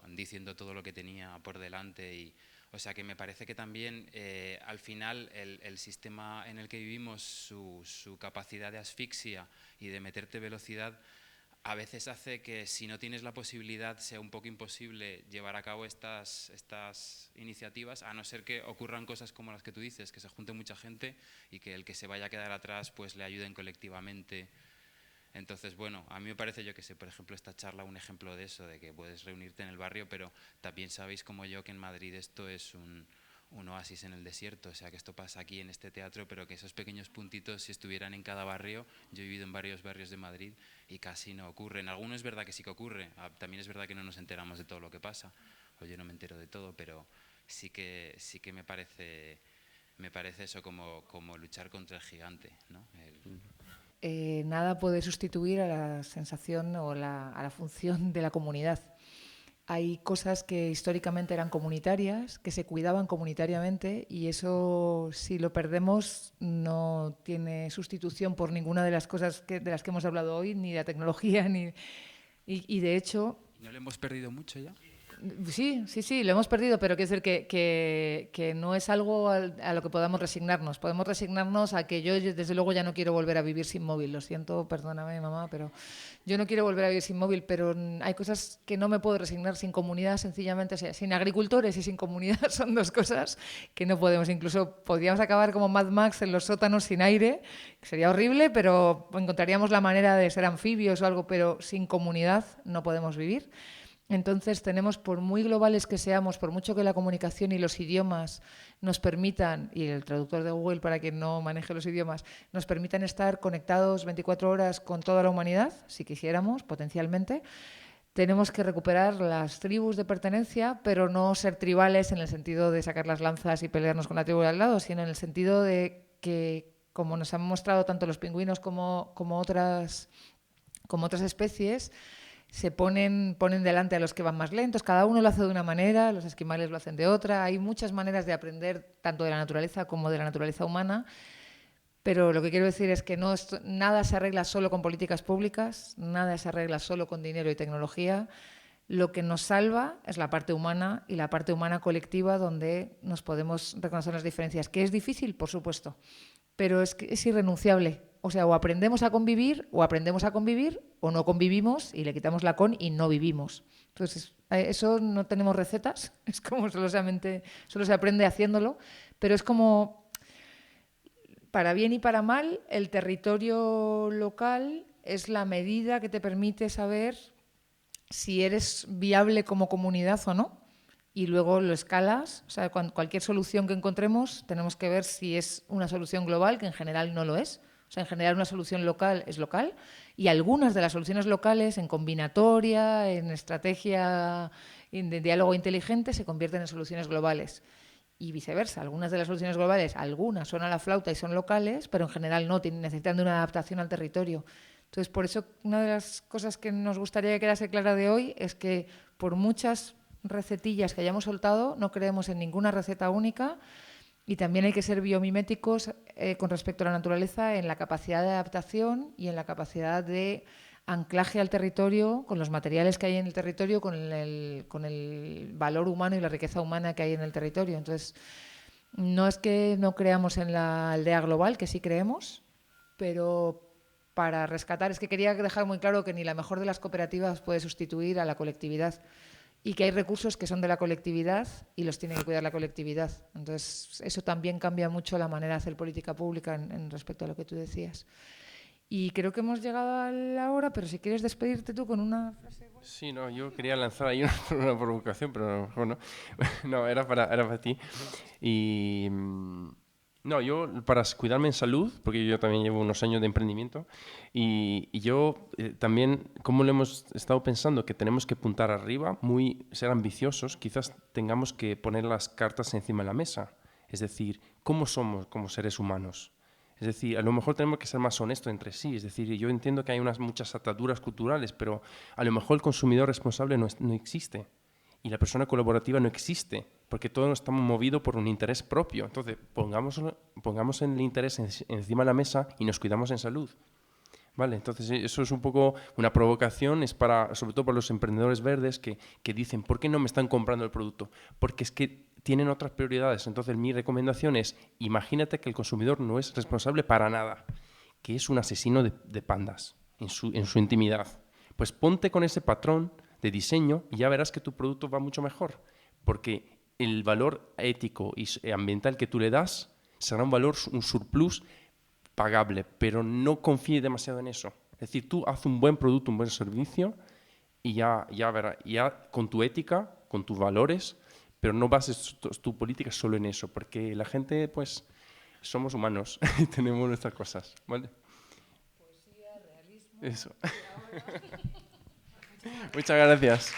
diciendo todo lo que tenía por delante. O sea que me parece que también al final el sistema en el que vivimos, su capacidad de asfixia y de meterte velocidad, a veces hace que si no tienes la posibilidad sea un poco imposible llevar a cabo estas iniciativas, a no ser que ocurran cosas como las que tú dices, que se junte mucha gente y que el que se vaya a quedar atrás pues le ayuden colectivamente. Entonces, bueno, a mí me parece, yo que sé, por ejemplo, esta charla un ejemplo de eso, de que puedes reunirte en el barrio, pero también sabéis como yo que en Madrid esto es un oasis en el desierto, o sea que esto pasa aquí en este teatro, pero que esos pequeños puntitos, si estuvieran en cada barrio, yo he vivido en varios barrios de Madrid y casi no ocurre. En algunos es verdad que sí que ocurre, también es verdad que no nos enteramos de todo lo que pasa, o yo no me entero de todo, pero sí que me parece eso como luchar contra el gigante, ¿no? Nada puede sustituir a la sensación o a la función de la comunidad. Hay cosas que históricamente eran comunitarias, que se cuidaban comunitariamente, y eso, si lo perdemos, no tiene sustitución por ninguna de las cosas de las que hemos hablado hoy, ni la tecnología, y de hecho... ¿No lo hemos perdido mucho ya? Sí, lo hemos perdido, pero quiero decir que no es algo a lo que podamos resignarnos. Podemos resignarnos a que yo, desde luego, ya no quiero volver a vivir sin móvil. Lo siento, perdóname, mamá, pero yo no quiero volver a vivir sin móvil, pero hay cosas que no me puedo resignar sin comunidad, sencillamente. O sea, sin agricultores y sin comunidad son dos cosas que no podemos. Incluso podríamos acabar como Mad Max en los sótanos sin aire, que sería horrible, pero encontraríamos la manera de ser anfibios o algo, pero sin comunidad no podemos vivir. Entonces tenemos, por muy globales que seamos, por mucho que la comunicación y los idiomas nos permitan, y el traductor de Google para quien no maneje los idiomas, nos permitan estar conectados 24 horas con toda la humanidad, si quisiéramos, potencialmente, tenemos que recuperar las tribus de pertenencia, pero no ser tribales en el sentido de sacar las lanzas y pelearnos con la tribu de al lado, sino en el sentido de que, como nos han mostrado tanto los pingüinos como otras especies, se ponen delante a los que van más lentos, cada uno lo hace de una manera, los esquimales lo hacen de otra, hay muchas maneras de aprender tanto de la naturaleza como de la naturaleza humana, pero lo que quiero decir es que nada se arregla solo con políticas públicas, nada se arregla solo con dinero y tecnología. Lo que nos salva es la parte humana y la parte humana colectiva, donde nos podemos reconocer las diferencias, que es difícil, por supuesto, pero es irrenunciable. O sea, o aprendemos a convivir o no convivimos y le quitamos la con y no vivimos. Entonces, eso no tenemos recetas, es como solo se aprende haciéndolo, pero es como, para bien y para mal, el territorio local es la medida que te permite saber si eres viable como comunidad o no, y luego lo escalas. O sea, cualquier solución que encontremos tenemos que ver si es una solución global, que en general no lo es. O sea, en general una solución local es local, y algunas de las soluciones locales, en combinatoria, en estrategia de diálogo inteligente, se convierten en soluciones globales. Y viceversa, algunas de las soluciones globales, algunas son a la flauta y son locales, pero en general no, necesitan de una adaptación al territorio. Entonces, por eso, una de las cosas que nos gustaría que quedase clara de hoy es que, por muchas recetillas que hayamos soltado, no creemos en ninguna receta única. Y también hay que ser biomiméticos con respecto a la naturaleza en la capacidad de adaptación y en la capacidad de anclaje al territorio, con los materiales que hay en el territorio, con el valor humano y la riqueza humana que hay en el territorio. Entonces, no es que no creamos en la aldea global, que sí creemos, pero para rescatar. Es que quería dejar muy claro que ni la mejor de las cooperativas puede sustituir a la colectividad y que hay recursos que son de la colectividad y los tiene que cuidar la colectividad. Entonces, eso también cambia mucho la manera de hacer política pública en respecto a lo que tú decías. Y creo que hemos llegado a la hora, pero si quieres despedirte tú con una frase. Sí, no, yo quería lanzar ahí una provocación, pero bueno, no, era para ti. Y no, yo para cuidarme en salud, porque yo también llevo unos años de emprendimiento, y yo también, como lo hemos estado pensando, que tenemos que apuntar arriba, ser ambiciosos, quizás tengamos que poner las cartas encima de la mesa. Es decir, ¿cómo somos como seres humanos? Es decir, a lo mejor tenemos que ser más honestos entre sí. Es decir, yo entiendo que hay muchas ataduras culturales, pero a lo mejor el consumidor responsable no existe. Y la persona colaborativa no existe, porque todos estamos movidos por un interés propio. Entonces, pongamos el interés encima de la mesa y nos cuidamos en salud. ¿Vale? Entonces, eso es un poco una provocación, es sobre todo para los emprendedores verdes que dicen, ¿por qué no me están comprando el producto? Porque es que tienen otras prioridades. Entonces, mi recomendación es, imagínate que el consumidor no es responsable para nada, que es un asesino de pandas en su intimidad. Pues ponte con ese patrón de diseño y ya verás que tu producto va mucho mejor, porque el valor ético y ambiental que tú le das será un surplus pagable, pero no confíe demasiado en eso. Es decir, tú haz un buen producto, un buen servicio y ya verás, ya con tu ética, con tus valores, pero no bases tu política solo en eso, porque la gente, pues, somos humanos y tenemos nuestras cosas, ¿vale? Poesía, realismo. Eso. Muchas gracias.